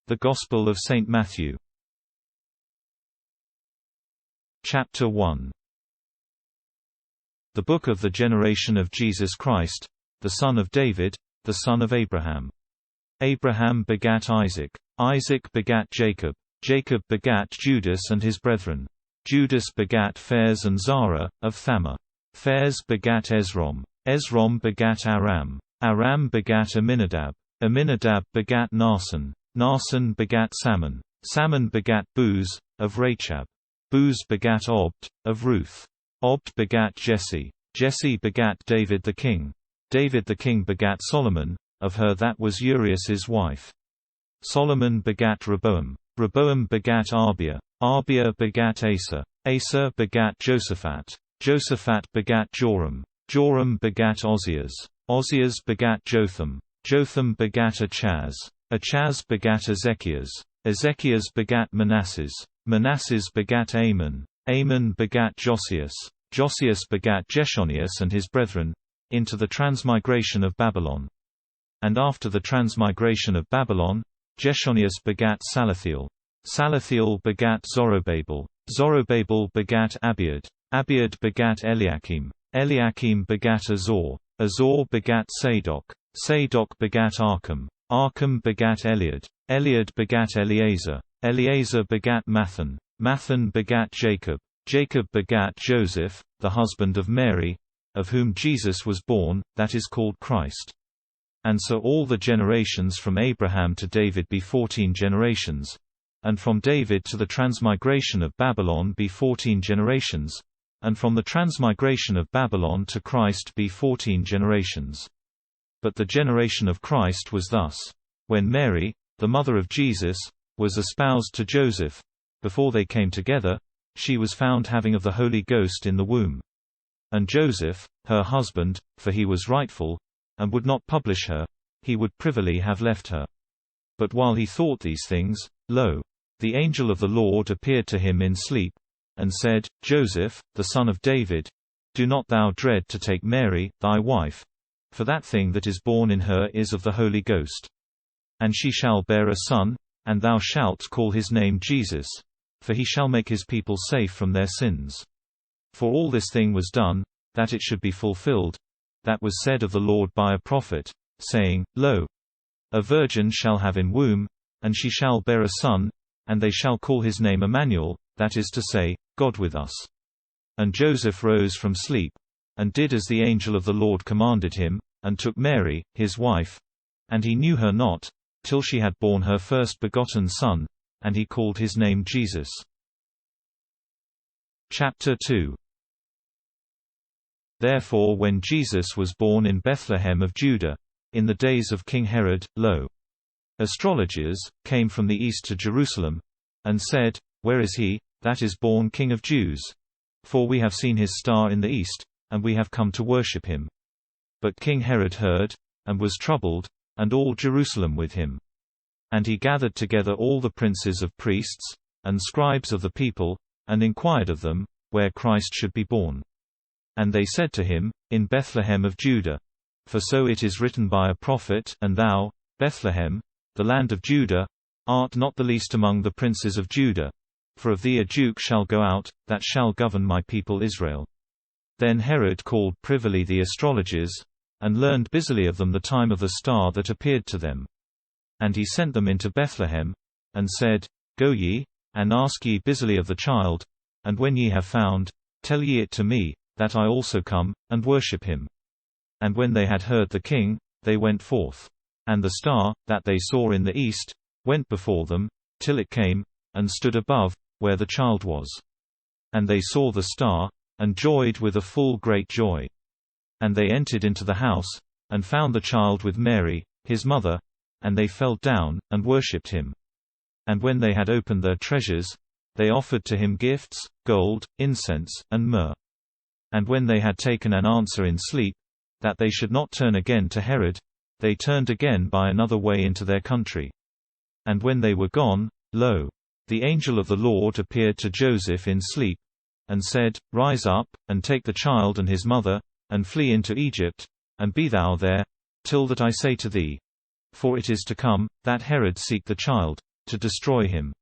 The Gospel of St. Matthew. Chapter 1. The book of the generation of Jesus Christ, the son of David, the son of Abraham. Abraham begat Isaac. Isaac begat Jacob. Jacob begat Judas and his brethren. Judas begat Phares and Zara, of Thamar. Phares begat Esrom. Esrom begat Aram. Aram begat Aminadab. Aminadab begat Naasson. Naasson begat Salmon. Salmon begat Booz, of Rachab. Booz begat Obed, of Ruth. Obed begat Jesse. Jesse begat David the king. David the king begat Solomon, of her that was Urias's wife. Solomon begat Rehoboam. Rehoboam begat Abia. Abia begat Asa. Asa begat Josaphat. Josaphat begat Joram. Joram begat Ozias. Ozias begat Jotham. Jotham begat Achaz. Achaz begat Ezekias. Ezekias begat Manasses. Manasses begat Amon. Amon begat Josias. Josias begat Jeshonias and his brethren, into the transmigration of Babylon. And after the transmigration of Babylon, Jeshonias begat Salathiel. Salathiel begat Zorobabel. Zorobabel begat Abiad. Abiad begat Eliakim. Eliakim begat Azor. Azor begat Sadok. Sadok begat Archam. Archam begat Eliad. Eliad begat Eleazar. Eleazar begat Mathan. Mathan begat Jacob. Jacob begat Joseph, the husband of Mary, of whom Jesus was born, that is called Christ. And so all the generations from Abraham to David be 14 generations, and from David to the transmigration of Babylon be 14 generations, and from the transmigration of Babylon to Christ be 14 generations. But the generation of Christ was thus: when Mary, the mother of Jesus, was espoused to Joseph, before they came together, she was found having of the Holy Ghost in the womb. And Joseph, her husband, for he was rightful, and would not publish her, he would privily have left her. But while he thought these things, lo, the angel of the Lord appeared to him in sleep, and said, Joseph, the son of David, do not thou dread to take Mary, thy wife, for that thing that is born in her is of the Holy Ghost. And she shall bear a son, and thou shalt call his name Jesus, for he shall make his people safe from their sins. For all this thing was done, that it should be fulfilled, that was said of the Lord by a prophet, saying, Lo, a virgin shall have in womb, and she shall bear a son, and they shall call his name Emmanuel, that is to say, God with us. And Joseph rose from sleep, and did as the angel of the Lord commanded him, and took Mary, his wife, and he knew her not, till she had borne her first begotten son, and he called his name Jesus. Chapter 2. Therefore when Jesus was born in Bethlehem of Judah, in the days of King Herod, lo, astrologers came from the east to Jerusalem, and said, Where is he that is born King of Jews? For we have seen his star in the east, and we have come to worship him. But King Herod heard, and was troubled, and all Jerusalem with him. And he gathered together all the princes of priests, and scribes of the people, and inquired of them, where Christ should be born. And they said to him, In Bethlehem of Judah. For so it is written by a prophet, And thou, Bethlehem, the land of Judah, art not the least among the princes of Judah. For of thee a Duke shall go out, that shall govern my people Israel. Then Herod called privily the astrologers, and learned busily of them the time of the star that appeared to them. And he sent them into Bethlehem, and said, Go ye, and ask ye busily of the child, and when ye have found, tell ye it to me, that I also come, and worship him. And when they had heard the king, they went forth. And the star, that they saw in the east, went before them, till it came, and stood above, where the child was. And they saw the star, and joyed with a full great joy. And they entered into the house, and found the child with Mary, his mother, and they fell down, and worshipped him. And when they had opened their treasures, they offered to him gifts, gold, incense, and myrrh. And when they had taken an answer in sleep, that they should not turn again to Herod, they turned again by another way into their country. And when they were gone, lo, the angel of the Lord appeared to Joseph in sleep, and said, Rise up, and take the child and his mother, and flee into Egypt, and be thou there, till that I say to thee. For it is to come, that Herod seek the child, to destroy him.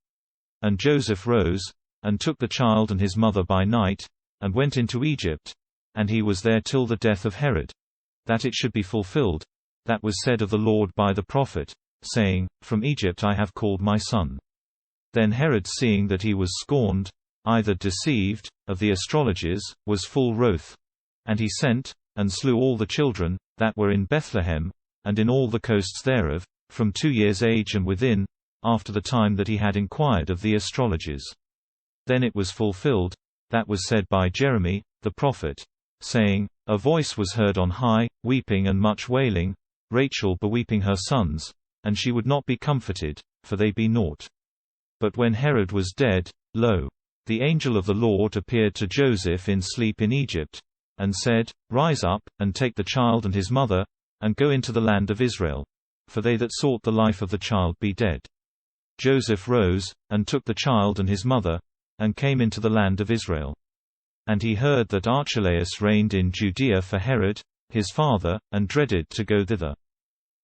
And Joseph rose, and took the child and his mother by night, and went into Egypt, and he was there till the death of Herod, that it should be fulfilled, that was said of the Lord by the prophet, saying, From Egypt I have called my son. Then Herod, seeing that he was scorned, either deceived, of the astrologers, was full wroth. And he sent, and slew all the children, that were in Bethlehem, and in all the coasts thereof, from 2 years' age and within, after the time that he had inquired of the astrologers. Then it was fulfilled, that was said by Jeremy, the prophet, saying, A voice was heard on high, weeping and much wailing, Rachel beweeping her sons, and she would not be comforted, for they be naught. But when Herod was dead, lo, the angel of the Lord appeared to Joseph in sleep in Egypt, and said, Rise up, and take the child and his mother, and go into the land of Israel, for they that sought the life of the child be dead. Joseph rose, and took the child and his mother, and came into the land of Israel. And he heard that Archelaus reigned in Judea for Herod, his father, and dreaded to go thither.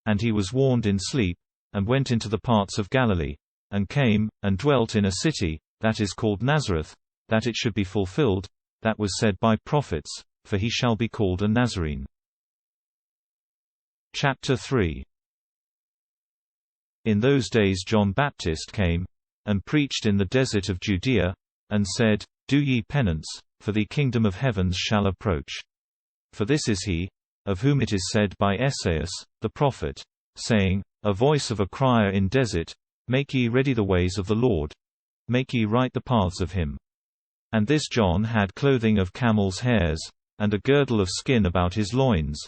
And he was warned in sleep, and went into the parts of Galilee, and came, and dwelt in a city, that is called Nazareth, that it should be fulfilled, that was said by prophets, for he shall be called a Nazarene. Chapter 3. In those days John Baptist came, and preached in the desert of Judea, and said, Do ye penance, for the kingdom of heavens shall approach. For this is he, of whom it is said by Esaias, the prophet, saying, A voice of a crier in desert, Make ye ready the ways of the Lord, make ye right the paths of him. And this John had clothing of camel's hairs, and a girdle of skin about his loins,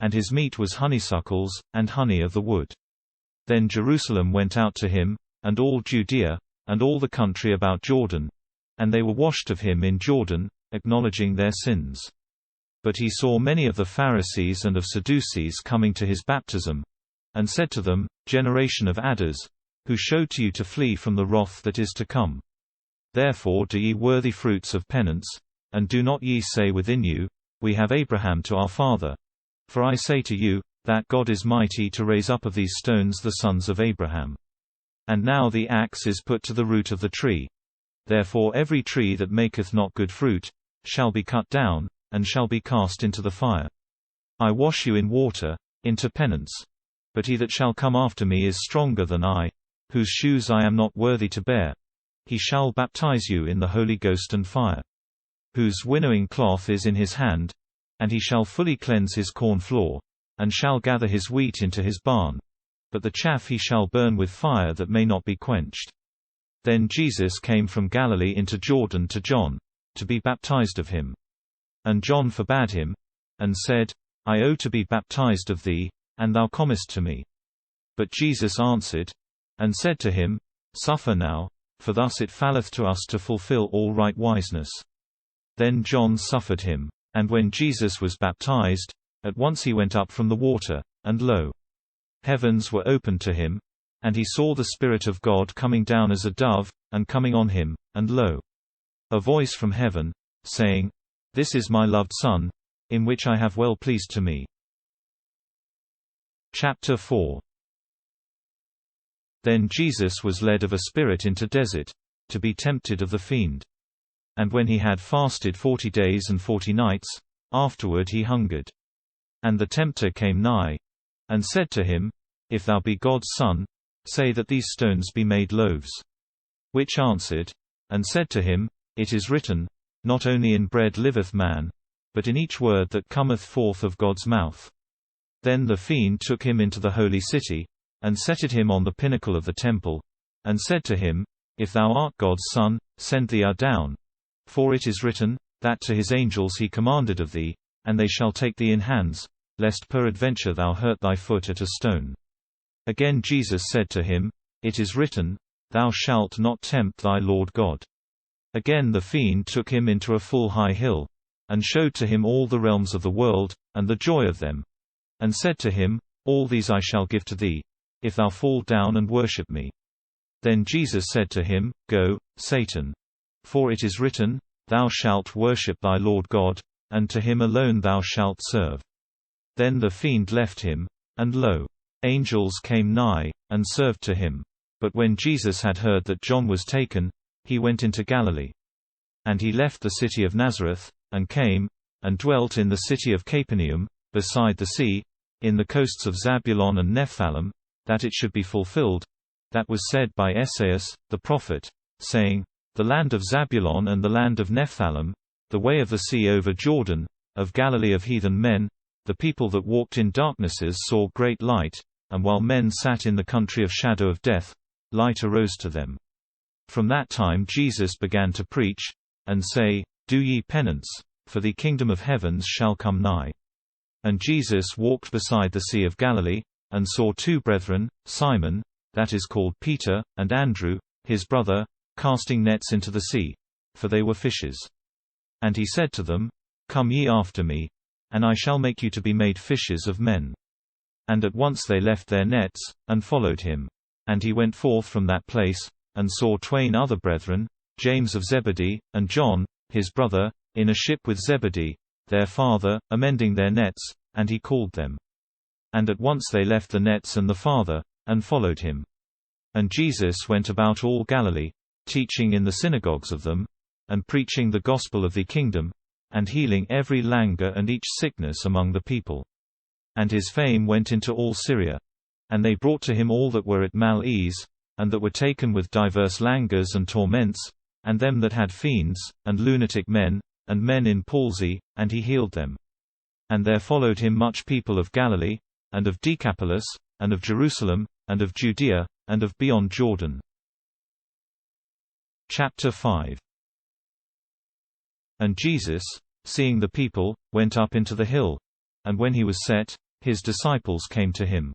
and his meat was honeysuckles, and honey of the wood. Then Jerusalem went out to him, and all Judea, and all the country about Jordan, and they were washed of him in Jordan, acknowledging their sins. But he saw many of the Pharisees and of Sadducees coming to his baptism, and said to them, Generation of adders, who showed to you to flee from the wrath that is to come? Therefore do ye worthy fruits of penance, and do not ye say within you, We have Abraham to our father. For I say to you, that God is mighty to raise up of these stones the sons of Abraham. And now the axe is put to the root of the tree. Therefore every tree that maketh not good fruit, shall be cut down, and shall be cast into the fire. I wash you in water, into penance. But he that shall come after me is stronger than I, whose shoes I am not worthy to bear. He shall baptize you in the Holy Ghost and fire. Whose winnowing cloth is in his hand, and he shall fully cleanse his corn floor, and shall gather his wheat into his barn. But the chaff he shall burn with fire that may not be quenched. Then Jesus came from Galilee into Jordan to John, to be baptized of him. And John forbade him, and said, I owe to be baptized of thee, and thou comest to me. But Jesus answered, and said to him, Suffer now, for thus it falleth to us to fulfill all right wiseness. Then John suffered him. And when Jesus was baptized, at once he went up from the water, and lo, heavens were opened to him, and he saw the Spirit of God coming down as a dove, and coming on him, and lo, a voice from heaven, saying, This is my loved Son, in which I have well pleased to me. Chapter 4. Then Jesus was led of a spirit into desert, to be tempted of the fiend. And when he had fasted 40 days and 40 nights, afterward he hungered. And the tempter came nigh, and said to him, If thou be God's Son, say that these stones be made loaves. Which answered, and said to him, It is written, Not only in bread liveth man, but in each word that cometh forth of God's mouth. Then the fiend took him into the holy city, and setted him on the pinnacle of the temple, and said to him, If thou art God's Son, send thee down. For it is written, that to his angels he commanded of thee, and they shall take thee in hands, lest peradventure thou hurt thy foot at a stone. Again Jesus said to him, It is written, Thou shalt not tempt thy Lord God. Again the fiend took him into a full high hill, and showed to him all the realms of the world, and the joy of them, and said to him, All these I shall give to thee, if thou fall down and worship me. Then Jesus said to him, Go, Satan. For it is written, Thou shalt worship thy Lord God, and to him alone thou shalt serve. Then the fiend left him, and lo, angels came nigh, and served to him. But when Jesus had heard that John was taken, he went into Galilee. And he left the city of Nazareth, and came, and dwelt in the city of Capernaum, beside the sea, in the coasts of Zabulon and Nephthalim, that it should be fulfilled, that was said by Esaias, the prophet, saying, The land of Zabulon and the land of Nephthalim, the way of the sea over Jordan, of Galilee of heathen men, the people that walked in darknesses saw great light, and while men sat in the country of shadow of death, light arose to them. From that time Jesus began to preach, and say, Do ye penance, for the kingdom of heavens shall come nigh. And Jesus walked beside the sea of Galilee, and saw two brethren, Simon, that is called Peter, and Andrew, his brother, casting nets into the sea, for they were fishers. And he said to them, Come ye after me, and I shall make you to be made fishers of men. And at once they left their nets, and followed him. And he went forth from that place, and saw twain other brethren, James of Zebedee, and John, his brother, in a ship with Zebedee, their father, amending their nets, and he called them. And at once they left the nets and the father, and followed him. And Jesus went about all Galilee, teaching in the synagogues of them, and preaching the gospel of the kingdom, and healing every languor and each sickness among the people. And his fame went into all Syria. And they brought to him all that were at mal ease, and that were taken with divers languors and torments, and them that had fiends, and lunatic men, and men in palsy, and he healed them. And there followed him much people of Galilee, and of Decapolis, and of Jerusalem, and of Judea, and of beyond Jordan. Chapter 5. And Jesus, seeing the people, went up into the hill. And when he was set, his disciples came to him.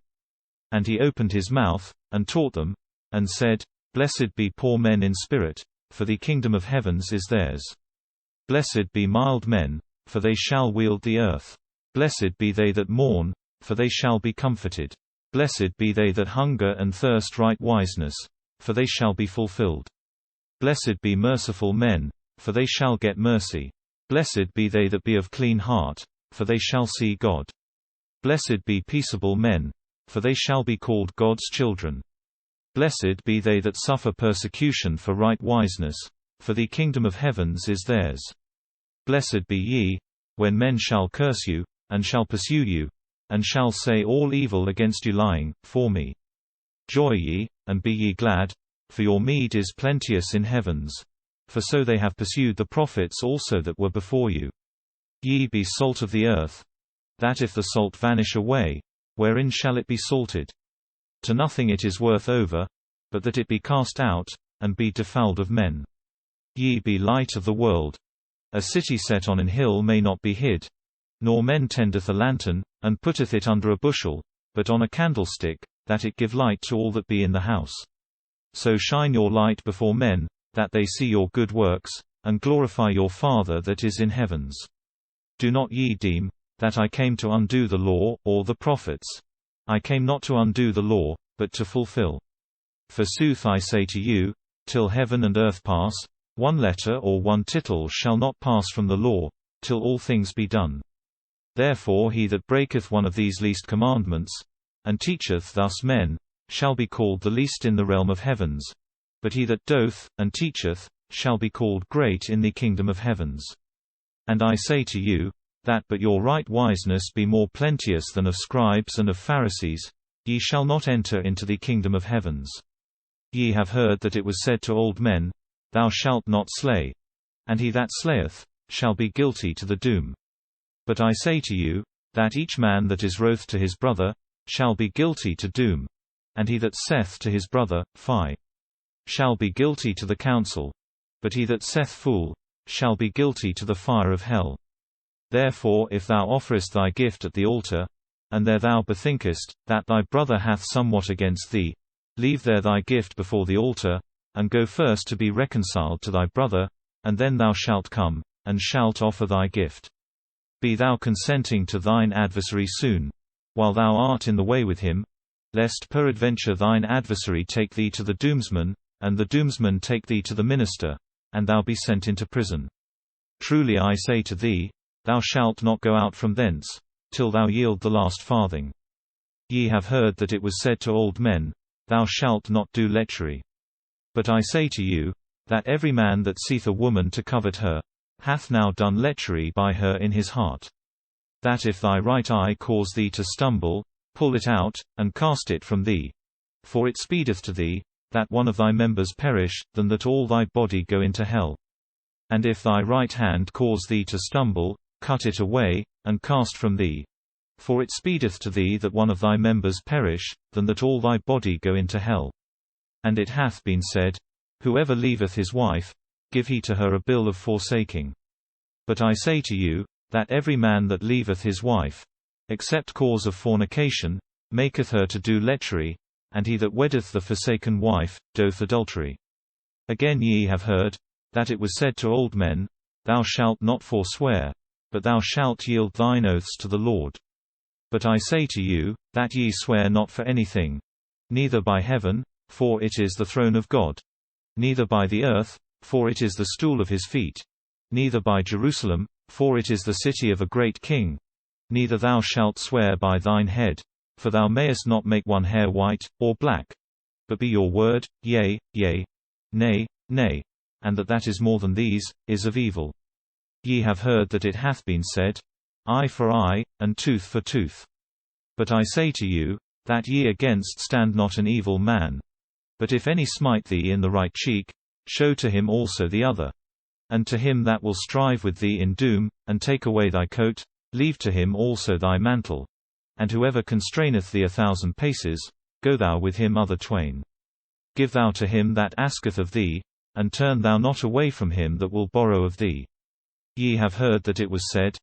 And he opened his mouth, and taught them, and said, Blessed be poor men in spirit, for the kingdom of heavens is theirs. Blessed be mild men, for they shall wield the earth. Blessed be they that mourn, for they shall be comforted. Blessed be they that hunger and thirst right wiseness, for they shall be fulfilled. Blessed be merciful men, for they shall get mercy. Blessed be they that be of clean heart, for they shall see God. Blessed be peaceable men, for they shall be called God's children. Blessed be they that suffer persecution for right wiseness, for the kingdom of heavens is theirs. Blessed be ye, when men shall curse you, and shall pursue you, and shall say all evil against you lying, for me. Joy ye, and be ye glad, for your meed is plenteous in heavens. For so they have pursued the prophets also that were before you. Ye be salt of the earth, that if the salt vanish away, wherein shall it be salted? To nothing it is worth over, but that it be cast out, and be defiled of men. Ye be light of the world. A city set on an hill may not be hid. Nor men tendeth a lantern, and putteth it under a bushel, but on a candlestick, that it give light to all that be in the house. So shine your light before men, that they see your good works, and glorify your Father that is in heavens. Do not ye deem, that I came to undo the law, or the prophets. I came not to undo the law, but to fulfill. Forsooth I say to you, till heaven and earth pass, one letter or one tittle shall not pass from the law, till all things be done. Therefore he that breaketh one of these least commandments, and teacheth thus men, shall be called the least in the realm of heavens. But he that doth, and teacheth, shall be called great in the kingdom of heavens. And I say to you, that but your right wiseness be more plenteous than of scribes and of Pharisees, ye shall not enter into the kingdom of heavens. Ye have heard that it was said to old men, Thou shalt not slay. And he that slayeth, shall be guilty to the doom. But I say to you, that each man that is wroth to his brother, shall be guilty to doom. And he that saith to his brother, Fie, shall be guilty to the council. But he that saith Fool, shall be guilty to the fire of hell. Therefore if thou offerest thy gift at the altar, and there thou bethinkest, that thy brother hath somewhat against thee, leave there thy gift before the altar, and go first to be reconciled to thy brother, and then thou shalt come, and shalt offer thy gift. Be thou consenting to thine adversary soon, while thou art in the way with him, lest peradventure thine adversary take thee to the doomsman, and the doomsman take thee to the minister, and thou be sent into prison. Truly I say to thee, thou shalt not go out from thence, till thou yield the last farthing. Ye have heard that it was said to old men, thou shalt not do lechery. But I say to you, that every man that seeth a woman to covet her, hath now done lechery by her in his heart. That if thy right eye cause thee to stumble, pull it out, and cast it from thee. For it speedeth to thee, that one of thy members perish, than that all thy body go into hell. And if thy right hand cause thee to stumble, cut it away, and cast from thee. For it speedeth to thee that one of thy members perish, than that all thy body go into hell. And it hath been said, Whoever leaveth his wife, give he to her a bill of forsaking. But I say to you, that every man that leaveth his wife, except cause of fornication, maketh her to do lechery, and he that weddeth the forsaken wife, doth adultery. Again ye have heard, that it was said to old men, Thou shalt not forswear, but thou shalt yield thine oaths to the Lord. But I say to you, that ye swear not for anything, neither by heaven, for it is the throne of God, neither by the earth, for it is the stool of his feet, neither by Jerusalem, for it is the city of a great king, neither thou shalt swear by thine head, for thou mayest not make one hair white, or black. But be your word, yea, yea, nay, nay, and that is more than these, is of evil. Ye have heard that it hath been said, Eye for eye, and tooth for tooth. But I say to you, that ye against stand not an evil man. But if any smite thee in the right cheek, show to him also the other. And to him that will strive with thee in doom, and take away thy coat, leave to him also thy mantle. And whoever constraineth thee 1,000 paces, go thou with him other twain. Give thou to him that asketh of thee, and turn thou not away from him that will borrow of thee. Ye have heard that it was said,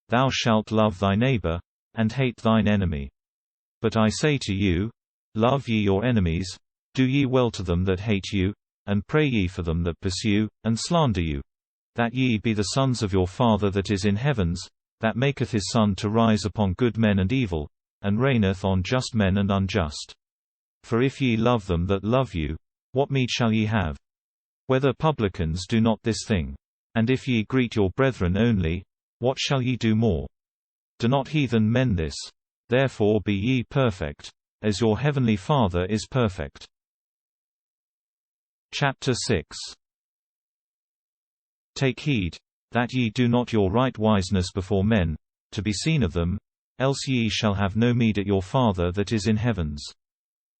Thou shalt love thy neighbor, and hate thine enemy. But I say to you, Love ye your enemies, do ye well to them that hate you, and pray ye for them that pursue, and slander you, that ye be the sons of your Father that is in heavens, that maketh his sun to rise upon good men and evil, and reigneth on just men and unjust. For if ye love them that love you, what meed shall ye have? Whether publicans do not this thing? And if ye greet your brethren only, what shall ye do more? Do not heathen men this? Therefore be ye perfect, as your heavenly Father is perfect. Chapter 6. Take heed, that ye do not your right wiseness before men, to be seen of them, else ye shall have no meed at your Father that is in heavens.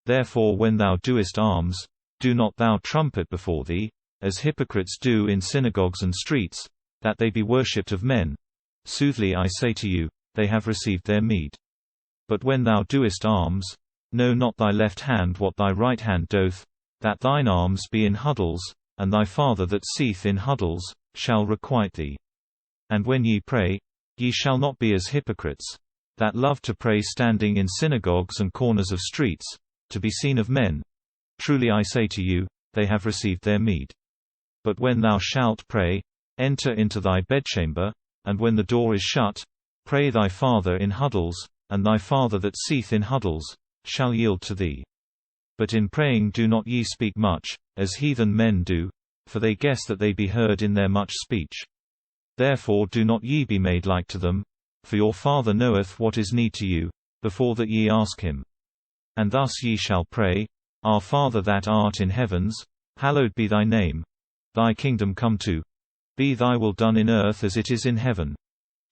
Therefore when thou doest alms, do not thou trumpet before thee, as hypocrites do in synagogues and streets, that they be worshipped of men. Soothly I say to you, they have received their meed. But when thou doest alms, know not thy left hand what thy right hand doth, that thine alms be in huddles, and thy Father that seeth in huddles, shall requite thee. And when ye pray, ye shall not be as hypocrites, that love to pray standing in synagogues and corners of streets, to be seen of men. Truly I say to you, they have received their meed. But when thou shalt pray, enter into thy bedchamber, and when the door is shut, pray thy Father in huddles, and thy Father that seeth in huddles, shall yield to thee. But in praying do not ye speak much, as heathen men do, for they guess that they be heard in their much speech. Therefore do not ye be made like to them, for your Father knoweth what is need to you, before that ye ask him. And thus ye shall pray, Our Father that art in heavens, hallowed be thy name. Thy kingdom come to. Be thy will done in earth as it is in heaven.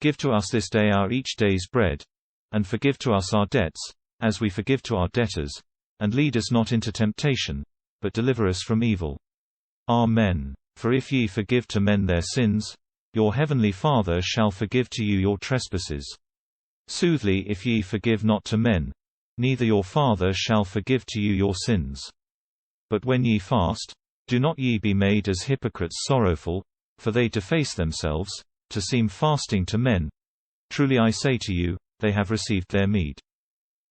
Give to us this day our each day's bread. And forgive to us our debts, as we forgive to our debtors. And lead us not into temptation, but deliver us from evil. Amen. For if ye forgive to men their sins, your heavenly Father shall forgive to you your trespasses. Soothly if ye forgive not to men, neither your Father shall forgive to you your sins. But when ye fast, do not ye be made as hypocrites sorrowful, for they deface themselves, to seem fasting to men. Truly I say to you, they have received their meed.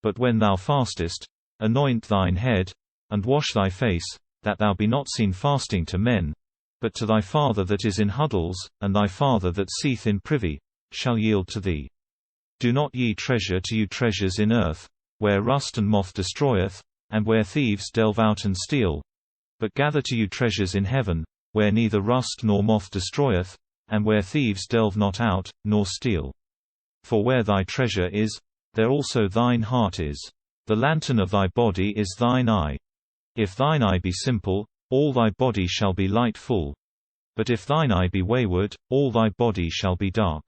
But when thou fastest, anoint thine head, and wash thy face, that thou be not seen fasting to men, but to thy Father that is in huddles, and thy Father that seeth in privy, shall yield to thee. Do not ye treasure to you treasures in earth, where rust and moth destroyeth, and where thieves delve out and steal. But gather to you treasures in heaven, where neither rust nor moth destroyeth, and where thieves delve not out, nor steal. For where thy treasure is, there also thine heart is. The lantern of thy body is thine eye. If thine eye be simple, all thy body shall be light full. But if thine eye be wayward, all thy body shall be dark.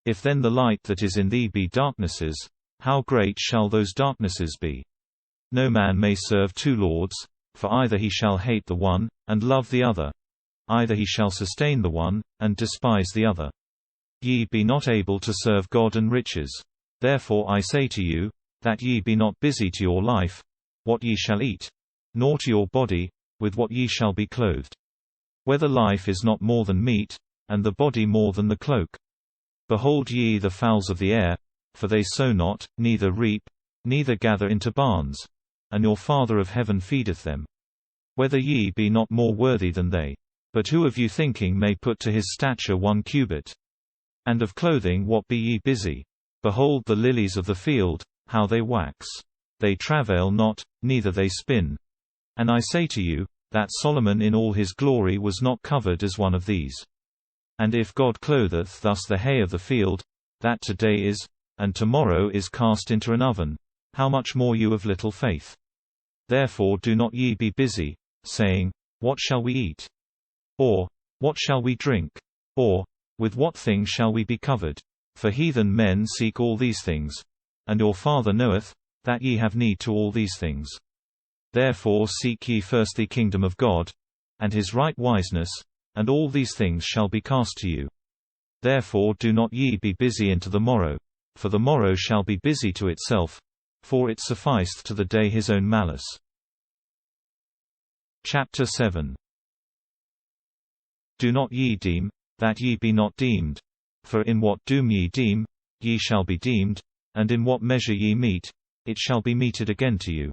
If then the light that is in thee be darknesses, how great shall those darknesses be? No man may serve two lords, for either he shall hate the one, and love the other; either he shall sustain the one, and despise the other. Ye be not able to serve God and riches. Therefore I say to you, that ye be not busy to your life, what ye shall eat, nor to your body, with what ye shall be clothed. Whether life is not more than meat, and the body more than the cloak? Behold ye the fowls of the air, for they sow not, neither reap, neither gather into barns, and your Father of heaven feedeth them. Whether ye be not more worthy than they? But who of you thinking may put to his stature 1 cubit? And of clothing what be ye busy? Behold the lilies of the field, how they wax. They travail not, neither they spin. And I say to you, that Solomon in all his glory was not covered as one of these. And if God clotheth thus the hay of the field, that today is, and tomorrow is cast into an oven, how much more you of little faith? Therefore do not ye be busy, saying, What shall we eat? Or, what shall we drink? Or, with what thing shall we be covered? For heathen men seek all these things. And your Father knoweth, that ye have need to all these things. Therefore seek ye first the kingdom of God, and his right wisness, and all these things shall be cast to you. Therefore do not ye be busy into the morrow, for the morrow shall be busy to itself, for it sufficeth to the day his own malice. Chapter 7. Do not ye deem, that ye be not deemed. For in what doom ye deem, ye shall be deemed, and in what measure ye mete, it shall be meted again to you.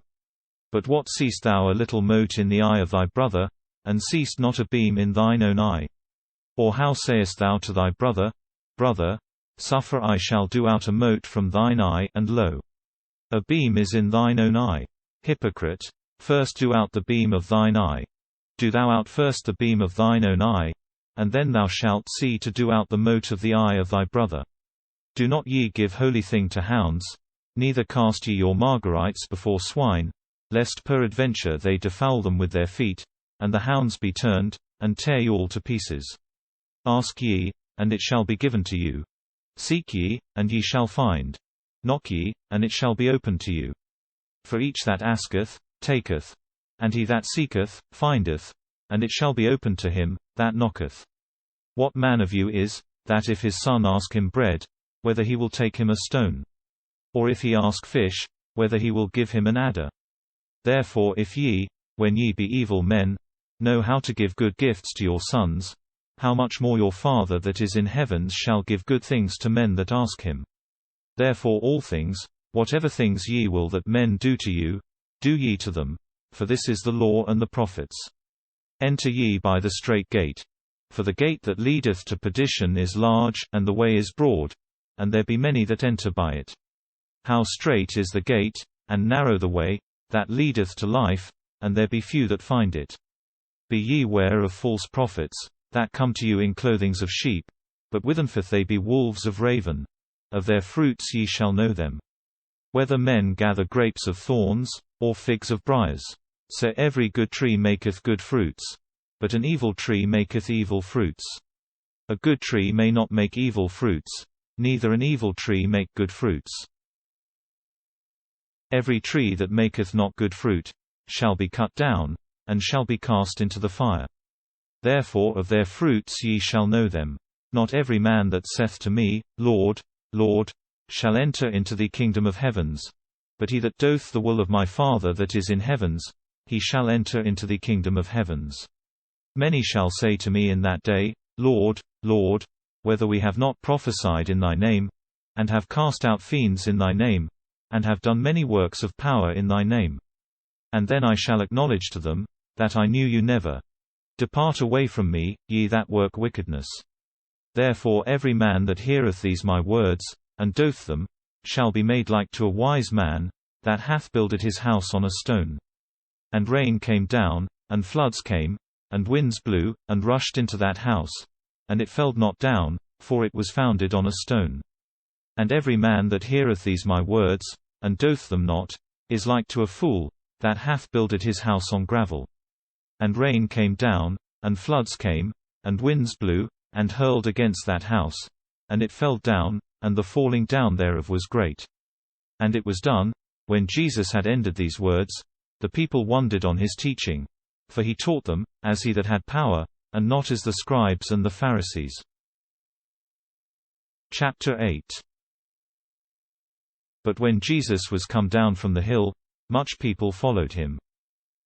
But what seest thou a little mote in the eye of thy brother, and seest not a beam in thine own eye? Or how sayest thou to thy brother, Brother, suffer I shall do out a mote from thine eye, and lo, a beam is in thine own eye? Hypocrite, first do out the beam of thine eye. Do thou out first the beam of thine own eye, and then thou shalt see to do out the mote of the eye of thy brother. Do not ye give holy thing to hounds, neither cast ye your margarites before swine, lest peradventure they defoul them with their feet, and the hounds be turned, and tear you all to pieces. Ask ye, and it shall be given to you. Seek ye, and ye shall find. Knock ye, and it shall be opened to you. For each that asketh, taketh; and he that seeketh, findeth; and it shall be opened to him that knocketh. What man of you is, that if his son ask him bread, whether he will take him a stone? Or if he ask fish, whether he will give him an adder? Therefore if ye, when ye be evil men, know how to give good gifts to your sons, how much more your Father that is in heavens shall give good things to men that ask him. Therefore all things, whatever things ye will that men do to you, do ye to them, for this is the law and the prophets. Enter ye by the strait gate. For the gate that leadeth to perdition is large, and the way is broad, and there be many that enter by it. How strait is the gate, and narrow the way, that leadeth to life, and there be few that find it. Be ye ware of false prophets, that come to you in clothings of sheep, but withenfith they be wolves of raven. Of their fruits ye shall know them. Whether men gather grapes of thorns, or figs of briars. So every good tree maketh good fruits, but an evil tree maketh evil fruits. A good tree may not make evil fruits, neither an evil tree make good fruits. Every tree that maketh not good fruit, shall be cut down, and shall be cast into the fire. Therefore of their fruits ye shall know them. Not every man that saith to me, Lord, Lord, shall enter into the kingdom of heavens, but he that doth the will of my Father that is in heavens, he shall enter into the kingdom of heavens. Many shall say to me in that day, Lord, Lord, whether we have not prophesied in thy name, and have cast out fiends in thy name, and have done many works of power in thy name. And then I shall acknowledge to them, that I knew you never. Depart away from me, ye that work wickedness. Therefore every man that heareth these my words, and doth them, shall be made like to a wise man, that hath builded his house on a stone. And rain came down, and floods came, and winds blew, and rushed into that house, and it fell not down, for it was founded on a stone. And every man that heareth these my words, and doth them not, is like to a fool, that hath builded his house on gravel. And rain came down, and floods came, and winds blew, and hurled against that house, and it fell down, and the falling down thereof was great. And it was done, when Jesus had ended these words, the people wondered on his teaching. For he taught them, as he that had power, and not as the scribes and the Pharisees. Chapter 8. But when Jesus was come down from the hill, much people followed him.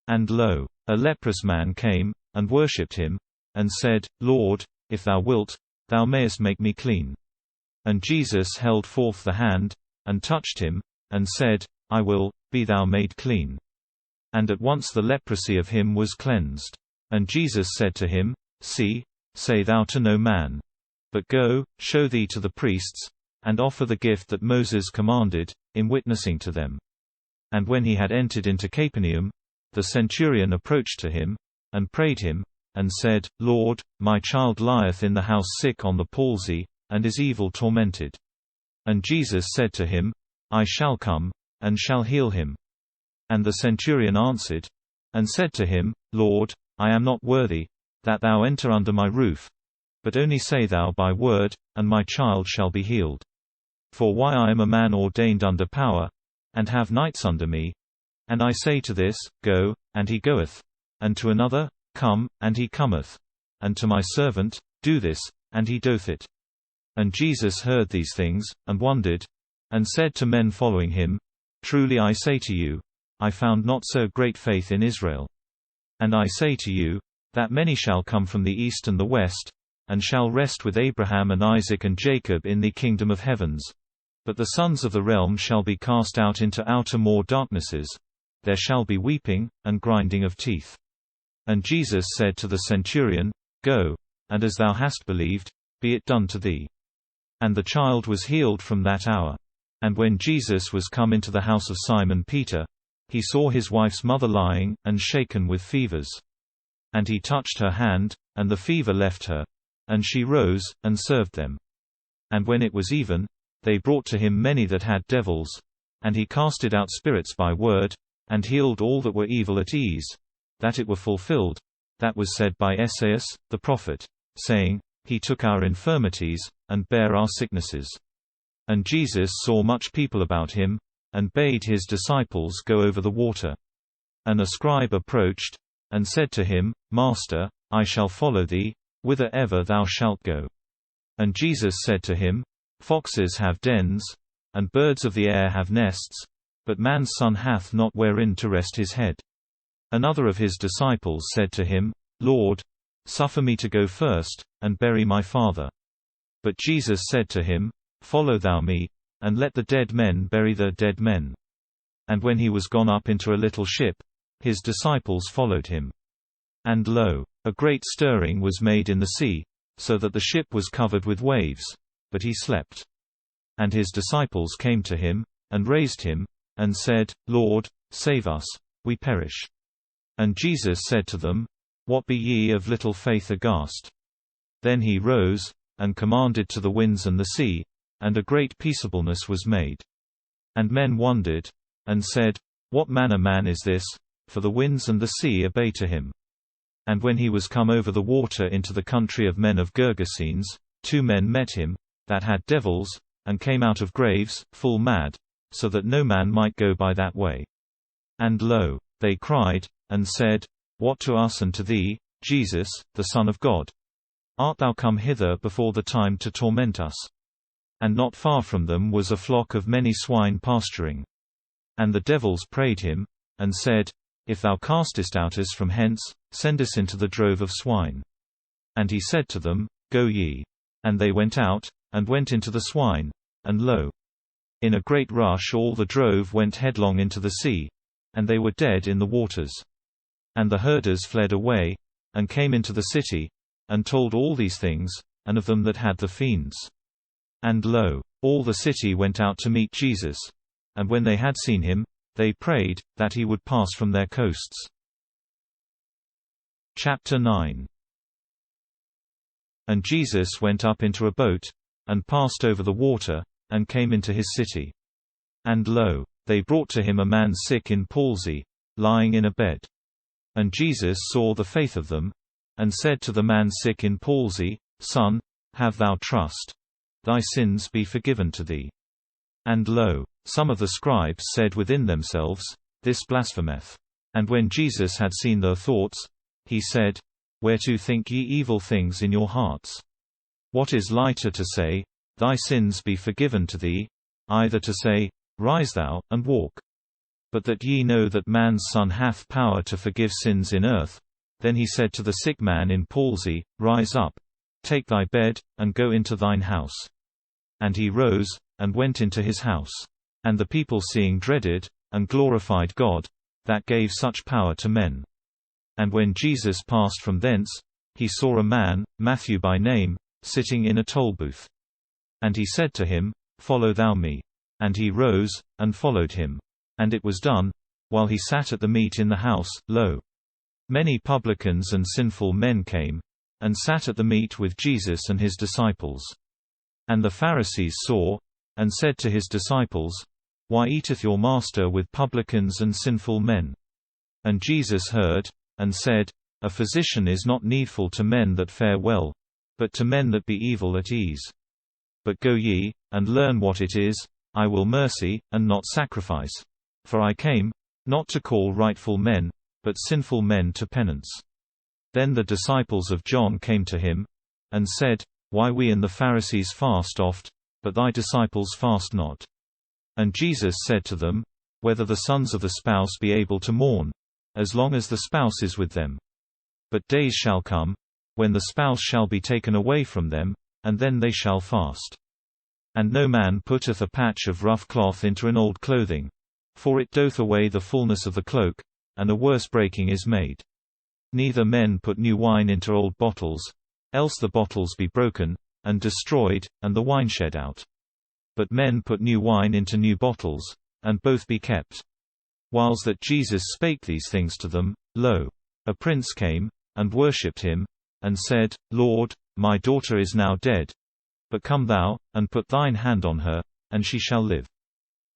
And lo, a leprous man came, and worshipped him, and said, Lord, if thou wilt, thou mayest make me clean. And Jesus held forth the hand, and touched him, and said, I will, be thou made clean. And at once the leprosy of him was cleansed. And Jesus said to him, See, say thou to no man. But go, show thee to the priests, and offer the gift that Moses commanded, in witnessing to them. And when he had entered into Capernaum, the centurion approached to him, and prayed him, and said, Lord, my child lieth in the house sick on the palsy, and is evil tormented. And Jesus said to him, I shall come, and shall heal him. And the centurion answered, and said to him, Lord, I am not worthy, that thou enter under my roof, but only say thou by word, and my child shall be healed. For why I am a man ordained under power, and have knights under me, and I say to this, Go, and he goeth, and to another, Come, and he cometh, and to my servant, Do this, and he doth it. And Jesus heard these things, and wondered, and said to men following him, Truly I say to you, I found not so great faith in Israel. And I say to you, that many shall come from the east and the west, and shall rest with Abraham and Isaac and Jacob in the kingdom of heavens. But the sons of the realm shall be cast out into outermore darknesses. There shall be weeping, and grinding of teeth. And Jesus said to the centurion, Go, and as thou hast believed, be it done to thee. And the child was healed from that hour. And when Jesus was come into the house of Simon Peter, he saw his wife's mother lying, and shaken with fevers. And he touched her hand, and the fever left her, and she rose, and served them. And when it was even, they brought to him many that had devils, and he casted out spirits by word, and healed all that were evil at ease, that it were fulfilled, that was said by Esaias, the prophet, saying, He took our infirmities, and bare our sicknesses. And Jesus saw much people about him, and bade his disciples go over the water. And a scribe approached, and said to him, Master, I shall follow thee, whither ever thou shalt go. And Jesus said to him, Foxes have dens, and birds of the air have nests, but man's son hath not wherein to rest his head. Another of his disciples said to him, Lord, suffer me to go first, and bury my father. But Jesus said to him, Follow thou me, and let the dead men bury their dead men. And when he was gone up into a little ship, his disciples followed him. And lo, a great stirring was made in the sea, so that the ship was covered with waves, but he slept. And his disciples came to him, and raised him, and said, Lord, save us, we perish. And Jesus said to them, What be ye of little faith aghast? Then he rose, and commanded to the winds and the sea, and a great peaceableness was made. And men wondered, and said, What manner man is this? For the winds and the sea obey to him. And when he was come over the water into the country of men of Gergesenes, 2 men met him, that had devils, and came out of graves, full mad, so that no man might go by that way. And lo, they cried, and said, What to us and to thee, Jesus, the Son of God? Art thou come hither before the time to torment us? And not far from them was a flock of many swine pasturing. And the devils prayed him, and said, If thou castest out us from hence, send us into the drove of swine. And he said to them, Go ye. And they went out, and went into the swine, and lo, in a great rush all the drove went headlong into the sea, and they were dead in the waters. And the herders fled away, and came into the city, and told all these things, and of them that had the fiends. And lo, all the city went out to meet Jesus, and when they had seen him, they prayed, that he would pass from their coasts. Chapter 9. And Jesus went up into a boat, and passed over the water, and came into his city. And lo, they brought to him a man sick in palsy, lying in a bed. And Jesus saw the faith of them, and said to the man sick in palsy, Son, have thou trust? Thy sins be forgiven to thee. And lo, some of the scribes said within themselves, This blasphemeth. And when Jesus had seen their thoughts, he said, Whereto think ye evil things in your hearts? What is lighter to say, Thy sins be forgiven to thee, either to say, Rise thou, and walk? But that ye know that man's Son hath power to forgive sins in earth. Then he said to the sick man in palsy, Rise up, take thy bed, and go into thine house. And he rose, and went into his house. And the people seeing dreaded, and glorified God, that gave such power to men. And when Jesus passed from thence, he saw a man, Matthew by name, sitting in a tollbooth. And he said to him, Follow thou me. And he rose, and followed him. And it was done, while he sat at the meat in the house, lo, many publicans and sinful men came, and sat at the meat with Jesus and his disciples. And the Pharisees saw, and said to his disciples, Why eateth your master with publicans and sinful men? And Jesus heard, and said, A physician is not needful to men that fare well, but to men that be evil at ease. But go ye, and learn what it is, I will mercy, and not sacrifice. For I came, not to call rightful men, but sinful men to penance. Then the disciples of John came to him, and said, Why we and the Pharisees fast oft, but thy disciples fast not? And Jesus said to them, Whether the sons of the spouse be able to mourn, as long as the spouse is with them. But days shall come, when the spouse shall be taken away from them, and then they shall fast. And no man putteth a patch of rough cloth into an old clothing, for it doth away the fullness of the cloak, and a worse breaking is made. Neither men put new wine into old bottles, else the bottles be broken, and destroyed, and the wine shed out. But men put new wine into new bottles, and both be kept. Whiles that Jesus spake these things to them, lo, a prince came, and worshipped him, and said, Lord, my daughter is now dead. But come thou, and put thine hand on her, and she shall live.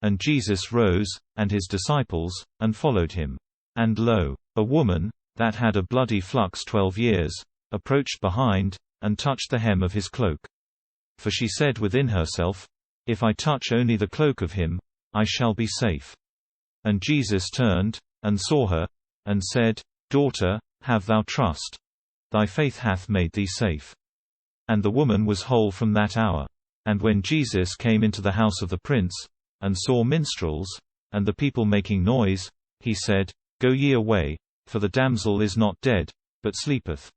And Jesus rose, and his disciples, and followed him. And lo, a woman, that had a bloody flux 12 years, approached behind, and touched the hem of his cloak. For she said within herself, If I touch only the cloak of him, I shall be safe. And Jesus turned, and saw her, and said, Daughter, have thou trust? Thy faith hath made thee safe. And the woman was whole from that hour. And when Jesus came into the house of the prince, and saw minstrels, and the people making noise, he said, Go ye away, for the damsel is not dead, but sleepeth.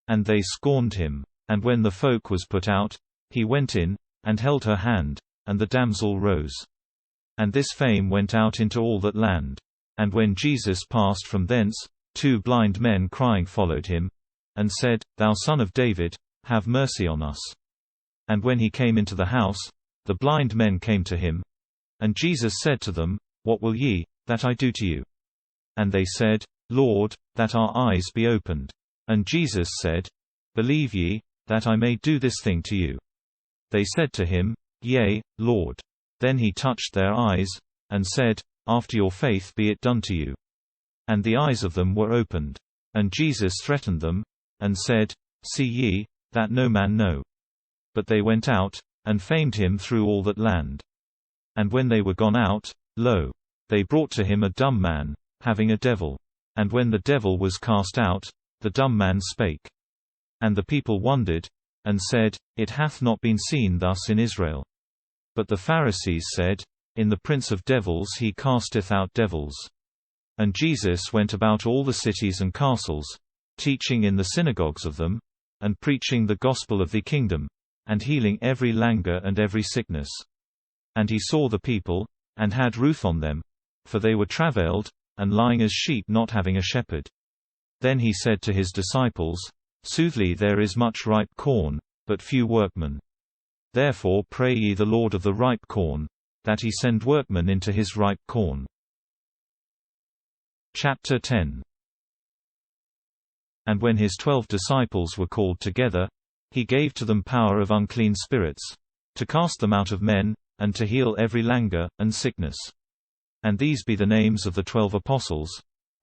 And they scorned him. And when the folk was put out, he went in, and held her hand, and the damsel rose. And this fame went out into all that land. And when Jesus passed from thence, 2 blind men crying followed him, and said, Thou Son of David, have mercy on us. And when he came into the house, the blind men came to him. And Jesus said to them, What will ye, that I do to you? And they said, Lord, that our eyes be opened. And Jesus said, Believe ye, that I may do this thing to you? They said to him, Yea, Lord. Then he touched their eyes, and said, After your faith be it done to you. And the eyes of them were opened. And Jesus threatened them, and said, See ye, that no man know. But they went out, and famed him through all that land. And when they were gone out, lo, they brought to him a dumb man, having a devil. And when the devil was cast out, the dumb man spake. And the people wondered, and said, It hath not been seen thus in Israel. But the Pharisees said, In the prince of devils he casteth out devils. And Jesus went about all the cities and castles, teaching in the synagogues of them, and preaching the gospel of the kingdom, and healing every languor and every sickness. And he saw the people, and had ruth on them, for they were travailed, and lying as sheep not having a shepherd. Then he said to his disciples, Soothly there is much ripe corn, but few workmen. Therefore pray ye the Lord of the ripe corn, that he send workmen into his ripe corn. Chapter 10. And when his 12 disciples were called together, he gave to them power of unclean spirits, to cast them out of men, and to heal every languor and sickness. And these be the names of the 12 apostles: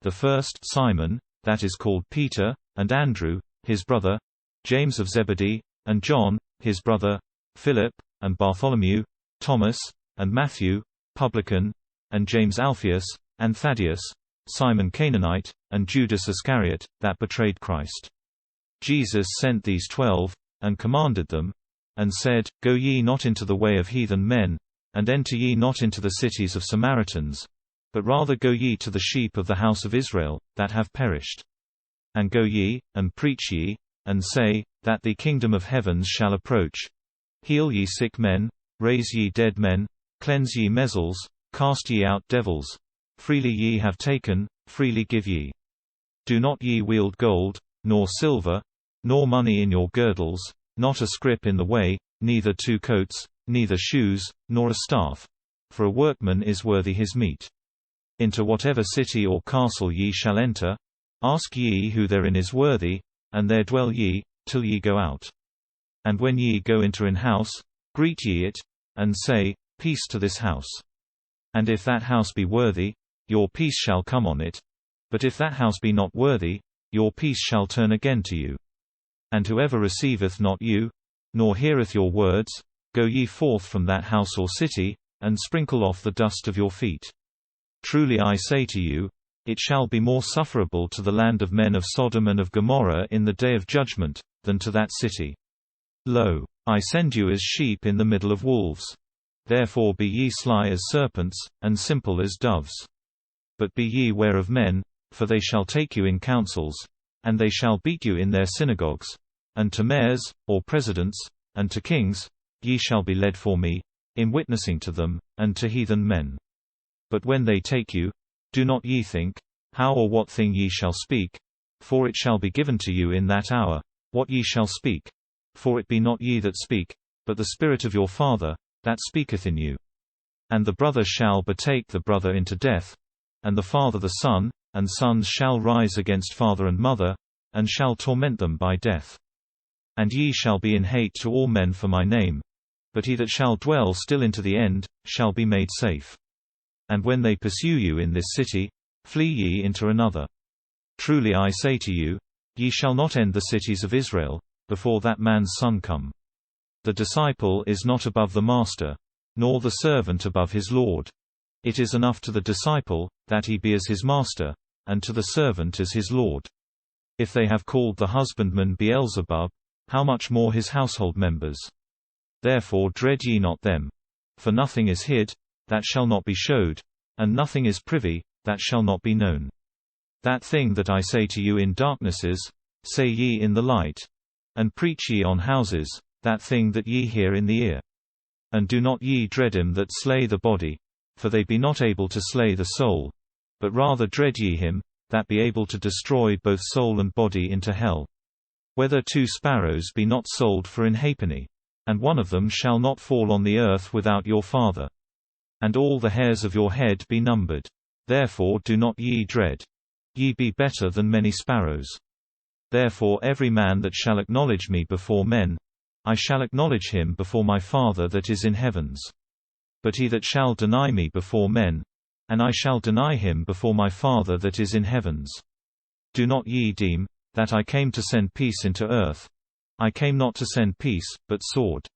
the first Simon, that is called Peter, and Andrew, his brother, James of Zebedee, and John, his brother, Philip, and Bartholomew, Thomas, and Matthew, publican, and James Alphaeus, and Thaddeus, Simon Canaanite, and Judas Iscariot, that betrayed Christ. Jesus sent these 12, and commanded them, and said, Go ye not into the way of heathen men, and enter ye not into the cities of Samaritans, but rather go ye to the sheep of the house of Israel, that have perished. And go ye, and preach ye, and say, that the kingdom of heavens shall approach. Heal ye sick men, raise ye dead men, cleanse ye measles, cast ye out devils. Freely ye have taken, freely give ye. Do not ye wield gold, nor silver, nor money in your girdles, not a scrip in the way, neither 2 coats, neither shoes, nor a staff. For a workman is worthy his meat. Into whatever city or castle ye shall enter, ask ye who therein is worthy, and there dwell ye, till ye go out. And when ye go into an house, greet ye it, and say, Peace to this house. And if that house be worthy, your peace shall come on it. But if that house be not worthy, your peace shall turn again to you. And whoever receiveth not you, nor heareth your words, go ye forth from that house or city, and sprinkle off the dust of your feet. Truly I say to you, it shall be more sufferable to the land of men of Sodom and of Gomorrah in the day of judgment, than to that city. Lo, I send you as sheep in the middle of wolves. Therefore be ye sly as serpents, and simple as doves. But be ye ware of men, for they shall take you in councils, and they shall beat you in their synagogues, and to mayors, or presidents, and to kings, ye shall be led for me, in witnessing to them, and to heathen men. But when they take you, do not ye think, how or what thing ye shall speak, for it shall be given to you in that hour, what ye shall speak. For it be not ye that speak, but the Spirit of your Father, that speaketh in you. And the brother shall betake the brother into death, and the father the son, and sons shall rise against father and mother, and shall torment them by death. And ye shall be in hate to all men for my name, but he that shall dwell still into the end, shall be made safe. And when they pursue you in this city, flee ye into another. Truly I say to you, ye shall not end the cities of Israel, before that man's son come. The disciple is not above the master, nor the servant above his lord. It is enough to the disciple, that he be as his master, and to the servant as his lord. If they have called the husbandman Beelzebub, how much more his household members? Therefore dread ye not them. For nothing is hid, that shall not be showed, and nothing is privy, that shall not be known. That thing that I say to you in darknesses, say ye in the light. And preach ye on houses, that thing that ye hear in the ear. And do not ye dread him that slay the body, for they be not able to slay the soul, but rather dread ye him, that be able to destroy both soul and body into hell. Whether 2 sparrows be not sold for an halfpenny, and one of them shall not fall on the earth without your Father. And all the hairs of your head be numbered. Therefore do not ye dread. Ye be better than many sparrows. Therefore every man that shall acknowledge me before men, I shall acknowledge him before my Father that is in heavens. But he that shall deny me before men, and I shall deny him before my Father that is in heavens. Do not ye deem, that I came to send peace into earth. I came not to send peace, but sword.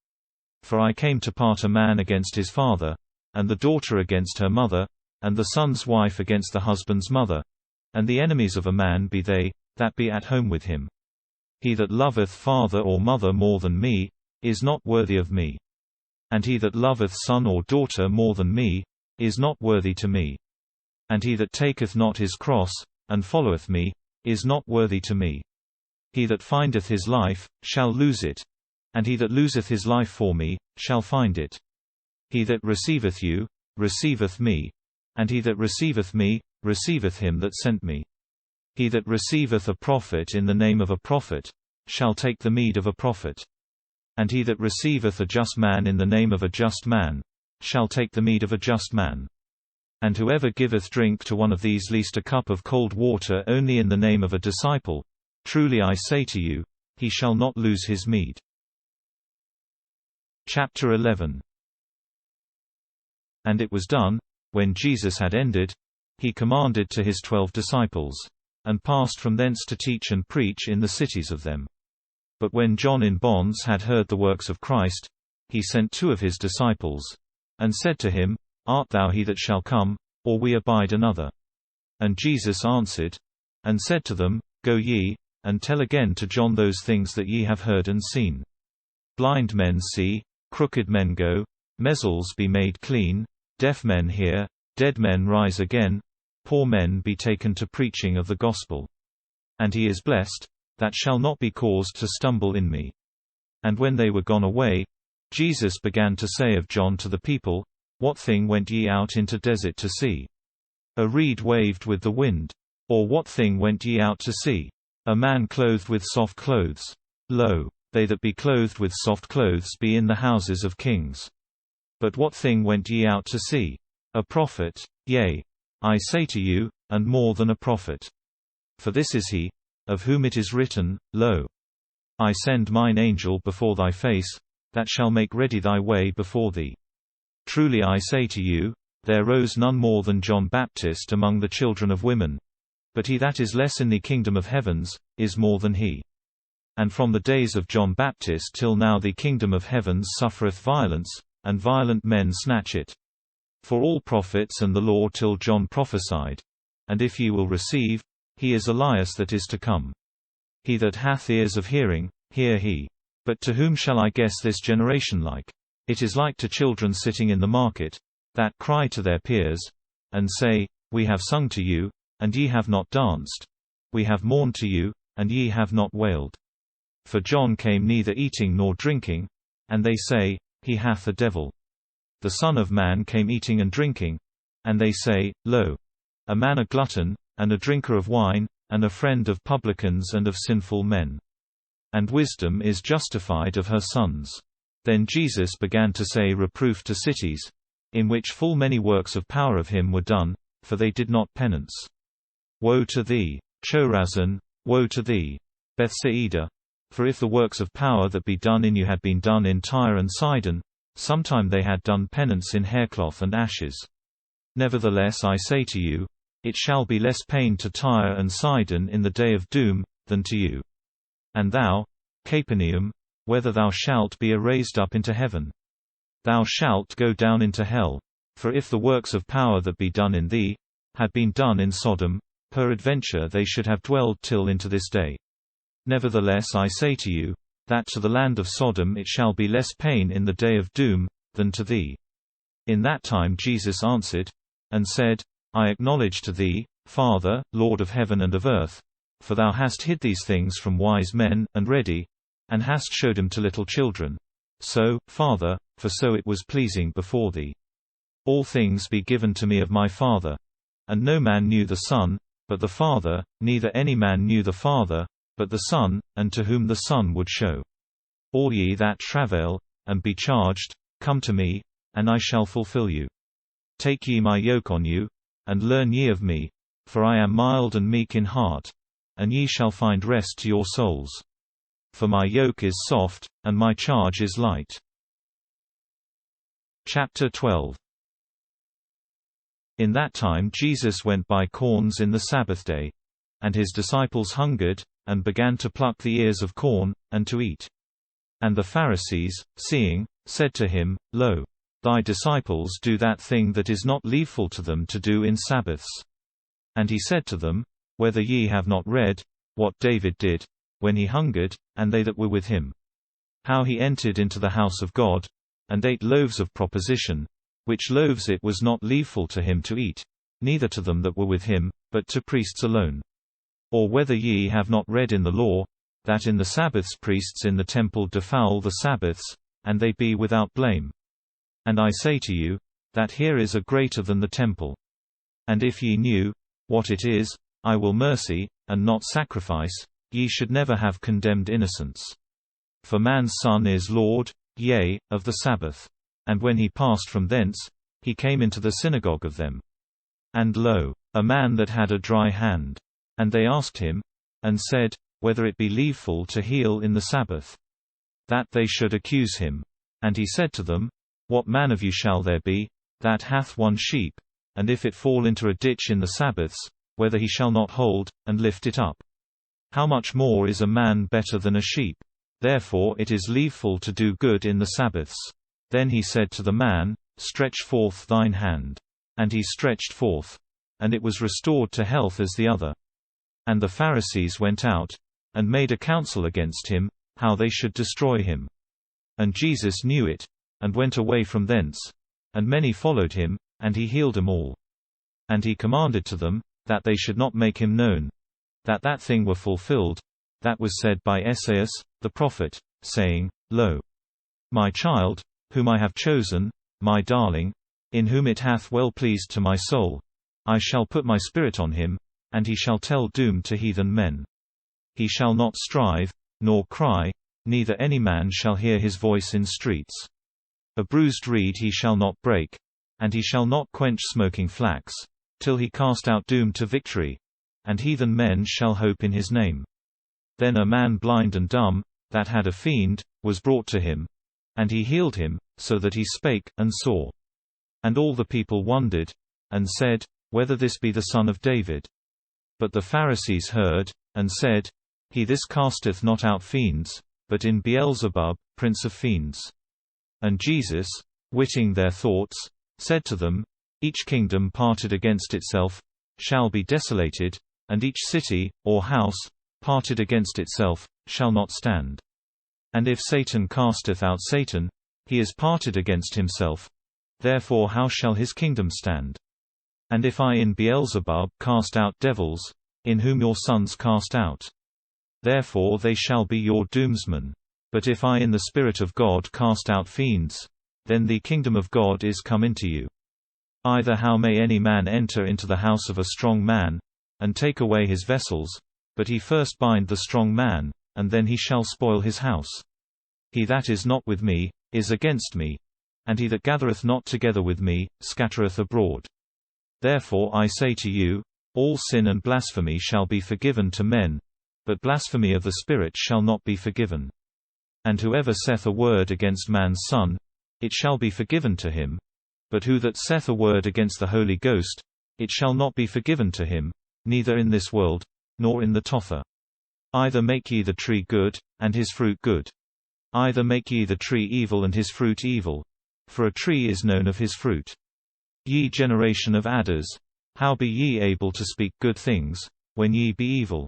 For I came to part a man against his father, and the daughter against her mother, and the son's wife against the husband's mother. And the enemies of a man be they, that be at home with him. He that loveth father or mother more than me, is not worthy of me. And he that loveth son or daughter more than me, is not worthy to me. And he that taketh not his cross, and followeth me, is not worthy to me. He that findeth his life, shall lose it. And he that loseth his life for me, shall find it. He that receiveth you, receiveth me. And he that receiveth me, receiveth him that sent me. He that receiveth a prophet in the name of a prophet, shall take the meed of a prophet. And he that receiveth a just man in the name of a just man, shall take the meed of a just man. And whoever giveth drink to one of these least a cup of cold water only in the name of a disciple, truly I say to you, he shall not lose his meed. Chapter 11. And it was done, when Jesus had ended, he commanded to his 12 disciples, and passed from thence to teach and preach in the cities of them. But when John in bonds had heard the works of Christ, he sent 2 of his disciples, and said to him, Art thou he that shall come, or we abide another? And Jesus answered, and said to them, Go ye, and tell again to John those things that ye have heard and seen. Blind men see, crooked men go, measles be made clean, deaf men hear, dead men rise again, poor men be taken to preaching of the gospel. And he is blessed, that shall not be caused to stumble in me. And when they were gone away, Jesus began to say of John to the people, What thing went ye out into desert to see? A reed waved with the wind? Or what thing went ye out to see? A man clothed with soft clothes? Lo, they that be clothed with soft clothes be in the houses of kings. But what thing went ye out to see? A prophet? Yea, I say to you, and more than a prophet. For this is he, of whom it is written, Lo, I send mine angel before thy face, that shall make ready thy way before thee. Truly I say to you, there rose none more than John Baptist among the children of women. But he that is less in the kingdom of heavens, is more than he. And from the days of John Baptist till now the kingdom of heavens suffereth violence, and violent men snatch it. For all prophets and the law till John prophesied. And if ye will receive, he is Elias that is to come. He that hath ears of hearing, hear he. But to whom shall I guess this generation like? It is like to children sitting in the market, that cry to their peers, and say, We have sung to you, and ye have not danced. We have mourned to you, and ye have not wailed. For John came neither eating nor drinking, and they say, He hath a devil. The Son of Man came eating and drinking, and they say, Lo, a man a glutton, and a drinker of wine, and a friend of publicans and of sinful men. And wisdom is justified of her sons. Then Jesus began to say reproof to cities, in which full many works of power of him were done, for they did not penance. Woe to thee, Chorazin! Woe to thee, Bethsaida! For if the works of power that be done in you had been done in Tyre and Sidon, sometime they had done penance in haircloth and ashes. Nevertheless I say to you, it shall be less pain to Tyre and Sidon in the day of doom, than to you. And thou, Capernaum, whether thou shalt be raised up into heaven? Thou shalt go down into hell. For if the works of power that be done in thee, had been done in Sodom, peradventure they should have dwelled till into this day. Nevertheless I say to you, that to the land of Sodom it shall be less pain in the day of doom, than to thee. In that time Jesus answered, and said, I acknowledge to thee, Father, Lord of heaven and of earth, for thou hast hid these things from wise men, and ready, and hast showed them to little children. So, Father, for so it was pleasing before thee. All things be given to me of my Father. And no man knew the Son, but the Father, neither any man knew the Father, but the Son, and to whom the Son would show. All ye that travail, and be charged, come to me, and I shall fulfill you. Take ye my yoke on you, and learn ye of me, for I am mild and meek in heart, and ye shall find rest to your souls. For my yoke is soft, and my charge is light. Chapter 12. In that time Jesus went by corns in the Sabbath day. And his disciples hungered, and began to pluck the ears of corn, and to eat. And the Pharisees, seeing, said to him, Lo, thy disciples do that thing that is not lawful to them to do in Sabbaths. And he said to them, Whether ye have not read, what David did, when he hungered, and they that were with him. How he entered into the house of God, and ate loaves of proposition, which loaves it was not lawful to him to eat, neither to them that were with him, but to priests alone. Or whether ye have not read in the law, that in the Sabbaths priests in the temple defoul the Sabbaths, and they be without blame. And I say to you, that here is a greater than the temple. And if ye knew, what it is, I will mercy, and not sacrifice, ye should never have condemned innocents. For man's Son is Lord, yea, of the Sabbath. And when he passed from thence, he came into the synagogue of them. And lo, a man that had a dry hand. And they asked him, and said, whether it be lawful to heal in the Sabbath, that they should accuse him. And he said to them, What man of you shall there be, that hath one sheep, and if it fall into a ditch in the Sabbaths, whether he shall not hold, and lift it up. How much more is a man better than a sheep? Therefore it is leaveful to do good in the Sabbaths. Then he said to the man, Stretch forth thine hand. And he stretched forth. And it was restored to health as the other. And the Pharisees went out, and made a counsel against him, how they should destroy him. And Jesus knew it, and went away from thence. And many followed him, and he healed them all. And he commanded to them, that they should not make him known, that thing were fulfilled, that was said by Esaias, the prophet, saying, Lo, my child, whom I have chosen, my darling, in whom it hath well pleased to my soul, I shall put my spirit on him, and he shall tell doom to heathen men. He shall not strive, nor cry, neither any man shall hear his voice in streets. A bruised reed he shall not break, and he shall not quench smoking flax, till he cast out doom to victory, and heathen men shall hope in his name. Then a man blind and dumb, that had a fiend, was brought to him, and he healed him, so that he spake, and saw. And all the people wondered, and said, Whether this be the son of David. But the Pharisees heard, and said, He this casteth not out fiends, but in Beelzebub, prince of fiends. And Jesus, witting their thoughts, said to them, Each kingdom parted against itself, shall be desolated, and each city, or house, parted against itself, shall not stand. And if Satan casteth out Satan, he is parted against himself. Therefore how shall his kingdom stand? And if I in Beelzebub cast out devils, in whom your sons cast out, therefore they shall be your doomsmen. But if I in the Spirit of God cast out fiends, then the kingdom of God is come into you. Either how may any man enter into the house of a strong man, and take away his vessels, but he first bind the strong man, and then he shall spoil his house. He that is not with me, is against me, and he that gathereth not together with me, scattereth abroad. Therefore I say to you, all sin and blasphemy shall be forgiven to men, but blasphemy of the Spirit shall not be forgiven. And whoever saith a word against man's Son, it shall be forgiven to him. But who that saith a word against the Holy Ghost, it shall not be forgiven to him, neither in this world, nor in the tother. Either make ye the tree good, and his fruit good. Either make ye the tree evil and his fruit evil. For a tree is known of his fruit. Ye generation of adders, how be ye able to speak good things, when ye be evil?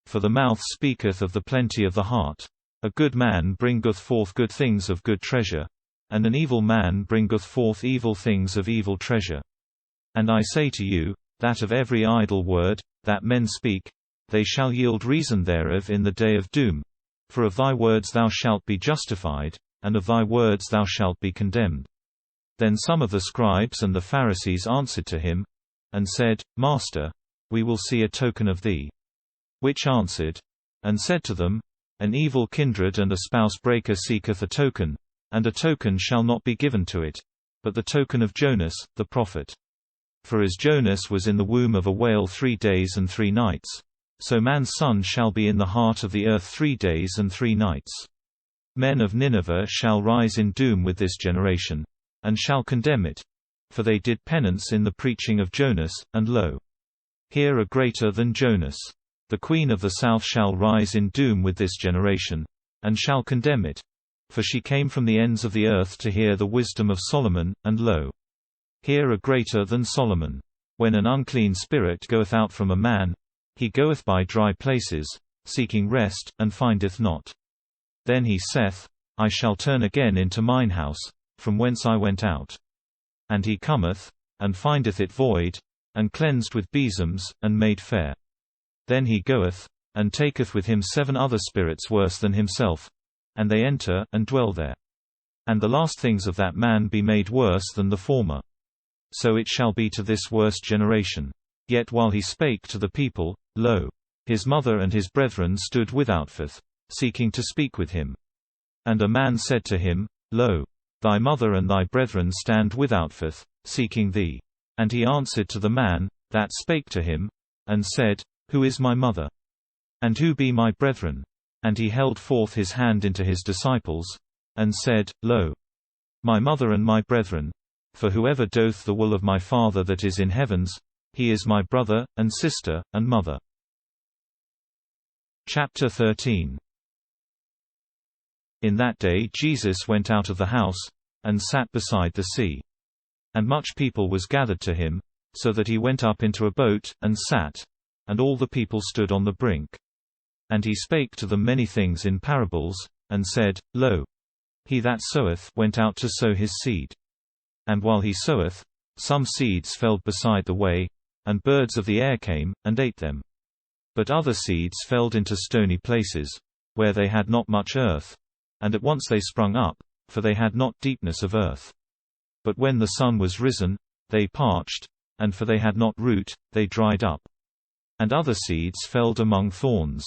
For the mouth speaketh of the plenty of the heart. A good man bringeth forth good things of good treasure, and an evil man bringeth forth evil things of evil treasure. And I say to you, that of every idle word, that men speak, they shall yield reason thereof in the day of doom. For of thy words thou shalt be justified, and of thy words thou shalt be condemned. Then some of the scribes and the Pharisees answered to him, and said, Master, we will see a token of thee. Which answered, and said to them, An evil kindred and a spouse-breaker seeketh a token, and a token shall not be given to it, but the token of Jonas, the prophet. For as Jonas was in the womb of a whale 3 days and 3 nights, so man's son shall be in the heart of the earth 3 days and 3 nights. Men of Nineveh shall rise in doom with this generation, and shall condemn it. For they did penance in the preaching of Jonas, and lo, here are greater than Jonas. The queen of the south shall rise in doom with this generation, and shall condemn it. For she came from the ends of the earth to hear the wisdom of Solomon, and lo, here are greater than Solomon. When an unclean spirit goeth out from a man, he goeth by dry places, seeking rest, and findeth not. Then he saith, I shall turn again into mine house, from whence I went out. And he cometh, and findeth it void, and cleansed with besoms, and made fair. Then he goeth, and taketh with him 7 other spirits worse than himself, and they enter, and dwell there. And the last things of that man be made worse than the former. So it shall be to this worst generation. Yet while he spake to the people, lo, his mother and his brethren stood withoutforth, seeking to speak with him. And a man said to him, Lo, thy mother and thy brethren stand withoutforth, seeking thee. And he answered to the man that spake to him, and said, Who is my mother? And who be my brethren? And he held forth his hand into his disciples, and said, Lo, my mother and my brethren. For whoever doth the will of my Father that is in heavens, he is my brother, and sister, and mother. Chapter 13. In that day Jesus went out of the house, and sat beside the sea. And much people was gathered to him, so that he went up into a boat, and sat, and all the people stood on the brink. And he spake to them many things in parables, and said, Lo, he that soweth went out to sow his seed. And while he soweth, some seeds fell beside the way, and birds of the air came, and ate them. But other seeds fell into stony places, where they had not much earth, and at once they sprung up, for they had not deepness of earth. But when the sun was risen, they parched, and for they had not root, they dried up. And other seeds fell among thorns,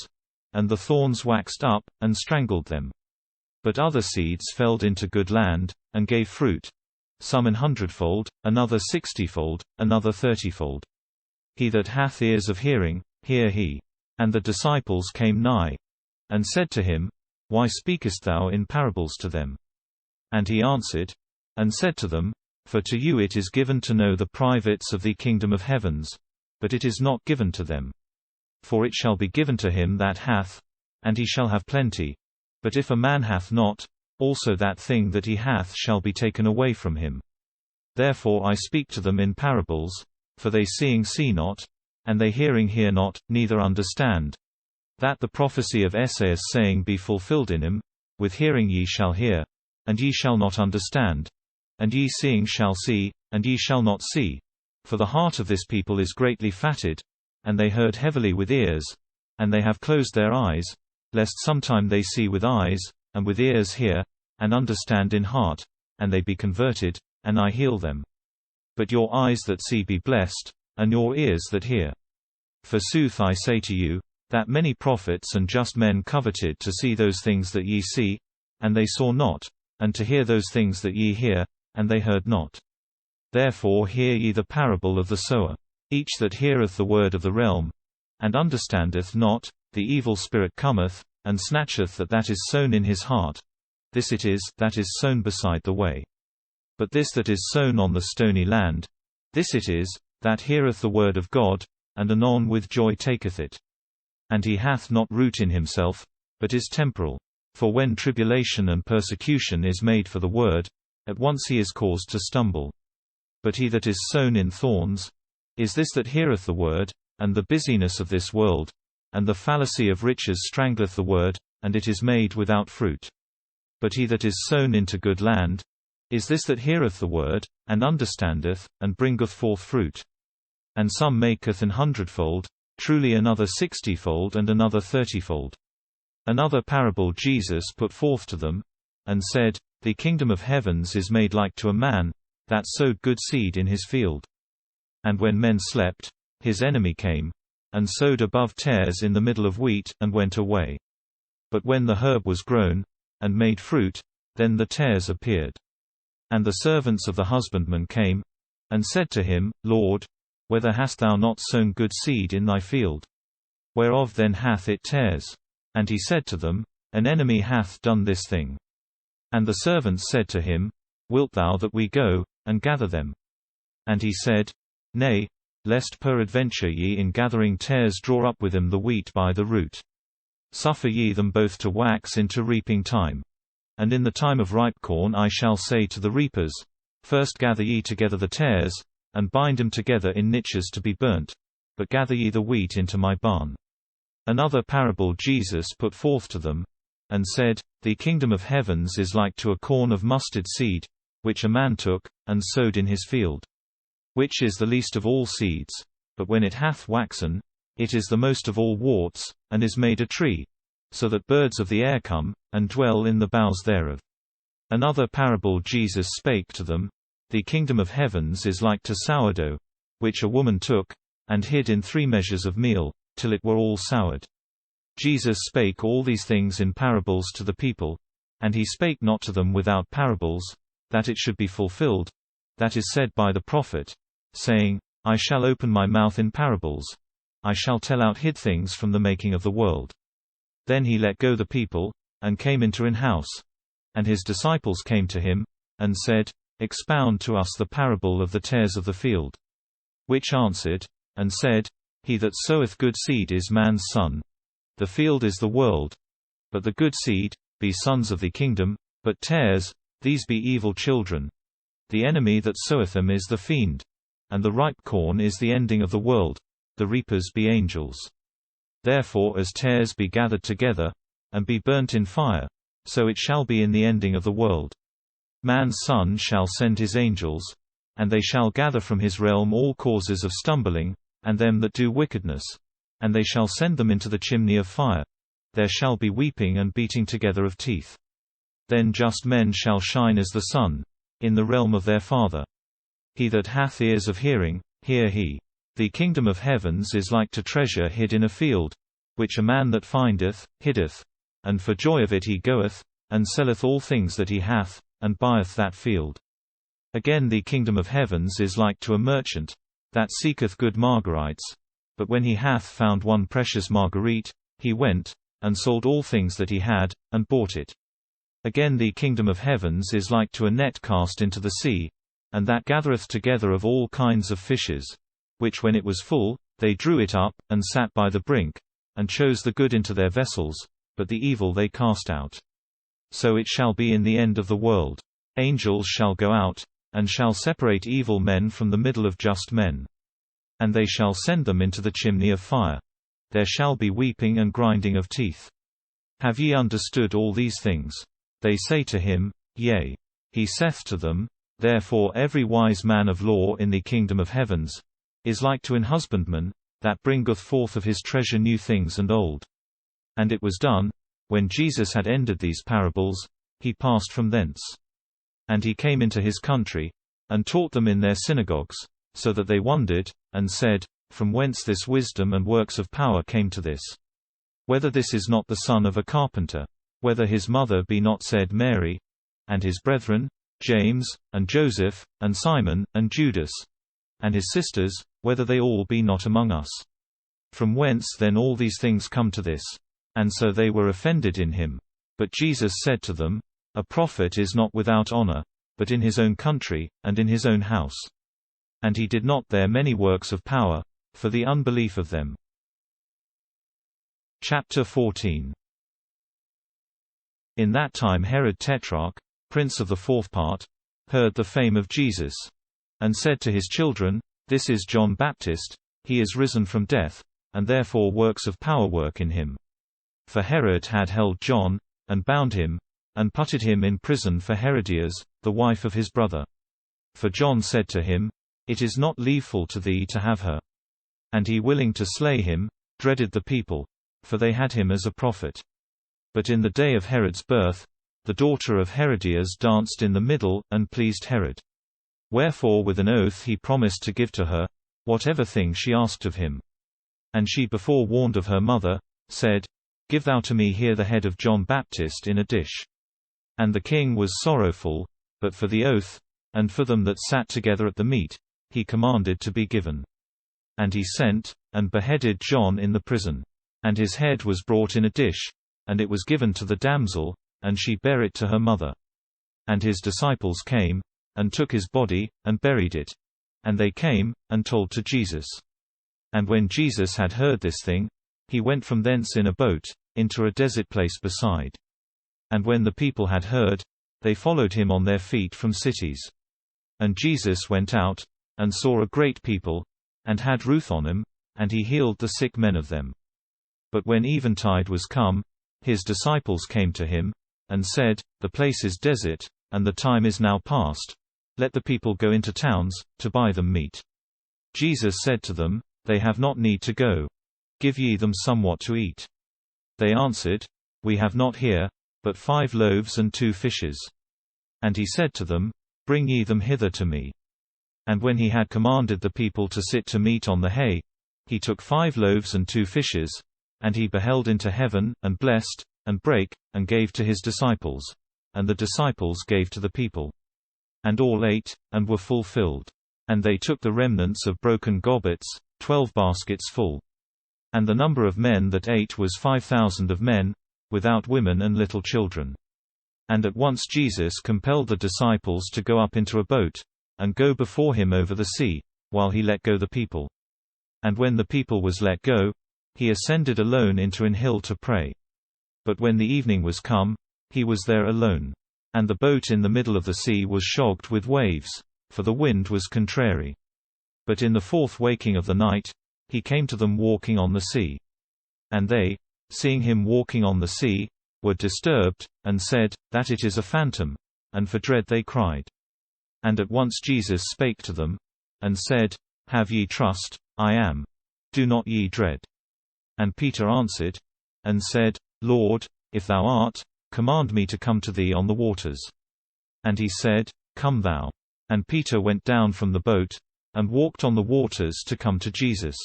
and the thorns waxed up, and strangled them. But other seeds fell into good land, and gave fruit, some 100-fold, another 60-fold, another 30-fold. He that hath ears of hearing, hear he. And the disciples came nigh, and said to him, Why speakest thou in parables to them? And he answered, and said to them, For to you it is given to know the privates of the kingdom of heavens, but it is not given to them. For it shall be given to him that hath, and he shall have plenty. But if a man hath not, also that thing that he hath shall be taken away from him. Therefore I speak to them in parables, for they seeing see not, and they hearing hear not, neither understand. That the prophecy of Esaias saying be fulfilled in him, With hearing ye shall hear, and ye shall not understand. And ye seeing shall see, and ye shall not see. For the heart of this people is greatly fatted, and they heard heavily with ears, and they have closed their eyes, lest sometime they see with eyes, and with ears hear, and understand in heart, and they be converted, and I heal them. But your eyes that see be blessed, and your ears that hear. Forsooth I say to you, that many prophets and just men coveted to see those things that ye see, and they saw not, and to hear those things that ye hear, and they heard not. Therefore hear ye the parable of the sower. Each that heareth the word of the realm, and understandeth not, the evil spirit cometh, and snatcheth that is sown in his heart. This it is that is sown beside the way. But this that is sown on the stony land, this it is, that heareth the word of God, and anon with joy taketh it. And he hath not root in himself, but is temporal. For when tribulation and persecution is made for the word, at once he is caused to stumble. But he that is sown in thorns, is this that heareth the word, and the busyness of this world, and the fallacy of riches strangleth the word, and it is made without fruit. But he that is sown into good land, is this that heareth the word, and understandeth, and bringeth forth fruit. And some maketh 100-fold, truly another 60-fold, and another 30-fold. Another parable Jesus put forth to them, and said, The kingdom of heavens is made like to a man, that sowed good seed in his field. And when men slept, his enemy came, and sowed above tares in the middle of wheat, and went away. But when the herb was grown, and made fruit, then the tares appeared. And the servants of the husbandman came, and said to him, Lord, whether hast thou not sown good seed in thy field? Whereof then hath it tares? And he said to them, An enemy hath done this thing. And the servants said to him, Wilt thou that we go, and gather them? And he said, Nay, lest peradventure ye in gathering tares draw up with them the wheat by the root. Suffer ye them both to wax into reaping time. And in the time of ripe corn I shall say to the reapers, First gather ye together the tares, and bind them together in niches to be burnt, but gather ye the wheat into my barn. Another parable Jesus put forth to them, and said, The kingdom of heavens is like to a corn of mustard seed, which a man took, and sowed in his field. Which is the least of all seeds, but when it hath waxen, it is the most of all worts, and is made a tree, so that birds of the air come, and dwell in the boughs thereof. Another parable Jesus spake to them, The kingdom of heavens is like to sourdough, which a woman took, and hid in 3 measures of meal, till it were all soured. Jesus spake all these things in parables to the people, and he spake not to them without parables, that it should be fulfilled, that is said by the prophet, saying, I shall open my mouth in parables, I shall tell out hid things from the making of the world. Then he let go the people, and came into an house. And his disciples came to him, and said, expound to us the parable of the tares of the field. Which answered, and said, He that soweth good seed is man's son. The field is the world. But the good seed be sons of the kingdom, but tares, these be evil children. The enemy that soweth them is the fiend. And the ripe corn is the ending of the world, the reapers be angels. Therefore as tares be gathered together, and be burnt in fire, so it shall be in the ending of the world. Man's Son shall send his angels, and they shall gather from his realm all causes of stumbling, and them that do wickedness, and they shall send them into the chimney of fire. There shall be weeping and beating together of teeth. Then just men shall shine as the sun, in the realm of their Father. He that hath ears of hearing, hear he. The kingdom of heavens is like to treasure hid in a field, which a man that findeth, hiddeth, and for joy of it he goeth, and selleth all things that he hath, and buyeth that field. Again the kingdom of heavens is like to a merchant, that seeketh good margarites, but when he hath found one precious margarite, he went, and sold all things that he had, and bought it. Again the kingdom of heavens is like to a net cast into the sea, and that gathereth together of all kinds of fishes, which when it was full, they drew it up, and sat by the brink, and chose the good into their vessels, but the evil they cast out. So it shall be in the end of the world. Angels shall go out, and shall separate evil men from the middle of just men. And they shall send them into the chimney of fire. There shall be weeping and grinding of teeth. Have ye understood all these things? They say to him, Yea. He saith to them, Therefore every wise man of law in the kingdom of heavens is like to an husbandman, that bringeth forth of his treasure new things and old. And it was done, when Jesus had ended these parables, he passed from thence. And he came into his country, and taught them in their synagogues, so that they wondered, and said, From whence this wisdom and works of power came to this? Whether this is not the son of a carpenter? Whether his mother be not said Mary? And his brethren, James, and Joseph, and Simon, and Judas, and his sisters, whether they all be not among us? From whence then all these things come to this? And so they were offended in him. But Jesus said to them, A prophet is not without honor, but in his own country, and in his own house. And he did not there many works of power, for the unbelief of them. Chapter 14. In that time Herod Tetrarch, prince of the fourth part, heard the fame of Jesus, and said to his children, This is John Baptist, he is risen from death, and therefore works of power work in him. For Herod had held John, and bound him, and putted him in prison for Herodias, the wife of his brother. For John said to him, It is not lawful to thee to have her. And he willing to slay him, dreaded the people, for they had him as a prophet. But in the day of Herod's birth, the daughter of Herodias danced in the middle, and pleased Herod. Wherefore with an oath he promised to give to her whatever thing she asked of him. And she, before warned of her mother, said, Give thou to me here the head of John Baptist in a dish. And the king was sorrowful, but for the oath, and for them that sat together at the meat, he commanded to be given. And he sent, and beheaded John in the prison. And his head was brought in a dish, and it was given to the damsel, and she bare it to her mother. And his disciples came, and took his body, and buried it. And they came, and told to Jesus. And when Jesus had heard this thing, he went from thence in a boat, into a desert place beside. And when the people had heard, they followed him on their feet from cities. And Jesus went out, and saw a great people, and had ruth on them, and he healed the sick men of them. But when eventide was come, his disciples came to him, and said, The place is desert, and the time is now past. Let the people go into towns, to buy them meat. Jesus said to them, They have not need to go. Give ye them somewhat to eat. They answered, We have not here, but 5 loaves and 2 fishes. And he said to them, Bring ye them hither to me. And when he had commanded the people to sit to meat on the hay, he took 5 loaves and 2 fishes, and he beheld into heaven, and blessed, and brake, and gave to his disciples. And the disciples gave to the people. And all ate, and were fulfilled. And they took the remnants of broken gobbets, 12 baskets full. And the number of men that ate was 5,000 of men, without women and little children. And at once Jesus compelled the disciples to go up into a boat, and go before him over the sea, while he let go the people. And when the people was let go, he ascended alone into an hill to pray. But when the evening was come, he was there alone. And the boat in the middle of the sea was shogged with waves, for the wind was contrary. But in the fourth waking of the night, he came to them walking on the sea. And they, seeing him walking on the sea, were disturbed, and said, that it is a phantom, and for dread they cried. And at once Jesus spake to them, and said, Have ye trust, I am. Do not ye dread. And Peter answered, and said, Lord, if thou art, command me to come to thee on the waters. And he said, Come thou. And Peter went down from the boat, and walked on the waters to come to Jesus.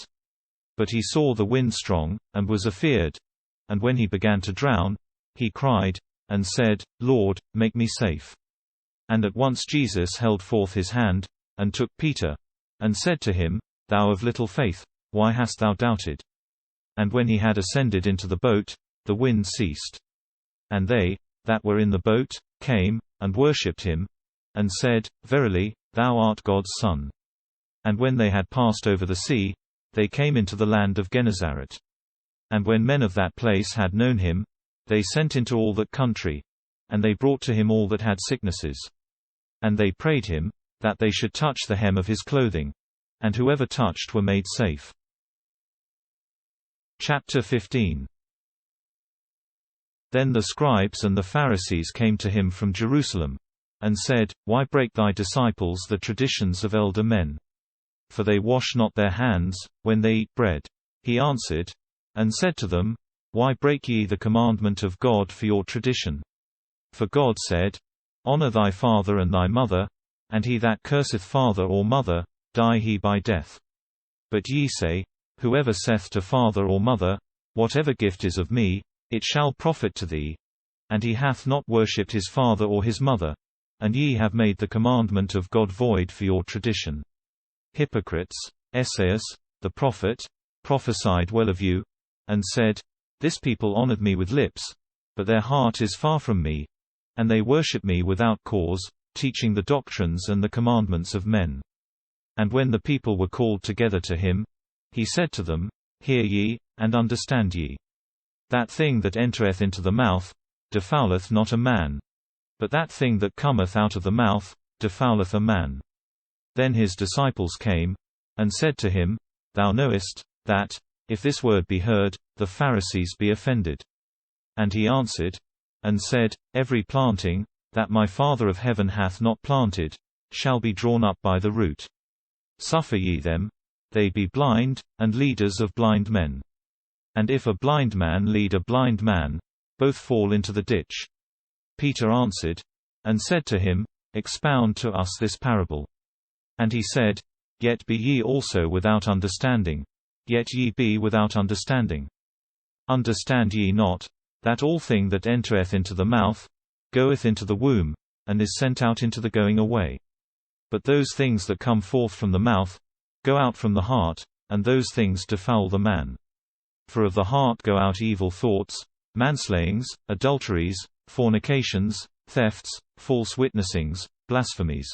But he saw the wind strong, and was afeard. And when he began to drown, he cried, and said, Lord, make me safe. And at once Jesus held forth his hand, and took Peter, and said to him, Thou of little faith, why hast thou doubted? And when he had ascended into the boat, the wind ceased. And they, that were in the boat, came, and worshipped him, and said, Verily, thou art God's Son. And when they had passed over the sea, they came into the land of Gennesaret. And when men of that place had known him, they sent into all that country, and they brought to him all that had sicknesses. And they prayed him, that they should touch the hem of his clothing, and whoever touched were made safe. Chapter 15. Then the scribes and the Pharisees came to him from Jerusalem, and said, Why break thy disciples the traditions of elder men? For they wash not their hands, when they eat bread. He answered, and said to them, Why break ye the commandment of God for your tradition? For God said, Honor thy father and thy mother, and he that curseth father or mother, die he by death. But ye say, Whoever saith to father or mother, Whatever gift is of me, it shall profit to thee, and he hath not worshipped his father or his mother, and ye have made the commandment of God void for your tradition. Hypocrites, Esaias, the prophet, prophesied well of you, and said, This people honored me with lips, but their heart is far from me, and they worship me without cause, teaching the doctrines and the commandments of men. And when the people were called together to him, he said to them, Hear ye, and understand ye. That thing that entereth into the mouth, defileth not a man. But that thing that cometh out of the mouth, defileth a man. Then his disciples came, and said to him, Thou knowest, that, if this word be heard, the Pharisees be offended. And he answered, and said, Every planting, that my Father of heaven hath not planted, shall be drawn up by the root. Suffer ye them, they be blind, and leaders of blind men. And if a blind man lead a blind man, both fall into the ditch. Peter answered, and said to him, Expound to us this parable. And he said, Yet be ye also without understanding. Yet ye be without understanding. Understand ye not, that all thing that entereth into the mouth, goeth into the womb, and is sent out into the going away. But those things that come forth from the mouth, go out from the heart, and those things defoul the man. For of the heart go out evil thoughts, manslayings, adulteries, fornications, thefts, false witnessings, blasphemies.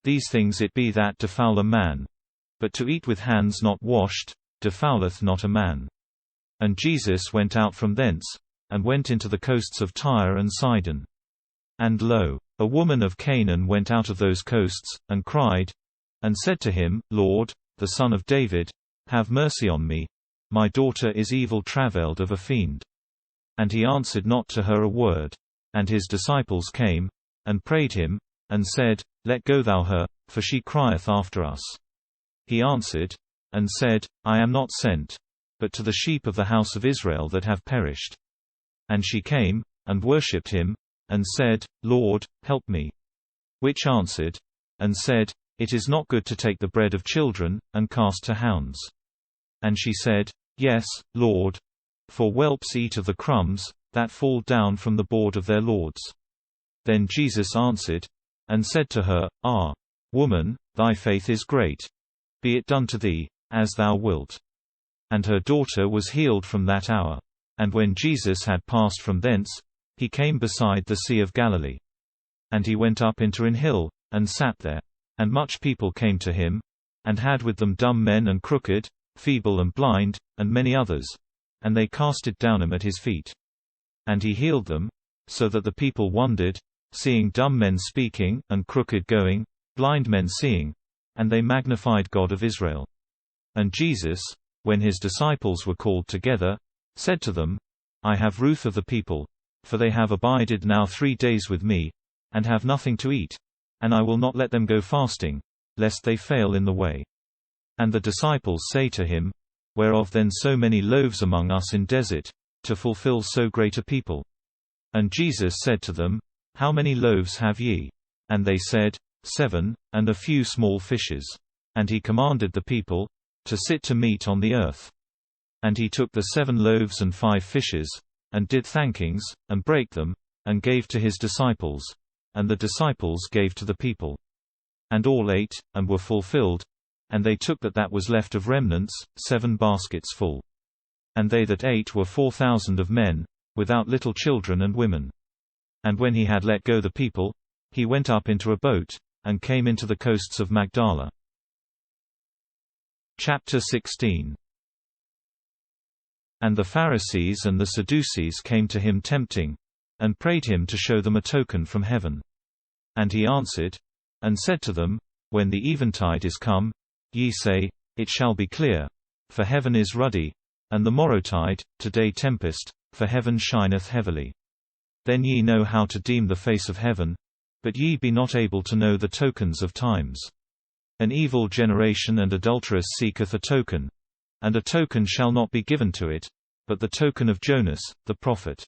These things it be that defoul a man. But to eat with hands not washed, defileth not a man. And Jesus went out from thence, and went into the coasts of Tyre and Sidon. And lo, a woman of Canaan went out of those coasts, and cried, and said to him, Lord, the Son of David, have mercy on me, my daughter is evil travailed of a fiend. And he answered not to her a word. And his disciples came, and prayed him, and said, Let go thou her, for she crieth after us. He answered, and said, I am not sent, but to the sheep of the house of Israel that have perished. And she came, and worshipped him, and said, Lord, help me. Which answered, and said, It is not good to take the bread of children, and cast to hounds. And she said, Yes, Lord. For whelps eat of the crumbs, that fall down from the board of their lords. Then Jesus answered, and said to her, Woman, thy faith is great. Be it done to thee, as thou wilt. And her daughter was healed from that hour. And when Jesus had passed from thence, he came beside the Sea of Galilee. And he went up into an hill, and sat there. And much people came to him, and had with them dumb men and crooked, feeble and blind, and many others. And they casted down at his feet. And he healed them, so that the people wondered, seeing dumb men speaking, and crooked going, blind men seeing, and they magnified God of Israel. And Jesus, when his disciples were called together, said to them, I have ruth of the people, for they have abided now 3 days with me, and have nothing to eat, and I will not let them go fasting, lest they fail in the way. And the disciples say to him, Whereof then so many loaves among us in desert, to fulfill so great a people? And Jesus said to them, How many loaves have ye? And they said, 7, and a few small fishes. And he commanded the people to sit to meat on the earth. And he took the 7 loaves and 5 fishes, and did thankings, and brake them, and gave to his disciples, and the disciples gave to the people. And all ate, and were fulfilled, and they took that was left of remnants, 7 baskets full. And they that ate were 4,000 of men, without little children and women. And when he had let go the people, he went up into a boat, and came into the coasts of Magdala. Chapter 16. And the Pharisees and the Sadducees came to him tempting, and prayed him to show them a token from heaven. And he answered, and said to them, When the eventide is come, ye say, It shall be clear, for heaven is ruddy, and the morrowtide, today tempest, for heaven shineth heavily. Then ye know how to deem the face of heaven, but ye be not able to know the tokens of times. An evil generation and adulteress seeketh a token, and a token shall not be given to it, but the token of Jonas, the prophet.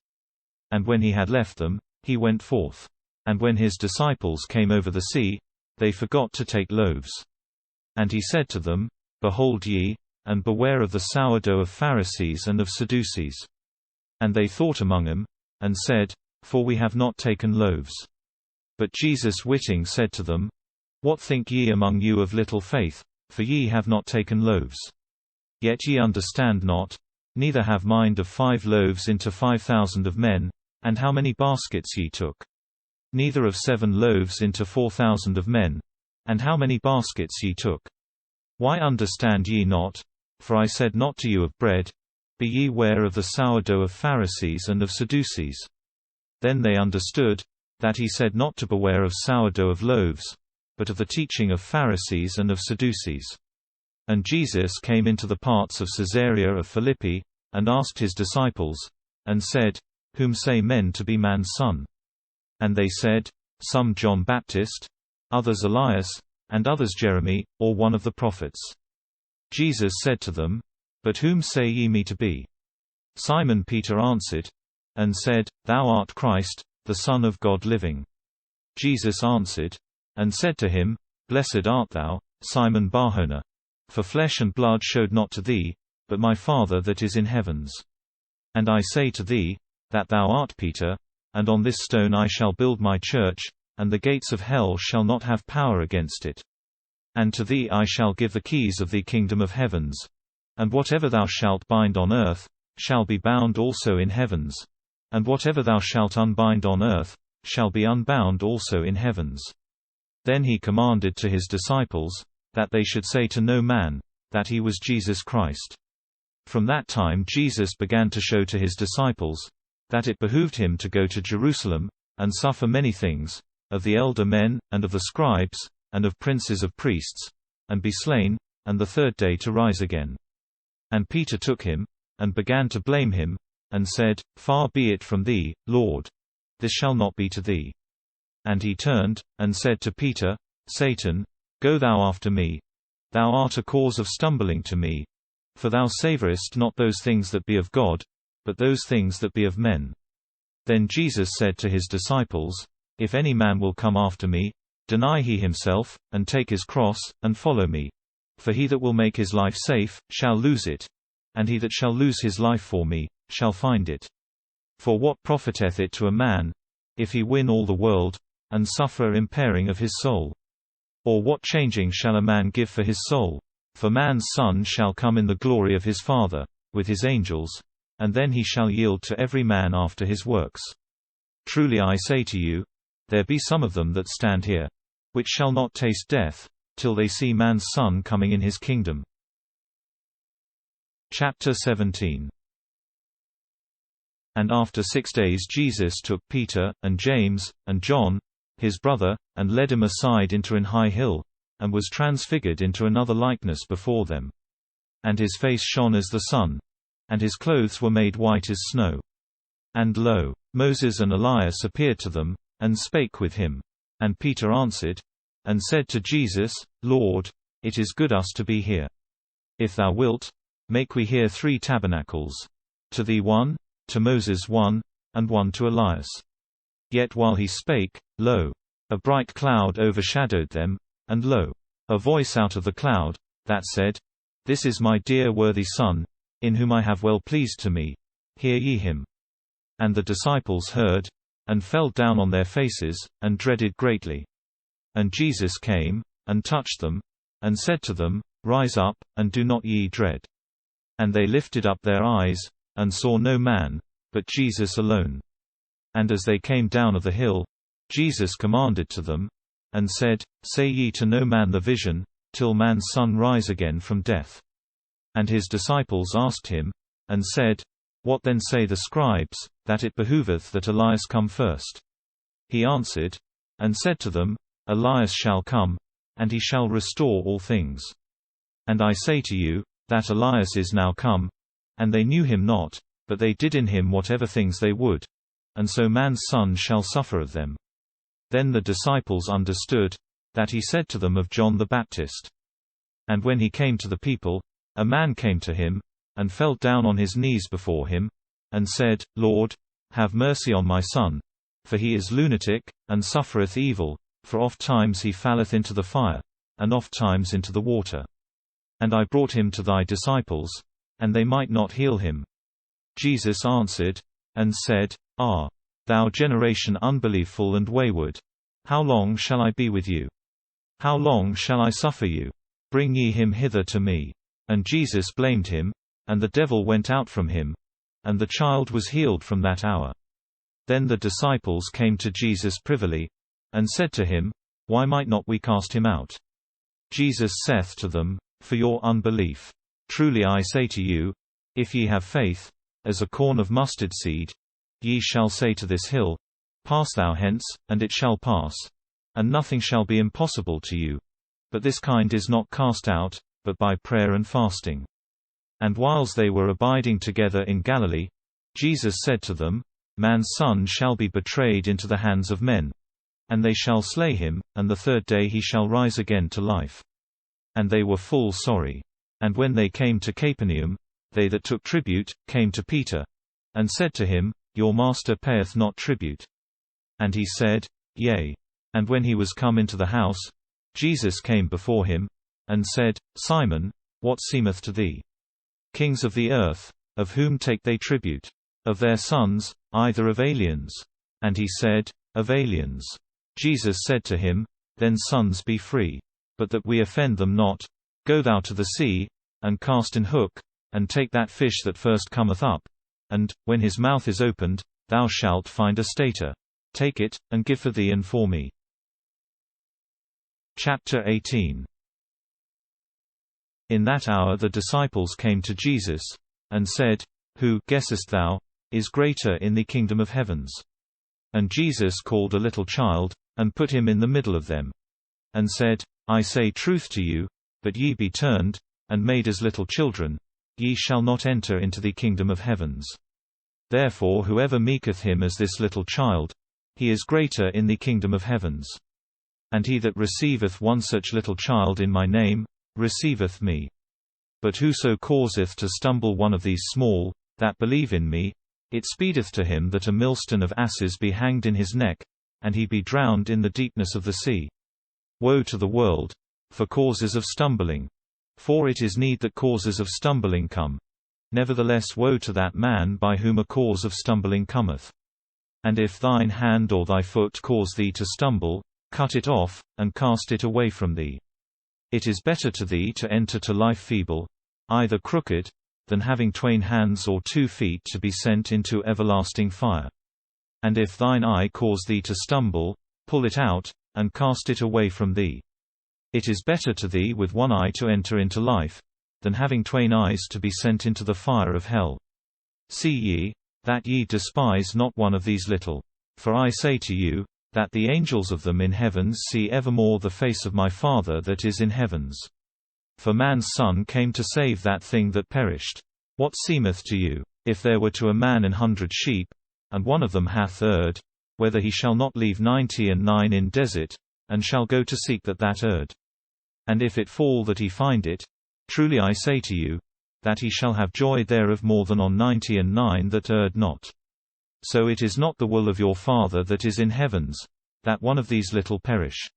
And when he had left them, he went forth. And when his disciples came over the sea, they forgot to take loaves. And he said to them, Behold ye, and beware of the sourdough of Pharisees and of Sadducees. And they thought among them, and said, For we have not taken loaves. But Jesus witting said to them, What think ye among you of little faith, for ye have not taken loaves? Yet ye understand not, neither have mind of 5 loaves into 5,000 of men, and how many baskets ye took? Neither of 7 loaves into 4,000 of men, and how many baskets ye took? Why understand ye not? For I said not to you of bread, be ye ware of the sourdough of Pharisees and of Sadducees. Then they understood, that he said not to beware of sourdough of loaves, but of the teaching of Pharisees and of Sadducees. And Jesus came into the parts of Caesarea of Philippi, and asked his disciples, and said, Whom say men to be man's son? And they said, Some John Baptist, others Elias, and others Jeremy, or one of the prophets. Jesus said to them, But whom say ye me to be? Simon Peter answered, and said, Thou art Christ, the Son of God living. Jesus answered, and said to him, Blessed art thou, Simon Bar-Jonah, for flesh and blood showed not to thee, but my Father that is in heavens. And I say to thee, that thou art Peter, and on this stone I shall build my church, and the gates of hell shall not have power against it. And to thee I shall give the keys of the kingdom of heavens. And whatever thou shalt bind on earth, shall be bound also in heavens, and whatever thou shalt unbind on earth, shall be unbound also in heavens. Then he commanded to his disciples, that they should say to no man, that he was Jesus Christ. From that time Jesus began to show to his disciples, that it behooved him to go to Jerusalem, and suffer many things, of the elder men, and of the scribes, and of princes of priests, and be slain, and the 3rd day to rise again. And Peter took him, and began to blame him, and said, Far be it from thee, Lord. This shall not be to thee. And he turned, and said to Peter, Satan, go thou after me. Thou art a cause of stumbling to me. For thou savorest not those things that be of God, but those things that be of men. Then Jesus said to his disciples, If any man will come after me, deny he himself, and take his cross, and follow me. For he that will make his life safe, shall lose it. And he that shall lose his life for me, shall find it. For what profiteth it to a man, if he win all the world, and suffer impairing of his soul? Or what changing shall a man give for his soul? For man's Son shall come in the glory of his Father, with his angels, and then he shall yield to every man after his works. Truly I say to you, there be some of them that stand here, which shall not taste death, till they see man's Son coming in his kingdom. Chapter 17. And after 6 days Jesus took Peter, and James, and John, his brother, and led him aside into an high hill, and was transfigured into another likeness before them. And his face shone as the sun, and his clothes were made white as snow. And lo, Moses and Elias appeared to them, and spake with him. And Peter answered, and said to Jesus, Lord, it is good us to be here. If thou wilt, make we here 3 tabernacles, to thee one, to Moses one, and one to Elias. Yet while he spake, lo, a bright cloud overshadowed them, and lo, a voice out of the cloud, that said, This is my dear worthy Son, in whom I have well pleased to me, hear ye him. And the disciples heard, and fell down on their faces, and dreaded greatly. And Jesus came, and touched them, and said to them, Rise up, and do not ye dread. And they lifted up their eyes, and saw no man, but Jesus alone. And as they came down of the hill, Jesus commanded to them, and said, Say ye to no man the vision, till man's Son rise again from death. And his disciples asked him, and said, What then say the scribes, that it behoveth that Elias come first? He answered, and said to them, Elias shall come, and he shall restore all things. And I say to you, that Elias is now come, and they knew him not, but they did in him whatever things they would. And so man's Son shall suffer of them. Then the disciples understood, that he said to them of John the Baptist. And when he came to the people, a man came to him, and fell down on his knees before him, and said, Lord, have mercy on my son, for he is lunatic, and suffereth evil, for oft times he falleth into the fire, and oft times into the water. And I brought him to thy disciples, and they might not heal him. Jesus answered, and said, Ah, thou generation unbelievful and wayward, how long shall I be with you? How long shall I suffer you? Bring ye him hither to me. And Jesus blamed him, and the devil went out from him, and the child was healed from that hour. Then the disciples came to Jesus privily, and said to him, Why might not we cast him out? Jesus saith to them, For your unbelief. Truly I say to you, if ye have faith, as a corn of mustard seed, ye shall say to this hill, Pass thou hence, and it shall pass, and nothing shall be impossible to you. But this kind is not cast out, but by prayer and fasting. And whiles they were abiding together in Galilee, Jesus said to them, Man's Son shall be betrayed into the hands of men, and they shall slay him, and the 3rd day he shall rise again to life. And they were full sorry. And when they came to Capernaum, they that took tribute came to Peter, and said to him, Your master payeth not tribute. And he said, Yea. And when he was come into the house, Jesus came before him, and said, Simon, what seemeth to thee? Kings of the earth, of whom take they tribute? Of their sons, either of aliens? And he said, Of aliens. Jesus said to him, Then sons be free. But that we offend them not, go thou to the sea, and cast an hook, and take that fish that first cometh up, and, when his mouth is opened, thou shalt find a stater. Take it, and give for thee and for me. Chapter 18. In that hour the disciples came to Jesus, and said, Who, guessest thou, is greater in the kingdom of heavens? And Jesus called a little child, and put him in the middle of them, and said, I say truth to you, but ye be turned, and made as little children, ye shall not enter into the kingdom of heavens. Therefore whoever meeketh him as this little child, he is greater in the kingdom of heavens. And he that receiveth one such little child in my name, receiveth me. But whoso causeth to stumble one of these small, that believe in me, it speedeth to him that a millstone of asses be hanged in his neck, and he be drowned in the deepness of the sea. Woe to the world, for causes of stumbling! For it is need that causes of stumbling come. Nevertheless woe to that man by whom a cause of stumbling cometh. And if thine hand or thy foot cause thee to stumble, cut it off, and cast it away from thee. It is better to thee to enter to life feeble, either crooked, than having 2 hands or 2 feet to be sent into everlasting fire. And if thine eye cause thee to stumble, pull it out, and cast it away from thee. It is better to thee with one eye to enter into life, than having twain eyes to be sent into the fire of hell. See ye, that ye despise not one of these little. For I say to you, that the angels of them in heavens see evermore the face of my Father that is in heavens. For man's Son came to save that thing that perished. What seemeth to you, if there were to a man 100 sheep, and one of them hath erred, whether he shall not leave 99 in desert, and shall go to seek that erred? And if it fall that he find it, truly I say to you, that he shall have joy thereof more than on 99 that erred not. So it is not the will of your Father that is in heavens, that one of these little perish.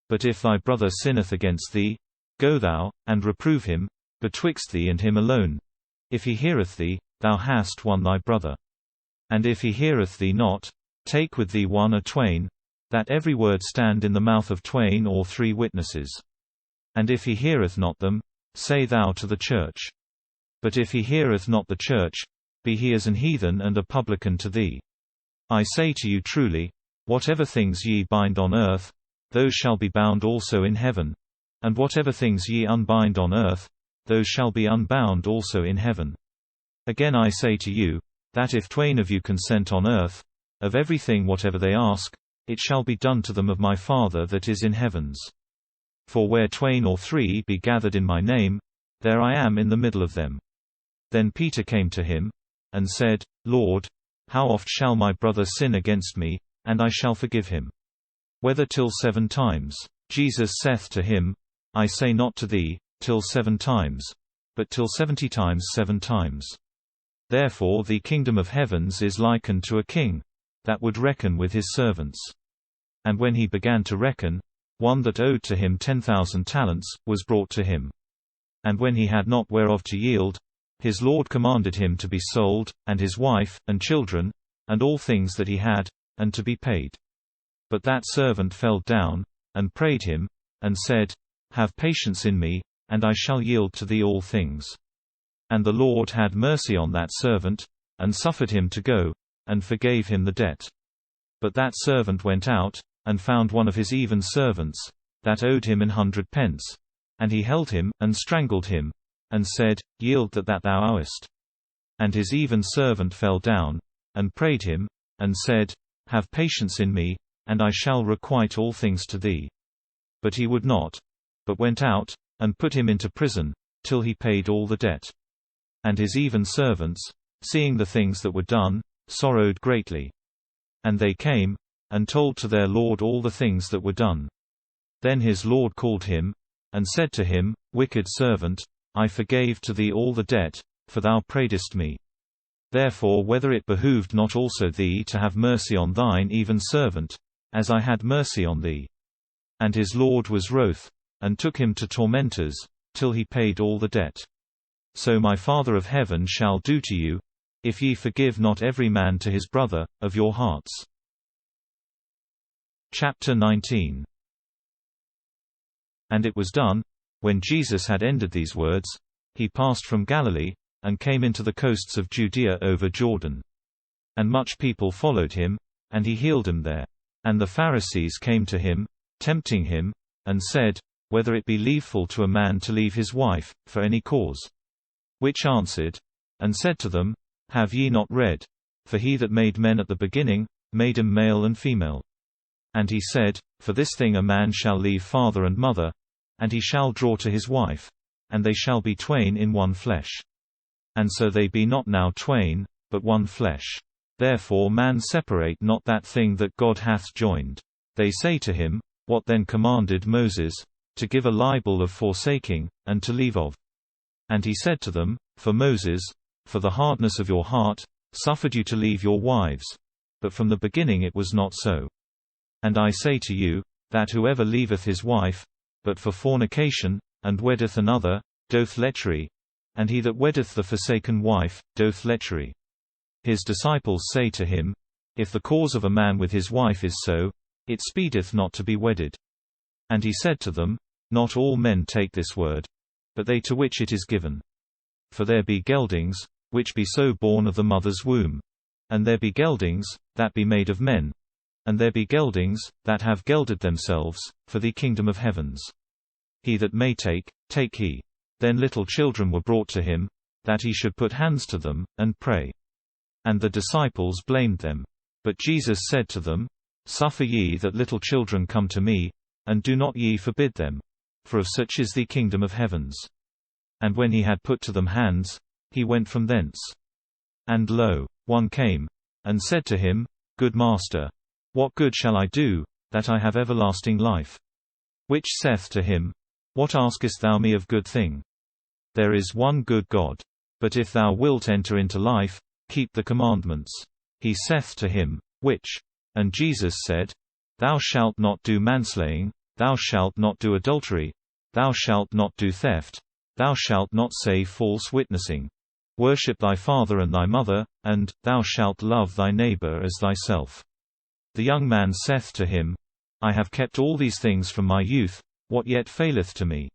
But if thy brother sinneth against thee, go thou, and reprove him, betwixt thee and him alone. If he heareth thee, thou hast won thy brother. And if he heareth thee not, take with thee 1 or 2, that every word stand in the mouth of 2 or 3 witnesses. And if he heareth not them, say thou to the church. But if he heareth not the church, be he as an heathen and a publican to thee. I say to you truly, whatever things ye bind on earth, those shall be bound also in heaven, and whatever things ye unbind on earth, those shall be unbound also in heaven. Again I say to you, that if 2 of you consent on earth, of everything whatever they ask, it shall be done to them of my Father that is in heavens. For where 2 or 3 be gathered in my name, there I am in the middle of them. Then Peter came to him, and said, Lord, how oft shall my brother sin against me, and I shall forgive him? Whether till 7 times? Jesus saith to him, I say not to thee, till 7 times, but till 70 times 7 times. Therefore the kingdom of heavens is likened to a king, that would reckon with his servants. And when he began to reckon, one that owed to him 10,000 talents, was brought to him. And when he had not whereof to yield, his Lord commanded him to be sold, and his wife, and children, and all things that he had, and to be paid. But that servant fell down, and prayed him, and said, Have patience in me, and I shall yield to thee all things. And the Lord had mercy on that servant, and suffered him to go, and forgave him the debt. But that servant went out, and found one of his even servants, that owed him 100 pence, and he held him, and strangled him, and said, Yield that thou owest. And his even servant fell down, and prayed him, and said, Have patience in me, and I shall requite all things to thee. But he would not, but went out, and put him into prison, till he paid all the debt. And his even servants, seeing the things that were done, sorrowed greatly. And they came, and told to their Lord all the things that were done. Then his Lord called him, and said to him, Wicked servant, I forgave to thee all the debt, for thou praydest me. Therefore whether it behooved not also thee to have mercy on thine even servant, as I had mercy on thee? And his Lord was wroth, and took him to tormentors, till he paid all the debt. So my Father of heaven shall do to you, if ye forgive not every man to his brother, of your hearts. Chapter 19. And it was done, when Jesus had ended these words, he passed from Galilee, and came into the coasts of Judea over Jordan. And much people followed him, and he healed them there. And the Pharisees came to him, tempting him, and said, Whether it be leaveful to a man to leave his wife, for any cause? Which answered, and said to them, Have ye not read? For he that made men at the beginning, made them male and female. And he said, For this thing a man shall leave father and mother, and he shall draw to his wife, and they shall be 2 in one flesh. And so they be not now 2, but one flesh. Therefore man separate not that thing that God hath joined. They say to him, What then commanded Moses? To give a libel of forsaking, and to leave of. And he said to them, For Moses, for the hardness of your heart, suffered you to leave your wives. But from the beginning it was not so. And I say to you, that whoever leaveth his wife, but for fornication, and weddeth another, doth lechery, and he that weddeth the forsaken wife, doth lechery. His disciples say to him, If the cause of a man with his wife is so, it speedeth not to be wedded. And he said to them, Not all men take this word, but they to which it is given. For there be geldings, which be so born of the mother's womb, and there be geldings, that be made of men, and there be geldings, that have gelded themselves, for the kingdom of heavens. He that may take, take he. Then little children were brought to him, that he should put hands to them, and pray. And the disciples blamed them. But Jesus said to them, Suffer ye that little children come to me, and do not ye forbid them, for of such is the kingdom of heavens. And when he had put to them hands, he went from thence. And lo, one came, and said to him, Good Master, what good shall I do, that I have everlasting life? Which saith to him, What askest thou me of good thing? There is one good God. But if thou wilt enter into life, keep the commandments. He saith to him, Which? And Jesus said, Thou shalt not do manslaying, thou shalt not do adultery, thou shalt not do theft, thou shalt not say false witnessing. Worship thy father and thy mother, and, thou shalt love thy neighbor as thyself. The young man saith to him, I have kept all these things from my youth, what yet faileth to me?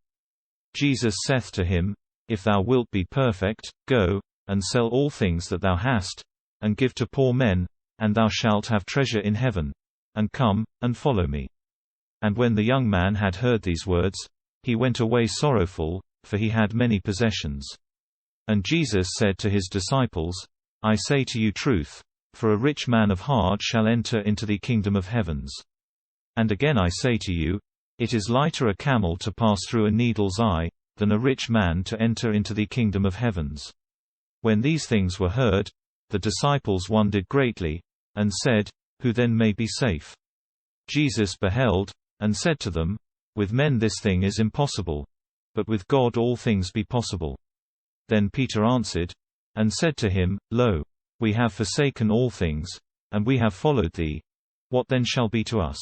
Jesus saith to him, If thou wilt be perfect, go, and sell all things that thou hast, and give to poor men, and thou shalt have treasure in heaven. And come, and follow me. And when the young man had heard these words, he went away sorrowful, for he had many possessions. And Jesus said to his disciples, I say to you truth, for a rich man of heart shall enter into the kingdom of heavens. And again I say to you, it is lighter a camel to pass through a needle's eye, than a rich man to enter into the kingdom of heavens. When these things were heard, the disciples wondered greatly, and said, Who then may be safe? Jesus beheld, and said to them, With men this thing is impossible, but with God all things be possible. Then Peter answered, and said to him, Lo, we have forsaken all things, and we have followed thee. What then shall be to us?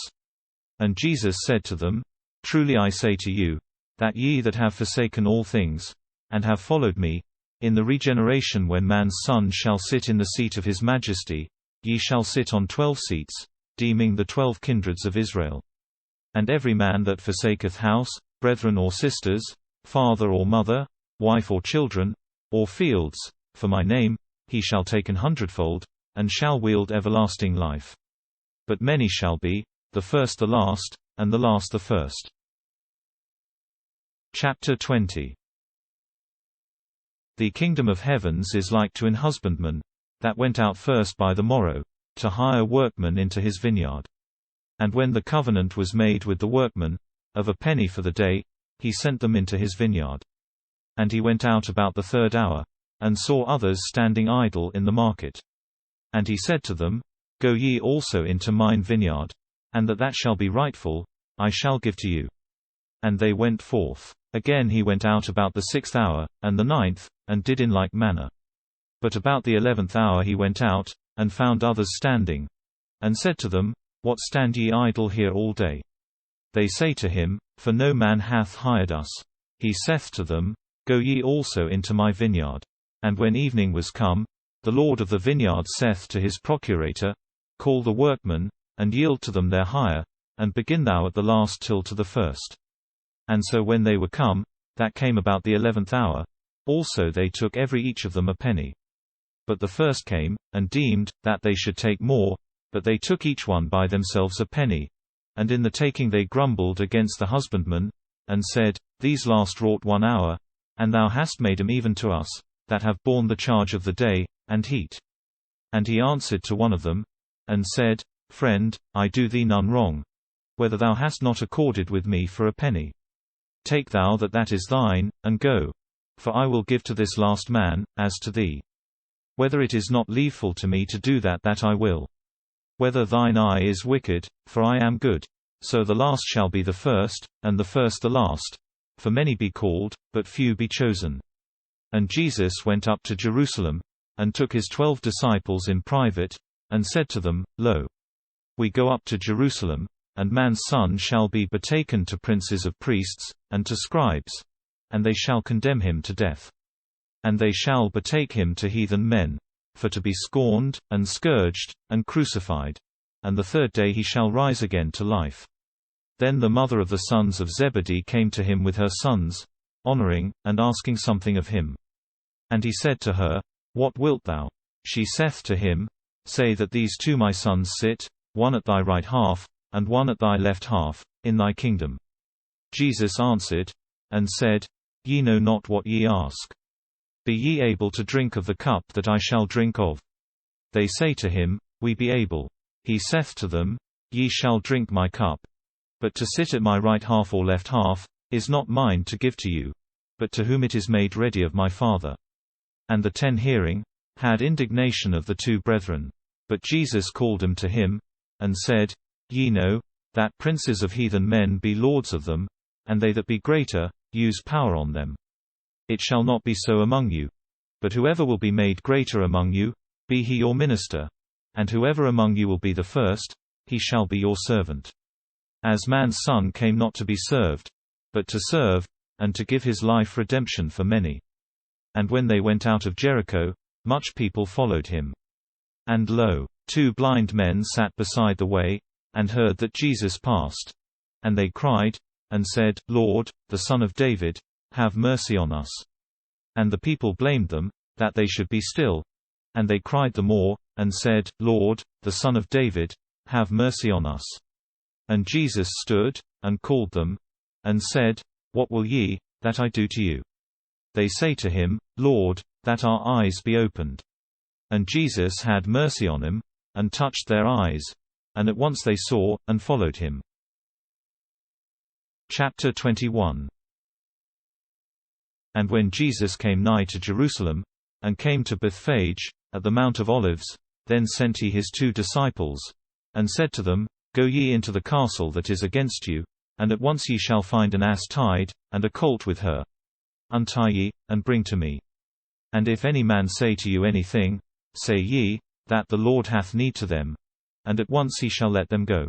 And Jesus said to them, Truly I say to you, that ye that have forsaken all things, and have followed me, in the regeneration when man's Son shall sit in the seat of his majesty, ye shall sit on 12 seats, deeming the 12 kindreds of Israel. And every man that forsaketh house, brethren or sisters, father or mother, wife or children, or fields, for my name, he shall take 100-fold, and shall wield everlasting life. But many shall be, the first the last, and the last the first. Chapter 20. The kingdom of heavens is like to an husbandman, that went out first by the morrow, to hire workmen into his vineyard. And when the covenant was made with the workmen, of a penny for the day, he sent them into his vineyard. And he went out about the 3rd hour, and saw others standing idle in the market. And he said to them, Go ye also into mine vineyard, and that shall be rightful, I shall give to you. And they went forth. Again he went out about the 6th hour, and the 9th, and did in like manner. But about the 11th hour he went out, and found others standing, and said to them, What stand ye idle here all day? They say to him, For no man hath hired us. He saith to them, Go ye also into my vineyard. And when evening was come, the Lord of the vineyard saith to his procurator, Call the workmen, and yield to them their hire, and begin thou at the last till to the first. And so when they were come, that came about the 11th hour, also they took every each of them a penny. But the first came, and deemed, that they should take more, but they took each one by themselves a penny. And in the taking they grumbled against the husbandman, and said, These last wrought 1 hour, and thou hast made them even to us, that have borne the charge of the day, and heat. And he answered to one of them, and said, Friend, I do thee none wrong, whether thou hast not accorded with me for a penny. Take thou that is thine, and go. For I will give to this last man, as to thee. Whether it is not leaveful to me to do that I will. Whether thine eye is wicked, for I am good. So the last shall be the first, and the first the last. For many be called, but few be chosen. And Jesus went up to Jerusalem, and took his 12 disciples in private, and said to them, Lo, we go up to Jerusalem, and man's Son shall be betaken to princes of priests, and to scribes, and they shall condemn him to death. And they shall betake him to heathen men, for to be scorned, and scourged, and crucified. And the 3rd day he shall rise again to life. Then the mother of the sons of Zebedee came to him with her sons, honoring, and asking something of him. And he said to her, What wilt thou? She saith to him, say that these two my sons sit, one at thy right half, and one at thy left half, in thy kingdom. Jesus answered, and said, Ye know not what ye ask. Be ye able to drink of the cup that I shall drink of? They say to him, We be able. He saith to them, Ye shall drink my cup. But to sit at my right half or left half, is not mine to give to you, but to whom it is made ready of my Father. And the 10 hearing, had indignation of the 2 brethren. But Jesus called them to him, and said, Ye know, that princes of heathen men be lords of them, and they that be greater, use power on them. It shall not be so among you. But whoever will be made greater among you, be he your minister. And whoever among you will be the first, he shall be your servant. As man's Son came not to be served, but to serve, and to give his life redemption for many. And when they went out of Jericho, much people followed him. And lo, 2 blind men sat beside the way, and heard that Jesus passed. And they cried, and said, Lord, the Son of David, have mercy on us. And the people blamed them, that they should be still. And they cried the more, and said, Lord, the Son of David, have mercy on us. And Jesus stood, and called them, and said, What will ye, that I do to you? They say to him, Lord, that our eyes be opened. And Jesus had mercy on them, and touched their eyes, and at once they saw, and followed him. Chapter 21. And when Jesus came nigh to Jerusalem, and came to Bethphage, at the Mount of Olives, then sent he his 2 disciples, and said to them, Go ye into the castle that is against you, and at once ye shall find an ass tied, and a colt with her. Untie ye, and bring to me. And if any man say to you anything, say ye, that the Lord hath need to them, and at once he shall let them go.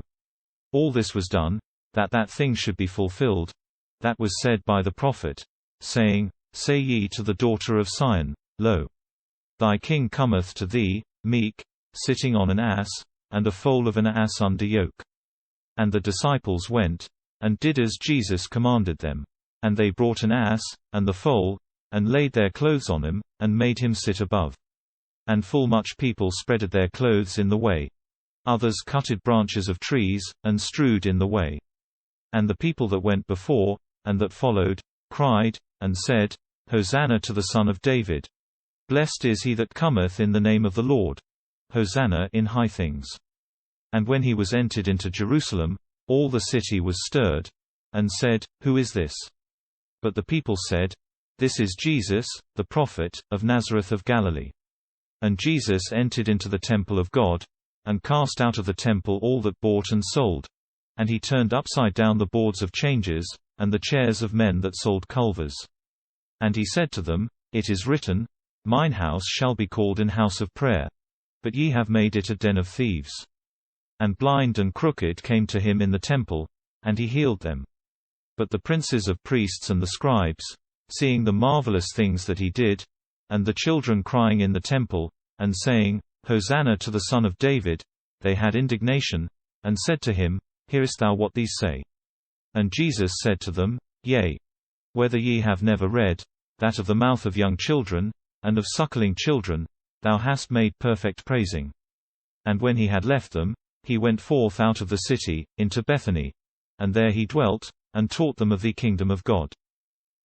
All this was done, that that thing should be fulfilled, that was said by the prophet, saying, Say ye to the daughter of Sion, Lo, thy king cometh to thee, meek, sitting on an ass, and a foal of an ass under yoke. And the disciples went, and did as Jesus commanded them. And they brought an ass, and the foal, and laid their clothes on him, and made him sit above. And full much people spreaded their clothes in the way. Others cutted branches of trees, and strewed in the way. And the people that went before, and that followed, cried, and said, Hosanna to the Son of David. Blessed is he that cometh in the name of the Lord. Hosanna in high things. And when he was entered into Jerusalem, all the city was stirred, and said, Who is this? But the people said, This is Jesus, the prophet, of Nazareth of Galilee. And Jesus entered into the temple of God, and cast out of the temple all that bought and sold. And he turned upside down the boards of changes, and the chairs of men that sold culvers. And he said to them, It is written, Mine house shall be called an house of prayer. But ye have made it a den of thieves. And blind and crooked came to him in the temple, and he healed them. But the princes of priests and the scribes, seeing the marvelous things that he did, and the children crying in the temple, and saying, Hosanna to the Son of David, they had indignation, and said to him, Hearest thou what these say? And Jesus said to them, Yea. Whether ye have never read, that of the mouth of young children, and of suckling children, thou hast made perfect praising. And when he had left them, he went forth out of the city, into Bethany. And there he dwelt, and taught them of the kingdom of God.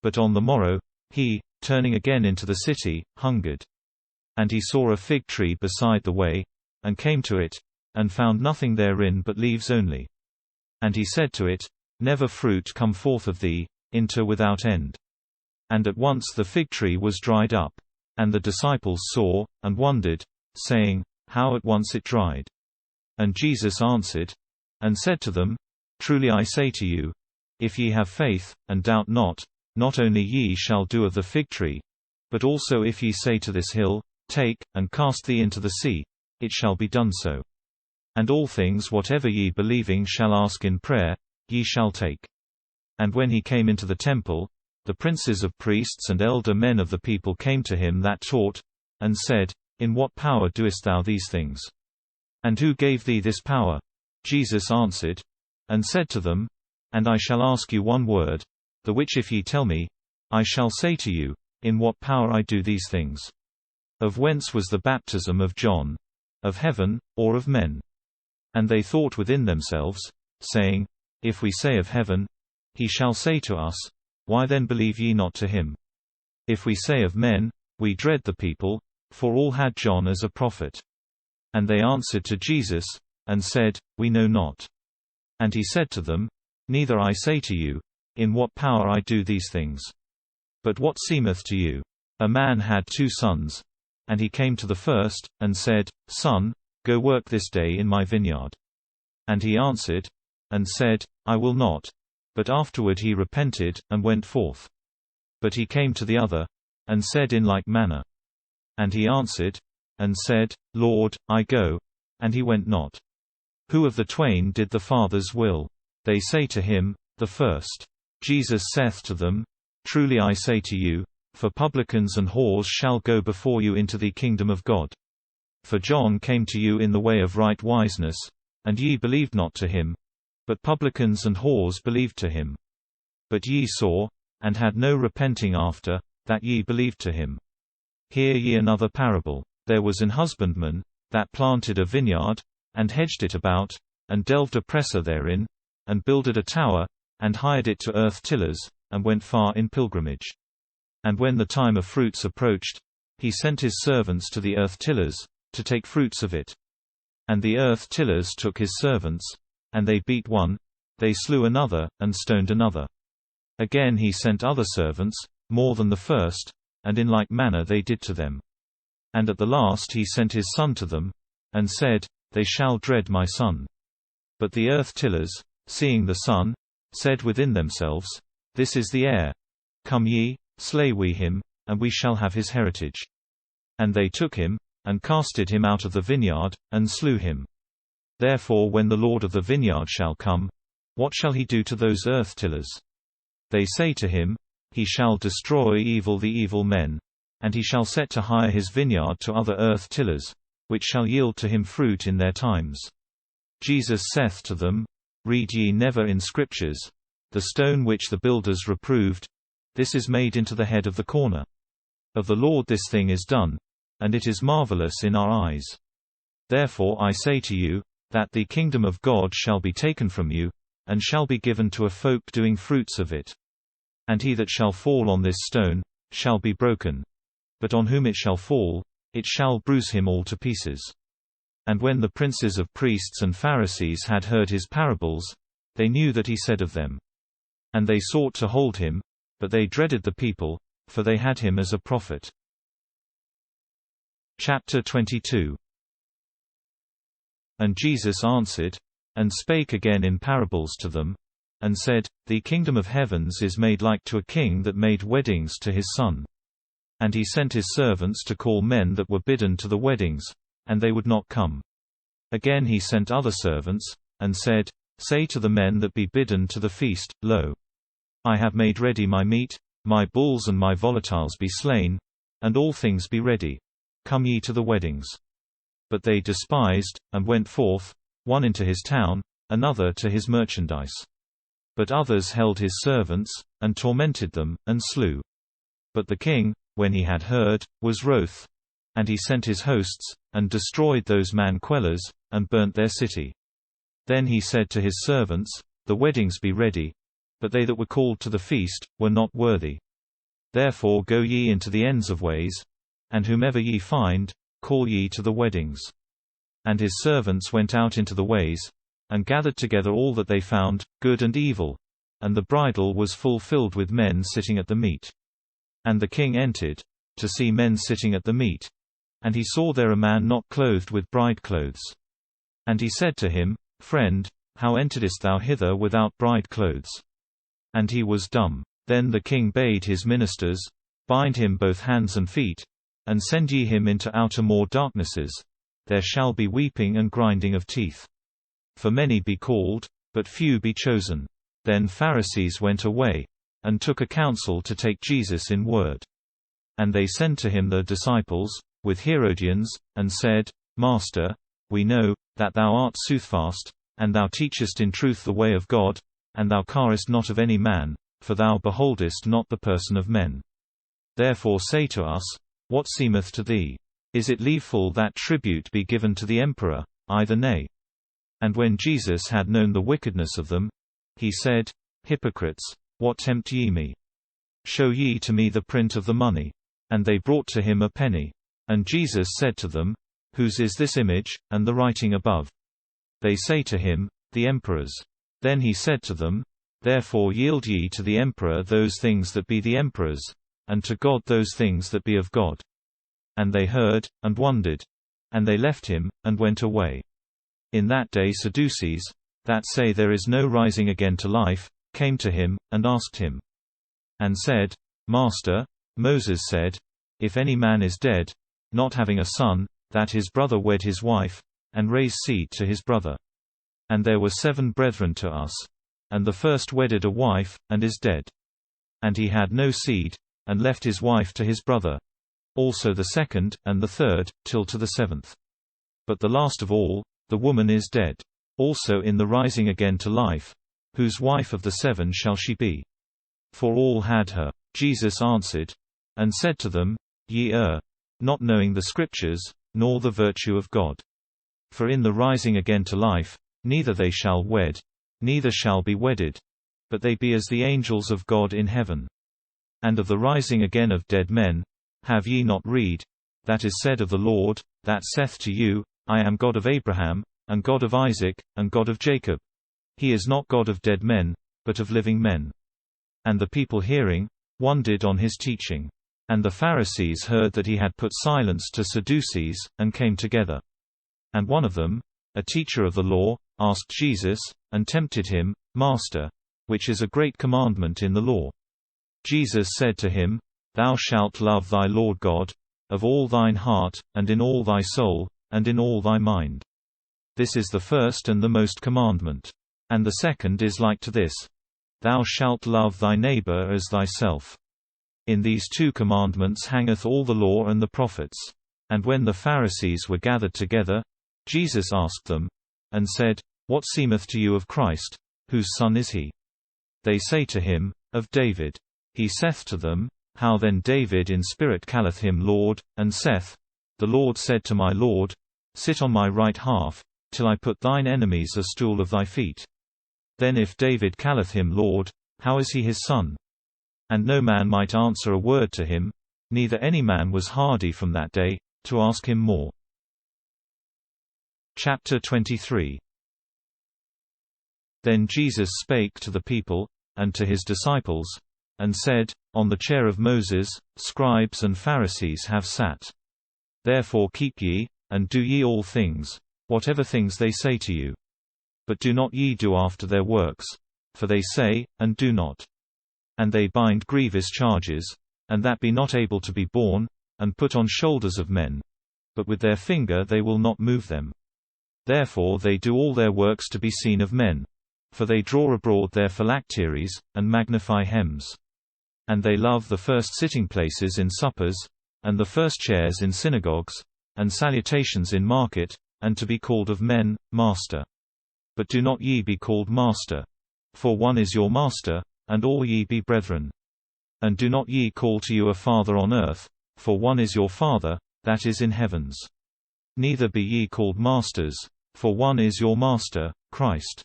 But on the morrow, he, turning again into the city, hungered. And he saw a fig tree beside the way, and came to it, and found nothing therein but leaves only. And he said to it, Never fruit come forth of thee, into without end. And at once the fig tree was dried up. And the disciples saw, and wondered, saying, How at once it dried. And Jesus answered, and said to them, Truly I say to you, if ye have faith, and doubt not, not only ye shall do of the fig tree, but also if ye say to this hill, Take, and cast thee into the sea, it shall be done so. And all things whatever ye believing shall ask in prayer, ye shall take. And when he came into the temple, the princes of priests and elder men of the people came to him that taught, and said, In what power doest thou these things? And who gave thee this power? Jesus answered, and said to them, And I shall ask you one word, the which if ye tell me, I shall say to you, in what power I do these things. Of whence was the baptism of John? of heaven, or of men? And they thought within themselves, saying, If we say of heaven, he shall say to us, Why then believe ye not to him? If we say of men, we dread the people, for all had John as a prophet. And they answered to Jesus, and said, We know not. And he said to them, Neither I say to you, in what power I do these things. But what seemeth to you? A man had 2 sons. And he came to the first, and said, Son, go work this day in my vineyard. And he answered, and said, I will not. But afterward he repented, and went forth. But he came to the other, and said in like manner. And he answered, and said, Lord, I go. And he went not. Who of the twain did the Father's will? They say to him, The first. Jesus saith to them, Truly I say to you, for publicans and whores shall go before you into the kingdom of God. For John came to you in the way of right wiseness, and ye believed not to him, but publicans and whores believed to him. But ye saw, and had no repenting after, that ye believed to him. Hear ye another parable. There was an husbandman, that planted a vineyard, and hedged it about, and delved a presser therein, and builded a tower, and hired it to earth tillers, and went far in pilgrimage. And when the time of fruits approached, he sent his servants to the earth tillers, to take fruits of it. And the earth tillers took his servants, and they beat one, they slew another, and stoned another. Again he sent other servants, more than the first, and in like manner they did to them. And at the last he sent his son to them, and said, They shall dread my son. But the earth tillers, seeing the son, said within themselves, This is the heir. Come ye, slay we him, and we shall have his heritage. And they took him, and casted him out of the vineyard, and slew him. Therefore when the Lord of the vineyard shall come, what shall he do to those earth tillers? They say to him, He shall destroy the evil men, and he shall set to hire his vineyard to other earth tillers, which shall yield to him fruit in their times. Jesus saith to them, Read ye never in Scriptures, The stone which the builders reproved, this is made into the head of the corner. Of the Lord this thing is done, and it is marvelous in our eyes. Therefore I say to you, that the kingdom of God shall be taken from you, and shall be given to a folk doing fruits of it. And he that shall fall on this stone, shall be broken. But on whom it shall fall, it shall bruise him all to pieces. And when the princes of priests and Pharisees had heard his parables, they knew that he said of them. And they sought to hold him, but they dreaded the people, for they had him as a prophet. Chapter 22. And Jesus answered, and spake again in parables to them, and said, The kingdom of heavens is made like to a king that made weddings to his son. And he sent his servants to call men that were bidden to the weddings, and they would not come. Again he sent other servants, and said, Say to the men that be bidden to the feast, Lo, I have made ready my meat, my bulls and my volatiles be slain, and all things be ready. Come ye to the weddings. But they despised, and went forth, one into his town, another to his merchandise. But others held his servants, and tormented them, and slew. But the king, when he had heard, was wroth. And he sent his hosts, and destroyed those man-quellers, and burnt their city. Then he said to his servants, The weddings be ready, but they that were called to the feast, were not worthy. Therefore go ye into the ends of ways, and whomever ye find, call ye to the weddings. And his servants went out into the ways, and gathered together all that they found, good and evil, and the bridal was fulfilled with men sitting at the meat. And the king entered, to see men sitting at the meat. And he saw there a man not clothed with bride clothes. And he said to him, Friend, how enteredst thou hither without bride clothes? And he was dumb. Then the king bade his ministers, Bind him both hands and feet, and send ye him into outermore darknesses. There shall be weeping and grinding of teeth. For many be called, but few be chosen. Then Pharisees went away, and took a counsel to take Jesus in word. And they sent to him the disciples, with Herodians, and said, Master, we know, that thou art soothfast, and thou teachest in truth the way of God, and thou carest not of any man, for thou beholdest not the person of men. Therefore say to us, What seemeth to thee? Is it lawful that tribute be given to the emperor? Either nay. And when Jesus had known the wickedness of them, he said, Hypocrites, what tempt ye me? Show ye to me the print of the money. And they brought to him a penny. And Jesus said to them, Whose is this image, and the writing above? They say to him, The emperor's. Then he said to them, Therefore yield ye to the emperor those things that be the emperor's, and to God those things that be of God. And they heard, and wondered. And they left him, and went away. In that day Sadducees, that say there is no rising again to life, came to him, and asked him. And said, Master, Moses said, If any man is dead, not having a son, that his brother wed his wife, and raise seed to his brother. And there were 7 brethren to us. And the first wedded a wife, and is dead. And he had no seed, and left his wife to his brother. Also the second, and the third, till to the 7th. But the last of all, the woman is dead. Also in the rising again to life, whose wife of the 7 shall she be? For all had her. Jesus answered, and said to them, Ye err, not knowing the Scriptures, nor the virtue of God. For in the rising again to life, neither they shall wed, neither shall be wedded, but they be as the angels of God in heaven. And of the rising again of dead men, have ye not read, that is said of the Lord, that saith to you, I am God of Abraham, and God of Isaac, and God of Jacob. He is not God of dead men, but of living men. And the people hearing, wondered on his teaching. And the Pharisees heard that he had put silence to Sadducees, and came together. And one of them, a teacher of the law, asked Jesus, and tempted him, Master, which is a great commandment in the law? Jesus said to him, Thou shalt love thy Lord God, of all thine heart, and in all thy soul, and in all thy mind. This is the first and the most commandment. And the second is like to this. Thou shalt love thy neighbor as thyself. In these 2 commandments hangeth all the law and the prophets. And when the Pharisees were gathered together, Jesus asked them, and said, What seemeth to you of Christ? Whose son is he? They say to him, Of David. He saith to them, How then David in spirit calleth him Lord, and saith, The Lord said to my Lord, Sit on my right half, till I put thine enemies a stool of thy feet. Then if David calleth him Lord, how is he his son? And no man might answer a word to him, neither any man was hardy from that day, to ask him more. Chapter 23. Then Jesus spake to the people, and to his disciples, and said, On the chair of Moses, scribes and Pharisees have sat. Therefore keep ye, and do ye all things, whatever things they say to you. But do not ye do after their works, for they say, and do not. And they bind grievous charges, and that be not able to be borne, and put on shoulders of men. But with their finger they will not move them. Therefore they do all their works to be seen of men. For they draw abroad their phylacteries, and magnify hems. And they love the first sitting places in suppers, and the first chairs in synagogues, and salutations in market, and to be called of men, Master. But do not ye be called Master. For one is your Master, and all ye be brethren. And do not ye call to you a Father on earth, for one is your Father, that is in heavens. Neither be ye called Masters, for one is your Master, Christ.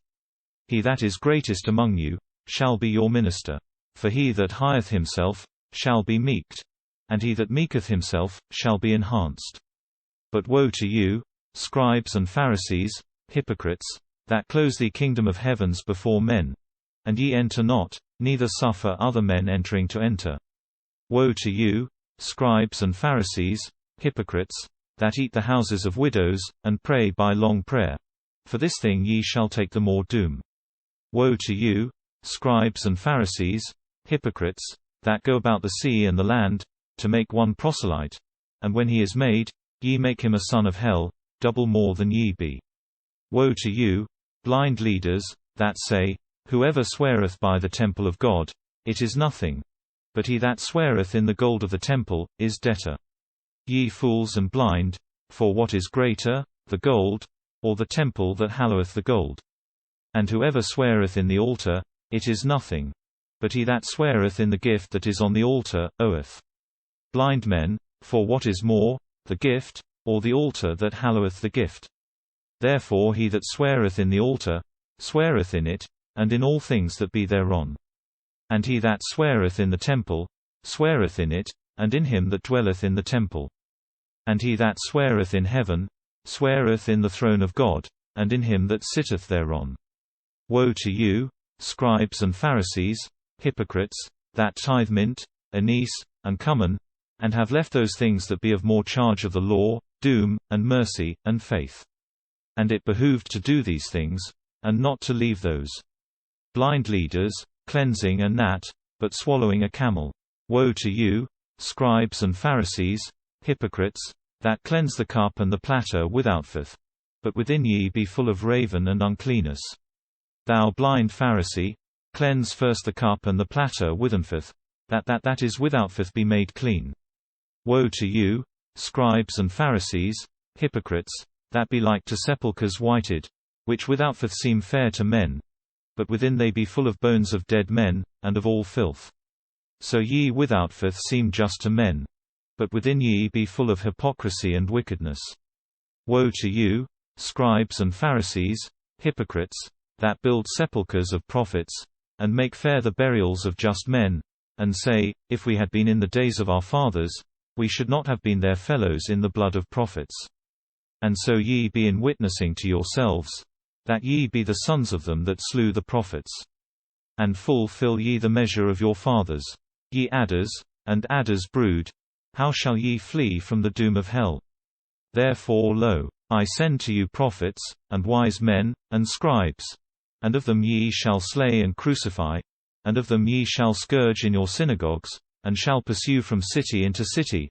He that is greatest among you, shall be your minister. For he that hieth himself, shall be meeked. And he that meeketh himself, shall be enhanced. But woe to you, scribes and Pharisees, hypocrites, that close the kingdom of heavens before men. And ye enter not, neither suffer other men entering to enter. Woe to you, scribes and Pharisees, hypocrites, that eat the houses of widows, and pray by long prayer. For this thing ye shall take the more doom. Woe to you, scribes and Pharisees, hypocrites, that go about the sea and the land, to make one proselyte, and when he is made, ye make him a son of hell, double more than ye be. Woe to you, blind leaders, that say, Whoever sweareth by the temple of God, it is nothing. But he that sweareth in the gold of the temple, is debtor. Ye fools and blind, for what is greater, the gold, or the temple that halloweth the gold? And whoever sweareth in the altar, it is nothing. But he that sweareth in the gift that is on the altar, oweth. Blind men, for what is more, the gift, or the altar that halloweth the gift. Therefore he that sweareth in the altar, sweareth in it, and in all things that be thereon. And he that sweareth in the temple, sweareth in it, and in him that dwelleth in the temple. And he that sweareth in heaven, sweareth in the throne of God, and in him that sitteth thereon. Woe to you, scribes and Pharisees, hypocrites, that tithe mint, anise, and cummin, and have left those things that be of more charge of the law, doom, and mercy, and faith. And it behooved to do these things, and not to leave those. Blind leaders, cleansing a gnat, but swallowing a camel. Woe to you, scribes and Pharisees, hypocrites, that cleanse the cup and the platter withoutfeth, but within ye be full of raven and uncleanness. Thou blind Pharisee, cleanse first the cup and the platter withinfeth, that is withoutfeth be made clean. Woe to you, scribes and Pharisees, hypocrites, that be like to sepulchres whited, which withoutfeth seem fair to men, but within they be full of bones of dead men, and of all filth. So ye withoutfeth seem just to men, but within ye be full of hypocrisy and wickedness. Woe to you, scribes and Pharisees, hypocrites, that build sepulchres of prophets, and make fair the burials of just men, and say, If we had been in the days of our fathers, we should not have been their fellows in the blood of prophets. And so ye be in witnessing to yourselves, that ye be the sons of them that slew the prophets. And fulfill ye the measure of your fathers. Ye adders, and adders' brood, how shall ye flee from the doom of hell? Therefore lo, I send to you prophets, and wise men, and scribes. And of them ye shall slay and crucify, and of them ye shall scourge in your synagogues, and shall pursue from city into city,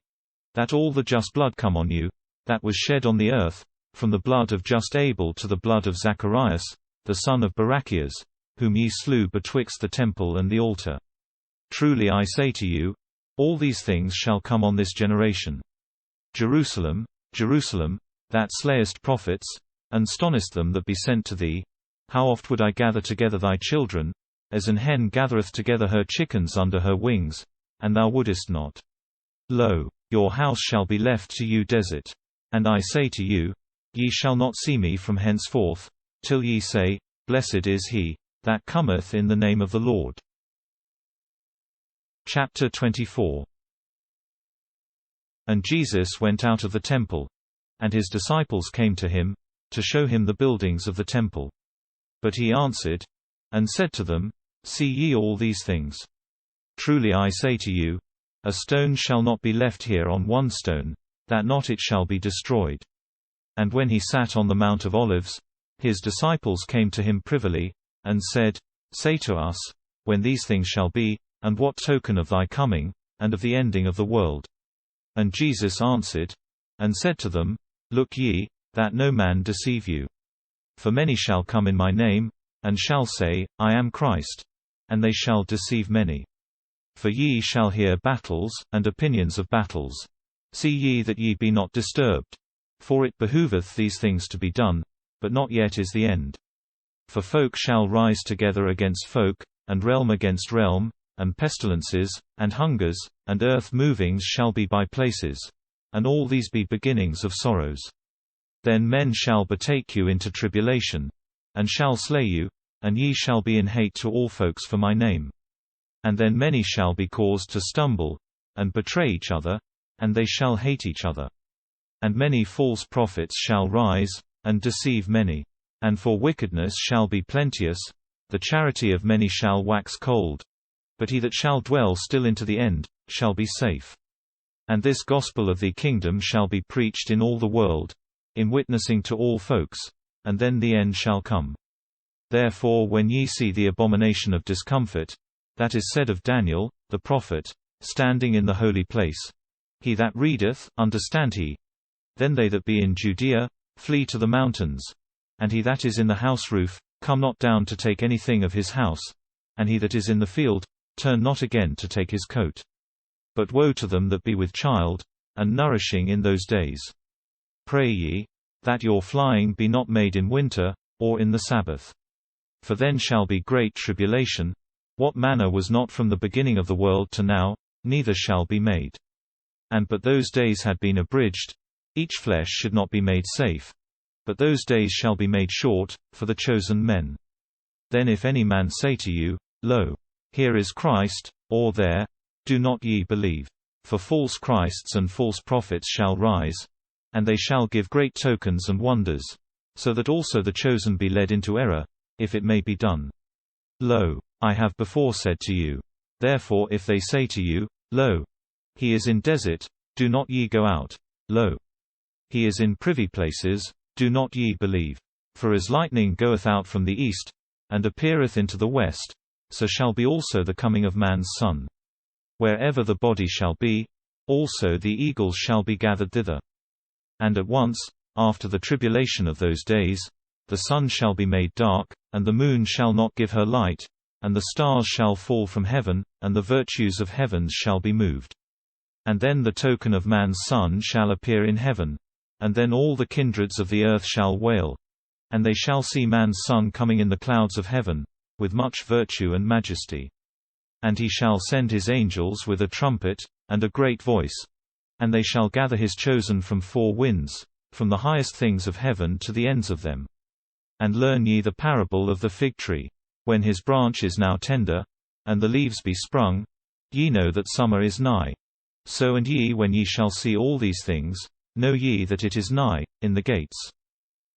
that all the just blood come on you, that was shed on the earth, from the blood of just Abel to the blood of Zacharias, the son of Barachias, whom ye slew betwixt the temple and the altar. Truly I say to you, all these things shall come on this generation. Jerusalem, Jerusalem, that slayest prophets, and stonest them that be sent to thee, how oft would I gather together thy children, as an hen gathereth together her chickens under her wings, and thou wouldest not. Lo, your house shall be left to you desert. And I say to you, ye shall not see me from henceforth, till ye say, Blessed is he that cometh in the name of the Lord. Chapter 24. And Jesus went out of the temple, and his disciples came to him, to show him the buildings of the temple. But he answered, and said to them, See ye all these things? Truly I say to you, a stone shall not be left here on one stone, that not it shall be destroyed. And when he sat on the Mount of Olives, his disciples came to him privily, and said, Say to us, when these things shall be, and what token of thy coming, and of the ending of the world? And Jesus answered, and said to them, Look ye, that no man deceive you. For many shall come in my name, and shall say, I am Christ, and they shall deceive many. For ye shall hear battles, and opinions of battles. See ye that ye be not disturbed. For it behooveth these things to be done, but not yet is the end. For folk shall rise together against folk, and realm against realm, and pestilences, and hungers, and earth movings shall be by places, and all these be beginnings of sorrows. Then men shall betake you into tribulation, and shall slay you, and ye shall be in hate to all folks for my name. And then many shall be caused to stumble, and betray each other, and they shall hate each other. And many false prophets shall rise, and deceive many. And for wickedness shall be plenteous, the charity of many shall wax cold. But he that shall dwell still into the end, shall be safe. And this gospel of the kingdom shall be preached in all the world, in witnessing to all folks, and then the end shall come. Therefore when ye see the abomination of discomfort, that is said of Daniel, the prophet, standing in the holy place, he that readeth, understand he. Then they that be in Judea, flee to the mountains. And he that is in the house roof, come not down to take anything of his house. And he that is in the field, turn not again to take his coat. But woe to them that be with child, and nourishing in those days. Pray ye, that your flying be not made in winter, or in the Sabbath. For then shall be great tribulation, what manner was not from the beginning of the world to now, neither shall be made. And but those days had been abridged, Each flesh should not be made safe. But those days shall be made short, for the chosen men. Then if any man say to you, Lo, here is Christ, or there, do not ye believe. For false Christs and false prophets shall rise, and they shall give great tokens and wonders, so that also the chosen be led into error, if it may be done. Lo, I have before said to you. Therefore if they say to you, Lo, he is in desert, do not ye go out. Lo, he is in privy places, do not ye believe. For as lightning goeth out from the east, and appeareth into the west, so shall be also the coming of man's Son. Wherever the body shall be, also the eagles shall be gathered thither. And at once, after the tribulation of those days, the sun shall be made dark, and the moon shall not give her light, and the stars shall fall from heaven, and the virtues of heavens shall be moved. And then the token of man's Son shall appear in heaven, and then all the kindreds of the earth shall wail, and they shall see man's Son coming in the clouds of heaven, with much virtue and majesty. And he shall send his angels with a trumpet, and a great voice. And they shall gather his chosen from four winds, from the highest things of heaven to the ends of them. And learn ye the parable of the fig tree. When his branch is now tender, and the leaves be sprung, ye know that summer is nigh. So and ye when ye shall see all these things, know ye that it is nigh, in the gates.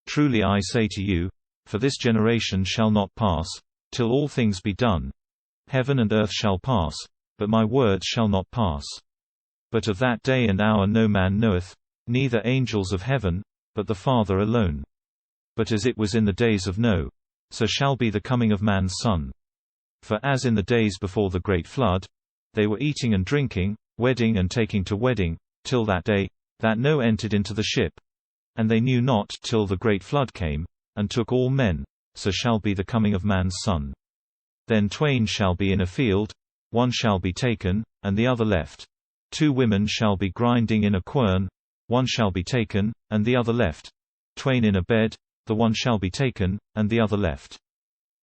Truly I say to you, for this generation shall not pass, till all things be done. Heaven and earth shall pass, but my words shall not pass. But of that day and hour no man knoweth, neither angels of heaven, but the Father alone. But as it was in the days of Noah, so shall be the coming of man's Son. For as in the days before the great flood, they were eating and drinking, wedding and taking to wedding, till that day, that Noah entered into the ship. And they knew not till the great flood came, and took all men, so shall be the coming of man's Son. Then twain shall be in a field, one shall be taken, and the other left. Two women shall be grinding in a quern, one shall be taken, and the other left. Twain in a bed, the one shall be taken, and the other left.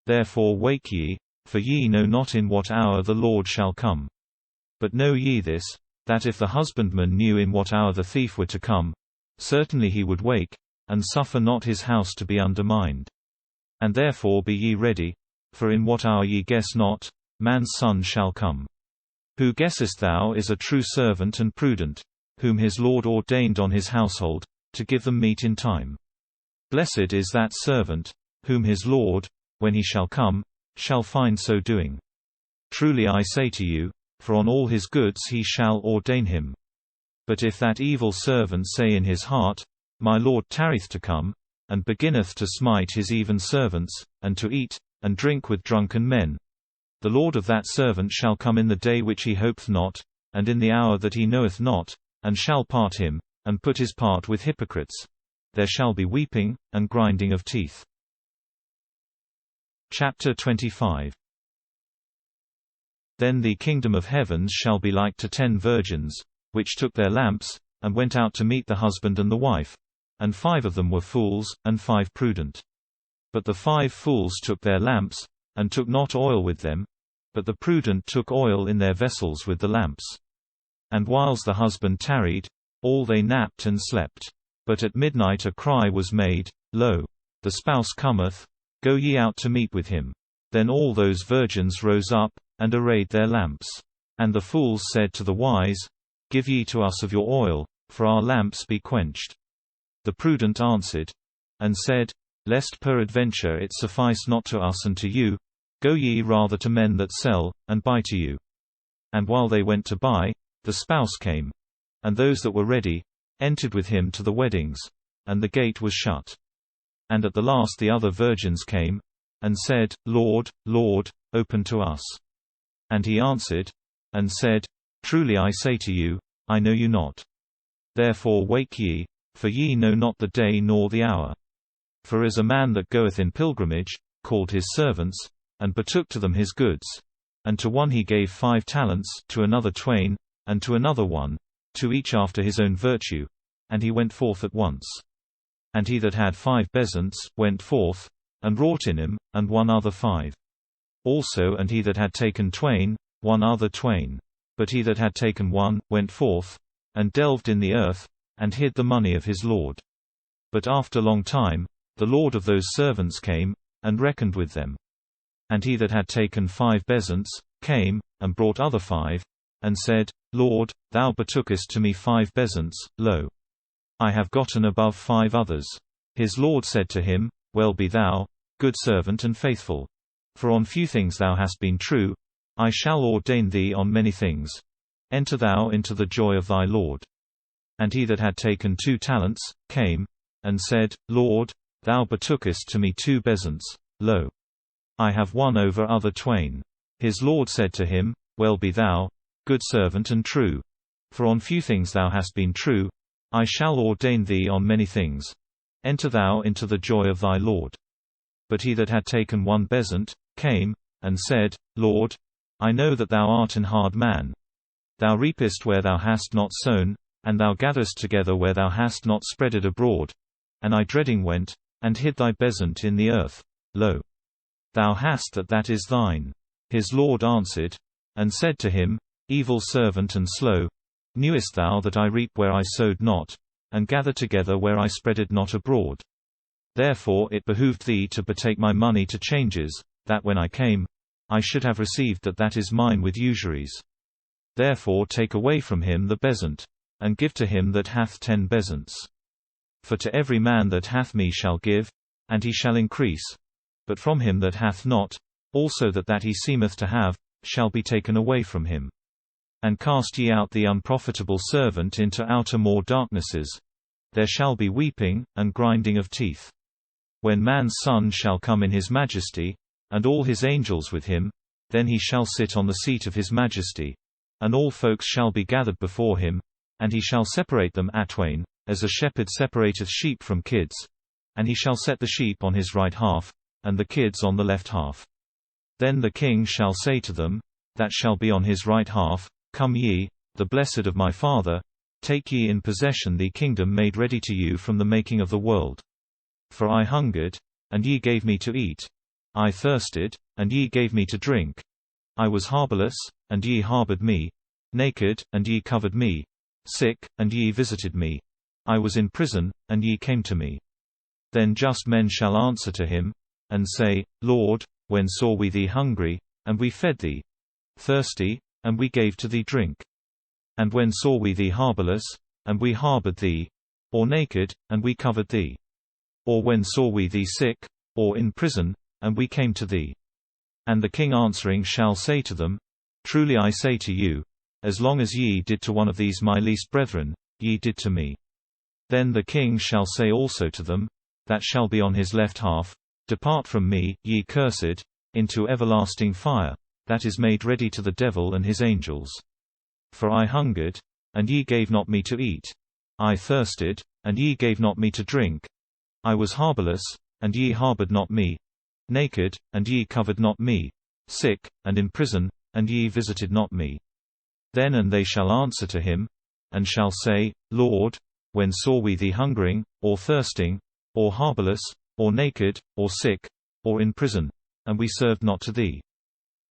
Therefore wake ye, for ye know not in what hour the Lord shall come. But know ye this, that if the husbandman knew in what hour the thief were to come, certainly he would wake, and suffer not his house to be undermined. And therefore be ye ready, for in what hour ye guess not, man's Son shall come. Who guessest thou is a true servant and prudent, whom his Lord ordained on his household, to give them meat in time. Blessed is that servant, whom his Lord, when he shall come, shall find so doing. Truly I say to you, for on all his goods he shall ordain him. But if that evil servant say in his heart, My Lord tarrieth to come, and beginneth to smite his even servants, and to eat, and drink with drunken men, the Lord of that servant shall come in the day which he hopeth not, and in the hour that he knoweth not, and shall part him, and put his part with hypocrites. There shall be weeping, and grinding of teeth. Chapter 25. Then the kingdom of heavens shall be like to 10 virgins, which took their lamps, and went out to meet the husband and the wife. And 5 of them were fools, and 5 prudent. But the 5 fools took their lamps, and took not oil with them, but the prudent took oil in their vessels with the lamps. And whiles the husband tarried, all they napped and slept. But at midnight a cry was made, Lo, the spouse cometh, go ye out to meet with him. Then all those virgins rose up, and arrayed their lamps. And the fools said to the wise, Give ye to us of your oil, for our lamps be quenched. The prudent answered, and said, Lest peradventure it suffice not to us and to you, go ye rather to men that sell, and buy to you. And while they went to buy, the spouse came. And those that were ready, entered with him to the weddings, and the gate was shut. And at the last the other virgins came, and said, Lord, Lord, open to us. And he answered, and said, Truly I say to you, I know you not. Therefore wake ye, for ye know not the day nor the hour. For as a man that goeth in pilgrimage, called his servants, and betook to them his goods, and to one he gave 5 talents, to another 2, and to another 1, to each after his own virtue, and he went forth at once. And he that had 5 bezants, went forth, and wrought in him, and one other 5. Also and he that had taken 2, one other 2. But he that had taken 1, went forth, and delved in the earth, and hid the money of his lord. But after long time, the lord of those servants came, and reckoned with them. And he that had taken 5 bezants, came, and brought other 5, and said, Lord, thou betookest to me 5 bezants, lo, I have gotten above 5 others. His lord said to him, Well be thou, good servant and faithful. For on few things thou hast been true, I shall ordain thee on many things. Enter thou into the joy of thy Lord. And he that had taken 2 talents, came, and said, Lord, thou betookest to me 2 bezants, lo, I have won over other 2. His lord said to him, Well be thou, good servant and true. For on few things thou hast been true, I shall ordain thee on many things. Enter thou into the joy of thy Lord. But he that had taken 1 bezant, came, and said, Lord, I know that thou art an hard man. Thou reapest where thou hast not sown, and thou gatherest together where thou hast not spread it abroad. And I dreading went, and hid thy bezant in the earth. Lo, thou hast that is thine. His lord answered, and said to him, Evil servant and slow, knewest thou that I reap where I sowed not, and gather together where I spread it not abroad? Therefore it behooved thee to betake my money to changers, that when I came, I should have received that is mine with usuries. Therefore take away from him the bezant, and give to him that hath 10 bezants. For to every man that hath me shall give, and he shall increase. But from him that hath not, also that he seemeth to have, shall be taken away from him. And cast ye out the unprofitable servant into outer more darknesses. There shall be weeping, and grinding of teeth. When man's Son shall come in his majesty, and all his angels with him, then he shall sit on the seat of his majesty. And all folks shall be gathered before him, and he shall separate them atwain, as a shepherd separateth sheep from kids. And he shall set the sheep on his right half, and the kids on the left half. Then the king shall say to them, that shall be on his right half, Come ye, the blessed of my Father, take ye in possession the kingdom made ready to you from the making of the world. For I hungered, and ye gave me to eat. I thirsted, and ye gave me to drink. I was harborless, and ye harbored me. Naked, and ye covered me. Sick, and ye visited me. I was in prison, and ye came to me. Then just men shall answer to him, and say, Lord, when saw we thee hungry, and we fed thee? Thirsty, and we gave to thee drink? And when saw we thee harborless, and we harbored thee? Or naked, and we covered thee? Or when saw we thee sick, or in prison, and we came to thee? And the king answering shall say to them, Truly I say to you, as long as ye did to one of these my least brethren, ye did to me. Then the king shall say also to them, that shall be on his left half, Depart from me, ye cursed, into everlasting fire, that is made ready to the devil and his angels. For I hungered, and ye gave not me to eat. I thirsted, and ye gave not me to drink. I was harborless, and ye harbored not me. Naked, and ye covered not me. Sick, and in prison, and ye visited not me. Then and they shall answer to him, and shall say, Lord, when saw we thee hungering, or thirsting, or harborless, or naked, or sick, or in prison, and we served not to thee?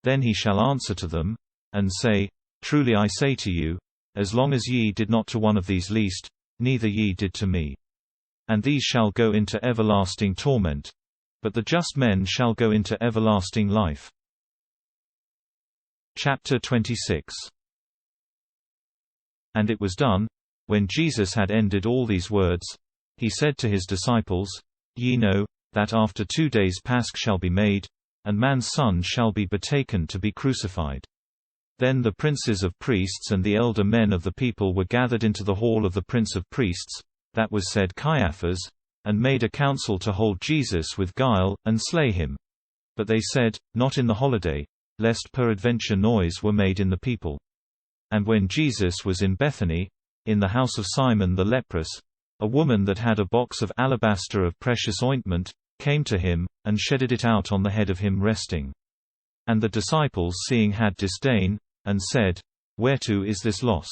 Then he shall answer to them, and say, Truly I say to you, as long as ye did not to one of these least, neither ye did to me. And these shall go into everlasting torment, but the just men shall go into everlasting life. Chapter 26. And it was done, when Jesus had ended all these words, he said to his disciples, Ye know, that after 2 days Pasch shall be made, and man's Son shall be betaken to be crucified. Then the princes of priests and the elder men of the people were gathered into the hall of the prince of priests, that was said Caiaphas, and made a council to hold Jesus with guile, and slay him. But they said, Not in the holiday, lest peradventure noise were made in the people. And when Jesus was in Bethany, in the house of Simon the leprous, a woman that had a box of alabaster of precious ointment, came to him, and shedded it out on the head of him resting. And the disciples seeing had disdain, and said, Whereto is this loss?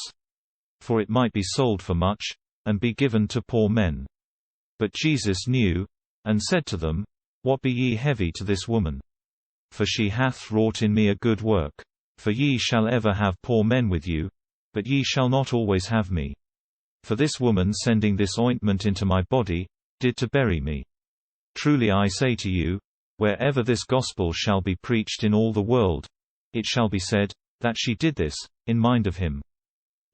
For it might be sold for much, and be given to poor men. But Jesus knew, and said to them, What be ye heavy to this woman? For she hath wrought in me a good work. For ye shall ever have poor men with you, but ye shall not always have me. For this woman sending this ointment into my body, did to bury me. Truly I say to you, wherever this gospel shall be preached in all the world, it shall be said, that she did this, in mind of him.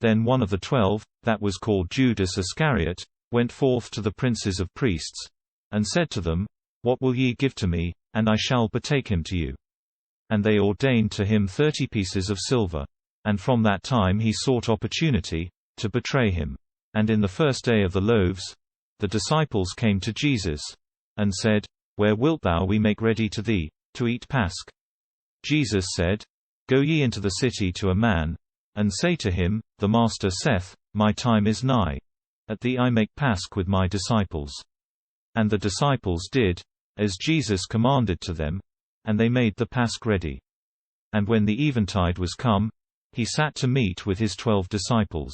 Then one of the 12, that was called Judas Iscariot, went forth to the princes of priests, and said to them, What will ye give to me, and I shall betake him to you? And they ordained to him 30 pieces of silver. And from that time he sought opportunity, to betray him. And in the first day of the loaves, the disciples came to Jesus, and said, Where wilt thou we make ready to thee, to eat Pasch? Jesus said, Go ye into the city to a man, and say to him, The Master saith, My time is nigh. At thee I make Pasch with my disciples. And the disciples did, as Jesus commanded to them, and they made the Pasch ready. And when the eventide was come, he sat to meat with his 12 disciples.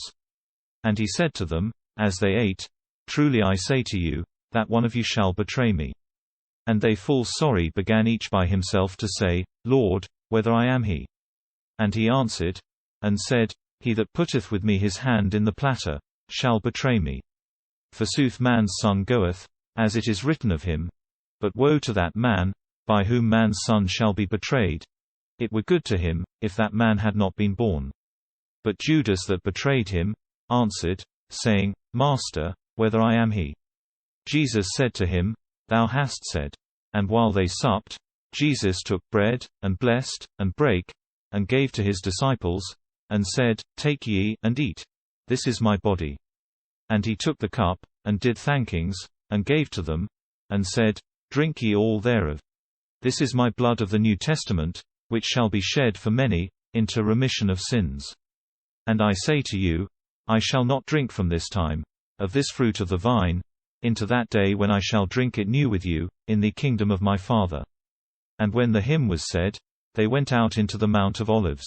And he said to them, as they ate, Truly I say to you, that one of you shall betray me. And they full sorry began each by himself to say, Lord, whether I am he? And he answered, and said, He that putteth with me his hand in the platter, shall betray me. Forsooth man's son goeth, as it is written of him. But woe to that man, by whom man's son shall be betrayed. It were good to him, if that man had not been born. But Judas that betrayed him, answered, saying, Master, whether I am he? Jesus said to him, Thou hast said. And while they supped, Jesus took bread, and blessed, and brake, and gave to his disciples, and said, Take ye, and eat. This is my body. And he took the cup, and did thankings, and gave to them, and said, Drink ye all thereof. This is my blood of the New Testament, which shall be shed for many, into remission of sins. And I say to you, I shall not drink from this time, of this fruit of the vine, into that day when I shall drink it new with you, in the kingdom of my Father. And when the hymn was said, they went out into the Mount of Olives.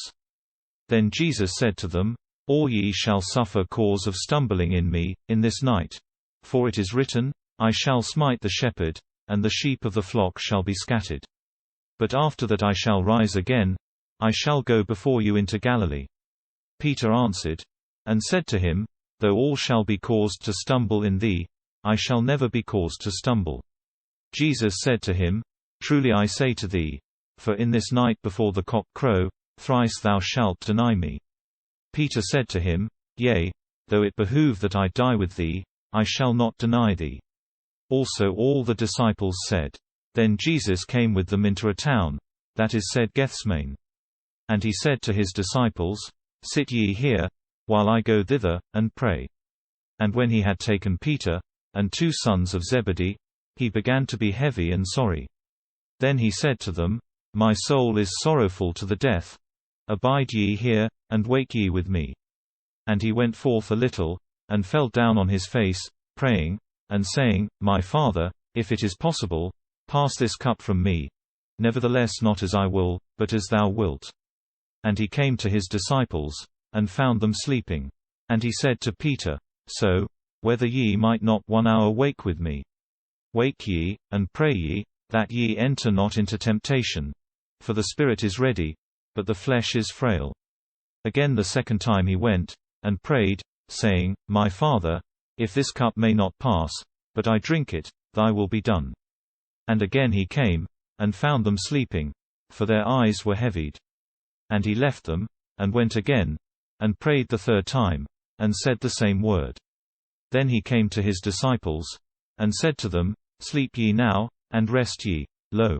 Then Jesus said to them, All ye shall suffer cause of stumbling in me, in this night. For it is written, I shall smite the shepherd, and the sheep of the flock shall be scattered. But after that I shall rise again, I shall go before you into Galilee. Peter answered, and said to him, Though all shall be caused to stumble in thee, I shall never be caused to stumble. Jesus said to him, Truly I say to thee, for in this night before the cock crow, thrice thou shalt deny me. Peter said to him, Yea, though it behoove that I die with thee, I shall not deny thee. Also all the disciples said. Then Jesus came with them into a town, that is said Gethsemane. And he said to his disciples, Sit ye here, while I go thither, and pray. And when he had taken Peter, and 2 sons of Zebedee, he began to be heavy and sorry. Then he said to them, My soul is sorrowful to the death. Abide ye here, and wake ye with me. And he went forth a little, and fell down on his face, praying, and saying, My Father, if it is possible, pass this cup from me. Nevertheless not as I will, but as thou wilt. And he came to his disciples, and found them sleeping. And he said to Peter, So, whether ye might not 1 hour wake with me. Wake ye, and pray ye, that ye enter not into temptation. For the spirit is ready, but the flesh is frail. Again the second time he went, and prayed, saying, My Father, if this cup may not pass, but I drink it, thy will be done. And again he came, and found them sleeping, for their eyes were heavied. And he left them, and went again, and prayed the 3rd time, and said the same word. Then he came to his disciples, and said to them, Sleep ye now, and rest ye. Lo,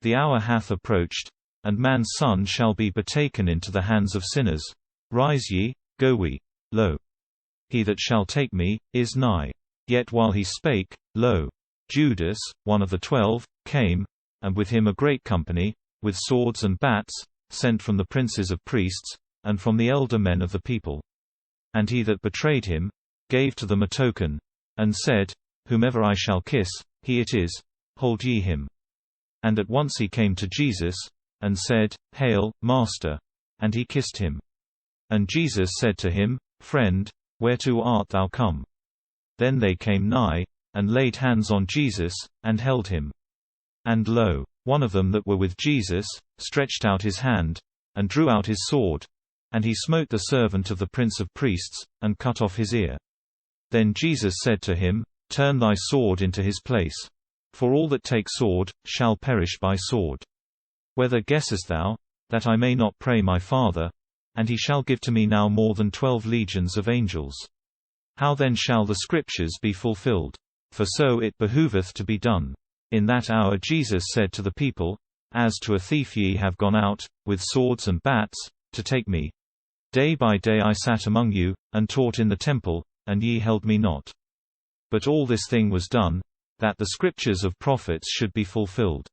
the hour hath approached, and man's son shall be betaken into the hands of sinners. Rise ye, go we. Lo, he that shall take me, is nigh. Yet while he spake, lo, Judas, one of the 12, came, and with him a great company, with swords and bats, sent from the princes of priests, and from the elder men of the people. And he that betrayed him, gave to them a token, and said, Whomever I shall kiss, he it is, hold ye him. And at once he came to Jesus, and said, Hail, Master! And he kissed him. And Jesus said to him, Friend, whereto art thou come? Then they came nigh, and laid hands on Jesus, and held him. And lo, one of them that were with Jesus, stretched out his hand, and drew out his sword, and he smote the servant of the prince of priests, and cut off his ear. Then Jesus said to him, Turn thy sword into his place. For all that take sword, shall perish by sword. Whether guessest thou, that I may not pray my Father, and he shall give to me now more than 12 legions of angels? How then shall the Scriptures be fulfilled? For so it behoveth to be done. In that hour Jesus said to the people, As to a thief ye have gone out, with swords and bats, to take me. Day by day I sat among you, and taught in the temple, and ye held me not. But all this thing was done, that the Scriptures of prophets should be fulfilled.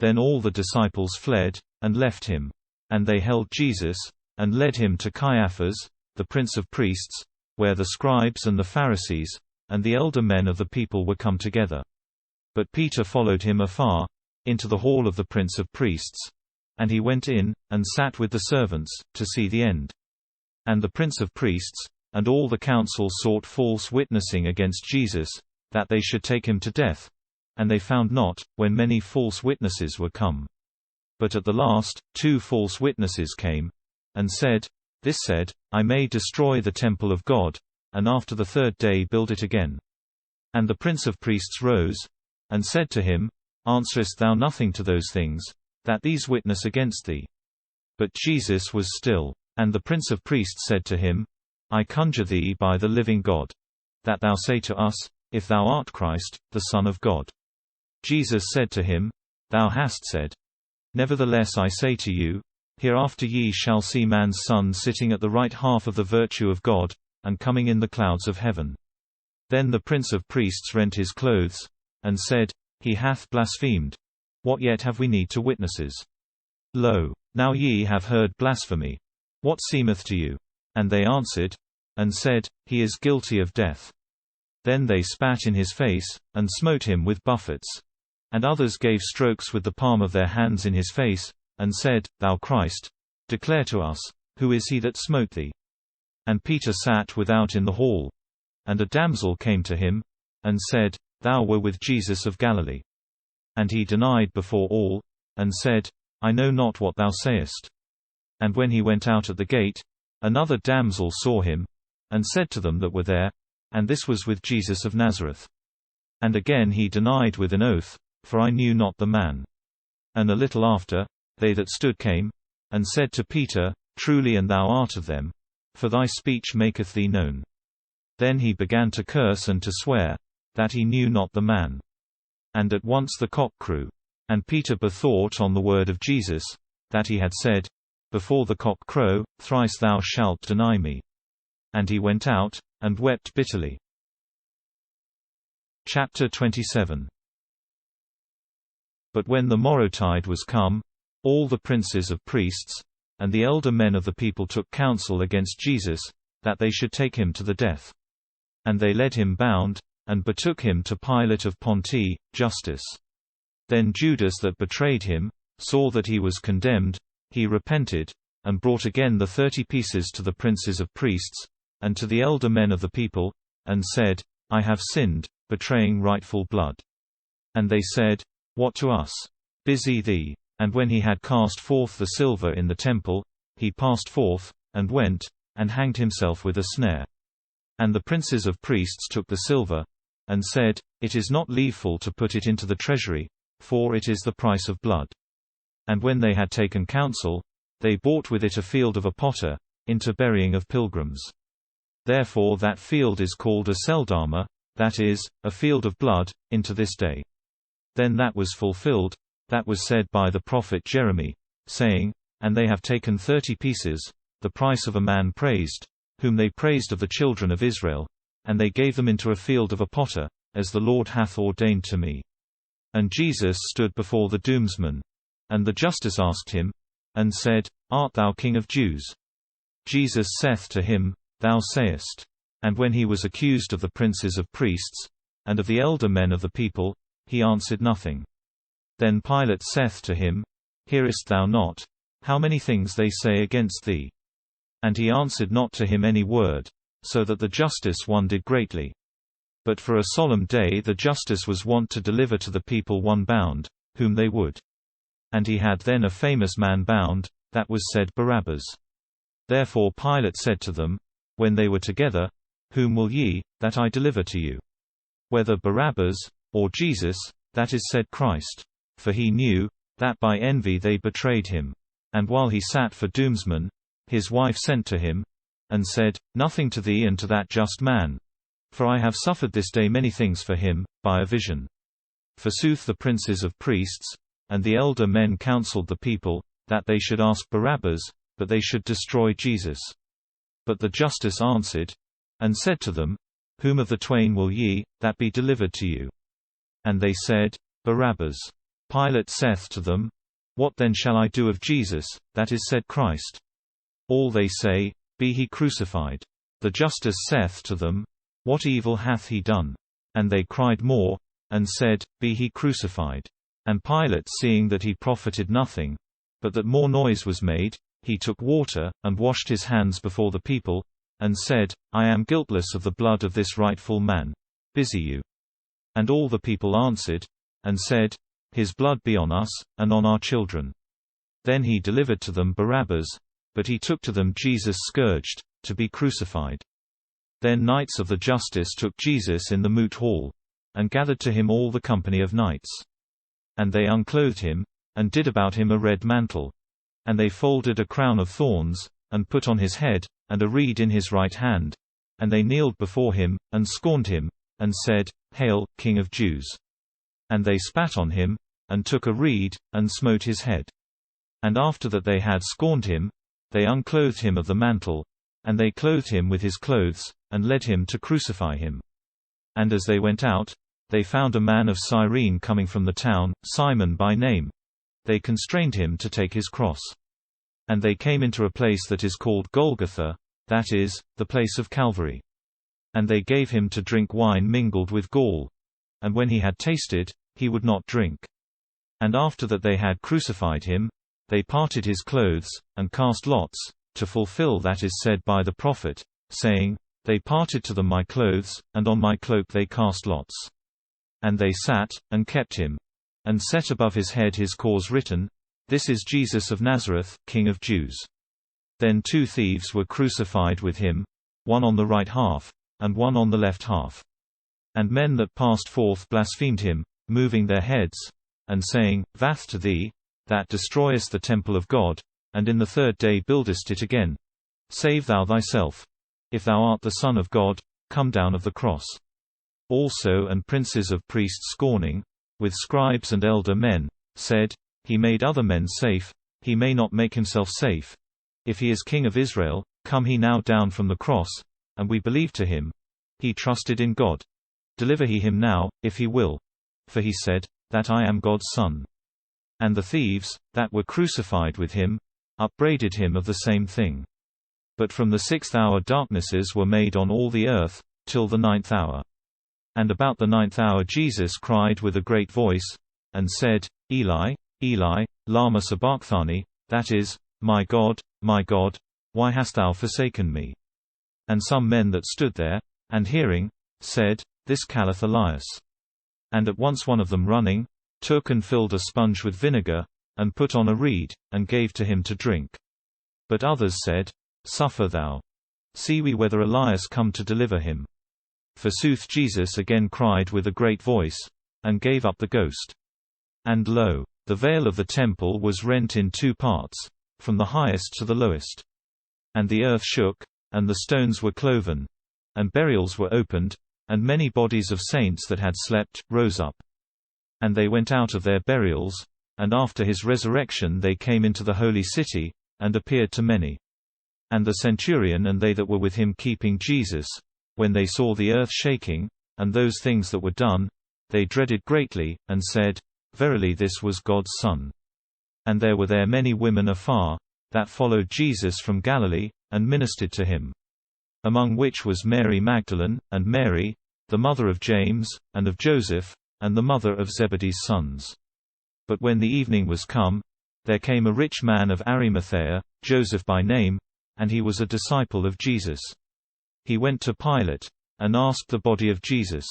Then all the disciples fled, and left him. And they held Jesus, and led him to Caiaphas, the prince of priests, where the scribes and the Pharisees, and the elder men of the people were come together. But Peter followed him afar, into the hall of the prince of priests. And he went in, and sat with the servants, to see the end. And the prince of priests, and all the council sought false witnessing against Jesus, that they should take him to death. And they found not, when many false witnesses were come. But at the last, 2 false witnesses came, and said, This said, I may destroy the temple of God, and after the 3rd day build it again. And the prince of priests rose, and said to him, Answerest thou nothing to those things, that these witness against thee? But Jesus was still. And the prince of priests said to him, I conjure thee by the living God, that thou say to us, if thou art Christ, the Son of God. Jesus said to him, Thou hast said. Nevertheless I say to you, hereafter ye shall see man's Son sitting at the right half of the virtue of God, and coming in the clouds of heaven. Then the prince of priests rent his clothes, and said, He hath blasphemed. What yet have we need to witnesses? Lo, now ye have heard blasphemy. What seemeth to you? And they answered, and said, He is guilty of death. Then they spat in his face, and smote him with buffets. And others gave strokes with the palm of their hands in his face, and said, Thou Christ, declare to us, who is he that smote thee? And Peter sat without in the hall. And a damsel came to him, and said, Thou were with Jesus of Galilee. And he denied before all, and said, I know not what thou sayest. And when he went out at the gate, another damsel saw him, and said to them that were there, And this was with Jesus of Nazareth. And again he denied with an oath, For I knew not the man. And a little after, they that stood came, and said to Peter, Truly and thou art of them, for thy speech maketh thee known. Then he began to curse and to swear, that he knew not the man. And at once the cock crew. And Peter bethought on the word of Jesus, that he had said, Before the cock crow, thrice thou shalt deny me. And he went out, and wept bitterly. Chapter 27. But when the morrowtide was come, all the princes of priests, and the elder men of the people took counsel against Jesus, that they should take him to the death. And they led him bound, and betook him to Pilate of Pontus, Justus. Then Judas that betrayed him, saw that he was condemned, he repented, and brought again the 30 pieces to the princes of priests, and to the elder men of the people, and said, I have sinned, betraying rightful blood. And they said, What to us? Busy thee. And when he had cast forth the silver in the temple, he passed forth, and went, and hanged himself with a snare. And the princes of priests took the silver, and said, It is not lawful to put it into the treasury, for it is the price of blood. And when they had taken counsel, they bought with it a field of a potter, into burying of pilgrims. Therefore that field is called a Seldama, that is, a field of blood, into this day. Then that was fulfilled, that was said by the prophet Jeremy, saying, And they have taken 30 pieces, the price of a man praised, whom they praised of the children of Israel, and they gave them into a field of a potter, as the Lord hath ordained to me. And Jesus stood before the doomsman. And the justice asked him, and said, Art thou King of Jews? Jesus saith to him, Thou sayest. And when he was accused of the princes of priests, and of the elder men of the people, he answered nothing. Then Pilate saith to him, Hearest thou not, how many things they say against thee? And he answered not to him any word, so that the justice wondered greatly. But for a solemn day the justice was wont to deliver to the people one bound, whom they would. And he had then a famous man bound, that was said Barabbas. Therefore Pilate said to them, when they were together, Whom will ye, that I deliver to you? Whether Barabbas, or Jesus, that is said Christ? For he knew, that by envy they betrayed him. And while he sat for doomsman, his wife sent to him, and said, Nothing to thee and to that just man. For I have suffered this day many things for him, by a vision. Forsooth the princes of priests, and the elder men counselled the people, that they should ask Barabbas, but they should destroy Jesus. But the justice answered, and said to them, Whom of the twain will ye, that be delivered to you? And they said, Barabbas. Pilate saith to them, What then shall I do of Jesus, that is said Christ? All they say, Be he crucified. The justice saith to them, What evil hath he done? And they cried more, and said, Be he crucified. And Pilate, seeing that he profited nothing, but that more noise was made, he took water, and washed his hands before the people, and said, I am guiltless of the blood of this rightful man. Busy you. And all the people answered, and said, His blood be on us, and on our children. Then he delivered to them Barabbas, but he took to them Jesus scourged, to be crucified. Then knights of the justice took Jesus in the moot hall, and gathered to him all the company of knights. And they unclothed him, and did about him a red mantle. And they folded a crown of thorns, and put on his head, and a reed in his right hand. And they kneeled before him, and scorned him, and said, Hail, King of Jews! And they spat on him, and took a reed, and smote his head. And after that they had scorned him, they unclothed him of the mantle, and they clothed him with his clothes, and led him to crucify him. And as they went out, they found a man of Cyrene coming from the town, Simon by name. They constrained him to take his cross. And they came into a place that is called Golgotha, that is, the place of Calvary. And they gave him to drink wine mingled with gall. And when he had tasted, he would not drink. And after that they had crucified him, they parted his clothes, and cast lots, to fulfill that is said by the prophet, saying, They parted to them my clothes, and on my cloak they cast lots. And they sat, and kept him. And set above his head his cause written, This is Jesus of Nazareth, King of Jews. Then 2 thieves were crucified with him, one on the right half, and one on the left half. And men that passed forth blasphemed him, moving their heads, and saying, Vath to thee, that destroyest the temple of God, and in the third day buildest it again. Save thou thyself. If thou art the Son of God, come down of the cross. Also and princes of priests scorning, with scribes and elder men, said, He made other men safe, he may not make himself safe. If he is King of Israel, come he now down from the cross, and we believe to him. He trusted in God. Deliver he him now, if he will. For he said, that I am God's Son. And the thieves, that were crucified with him, upbraided him of the same thing. But from the 6th hour darknesses were made on all the earth, till the 9th hour. And about the 9th hour Jesus cried with a great voice, and said, Eli, Eli, lama sabachthani, that is, my God, why hast thou forsaken me? And some men that stood there, and hearing, said, This calleth Elias. And at once one of them running, took and filled a sponge with vinegar, and put on a reed, and gave to him to drink. But others said, Suffer thou. See we whether Elias come to deliver him. Forsooth Jesus again cried with a great voice, and gave up the ghost. And lo, the veil of the temple was rent in 2 parts, from the highest to the lowest. And the earth shook, and the stones were cloven, and burials were opened, and many bodies of saints that had slept, rose up. And they went out of their burials, and after his resurrection they came into the holy city, and appeared to many. And the centurion and they that were with him keeping Jesus, when they saw the earth shaking, and those things that were done, they dreaded greatly, and said, Verily this was God's Son. And there were there many women afar, that followed Jesus from Galilee, and ministered to him. Among which was Mary Magdalene, and Mary, the mother of James, and of Joseph, and the mother of Zebedee's sons. But when the evening was come, there came a rich man of Arimathea, Joseph by name, and he was a disciple of Jesus. He went to Pilate, and asked the body of Jesus.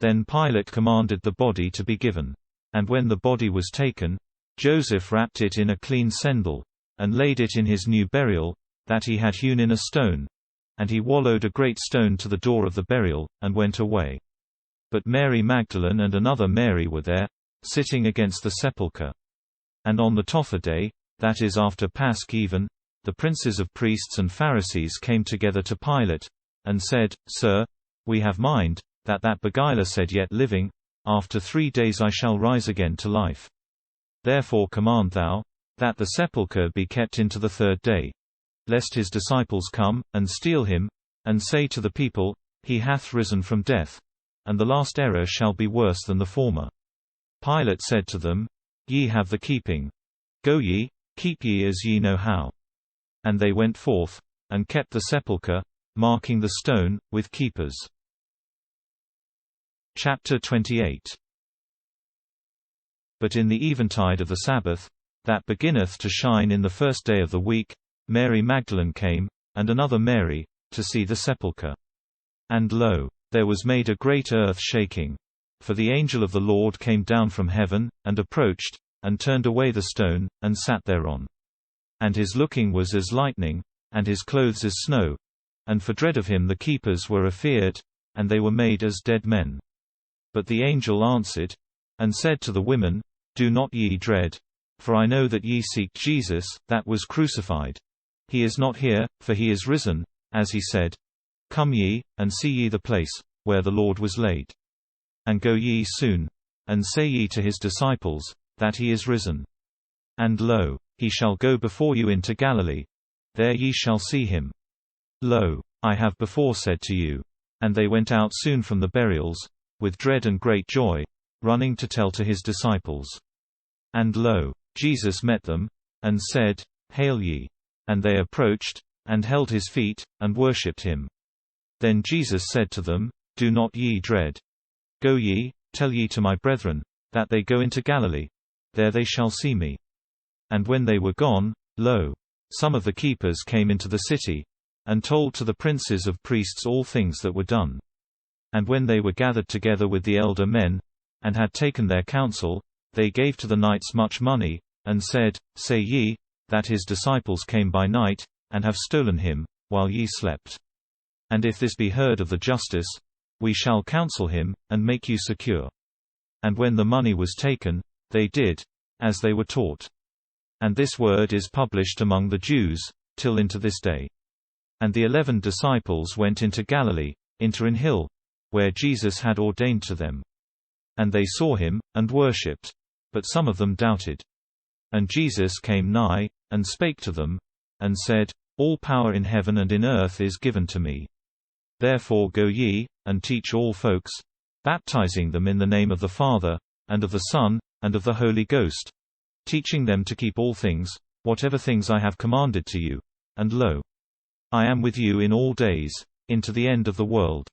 Then Pilate commanded the body to be given. And when the body was taken, Joseph wrapped it in a clean sendal, and laid it in his new burial, that he had hewn in a stone, and he wallowed a great stone to the door of the burial, and went away. But Mary Magdalene and another Mary were there, sitting against the sepulchre. And on the Topher day, that is after Pasch even, the princes of priests and Pharisees came together to Pilate, and said, Sir, we have mind, that beguiler said yet living, After 3 days I shall rise again to life. Therefore command thou, that the sepulchre be kept into the 3rd day. Lest his disciples come, and steal him, and say to the people, He hath risen from death, and the last error shall be worse than the former. Pilate said to them, Ye have the keeping. Go ye, keep ye as ye know how. And they went forth, and kept the sepulchre, marking the stone, with keepers. Chapter 28. But in the eventide of the Sabbath, that beginneth to shine in the 1st day of the week, Mary Magdalene came, and another Mary, to see the sepulchre. And lo, there was made a great earth shaking. For the angel of the Lord came down from heaven, and approached, and turned away the stone, and sat thereon. And his looking was as lightning, and his clothes as snow. And for dread of him the keepers were afeared, and they were made as dead men. But the angel answered, and said to the women, Do not ye dread. For I know that ye seek Jesus, that was crucified. He is not here, for he is risen, as he said. Come ye, and see ye the place, where the Lord was laid. And go ye soon, and say ye to his disciples, that he is risen. And lo, he shall go before you into Galilee. There ye shall see him. Lo, I have before said to you. And they went out soon from the burials, with dread and great joy, running to tell to his disciples. And lo, Jesus met them, and said, Hail ye! And they approached, and held his feet, and worshipped him. Then Jesus said to them, Do not ye dread. Go ye, tell ye to my brethren, that they go into Galilee. There they shall see me. And when they were gone, lo, some of the keepers came into the city, and told to the princes of priests all things that were done. And when they were gathered together with the elder men, and had taken their counsel, they gave to the knights much money, and said, Say ye, that his disciples came by night, and have stolen him, while ye slept. And if this be heard of the justice, we shall counsel him, and make you secure. And when the money was taken, they did, as they were taught. And this word is published among the Jews, till into this day. And the 11 disciples went into Galilee, into an hill, where Jesus had ordained to them. And they saw him, and worshipped. But some of them doubted. And Jesus came nigh, and spake to them, and said, All power in heaven and in earth is given to me. Therefore go ye, and teach all folks, baptizing them in the name of the Father, and of the Son, and of the Holy Ghost, teaching them to keep all things, whatever things I have commanded to you. And lo, I am with you in all days, into the end of the world.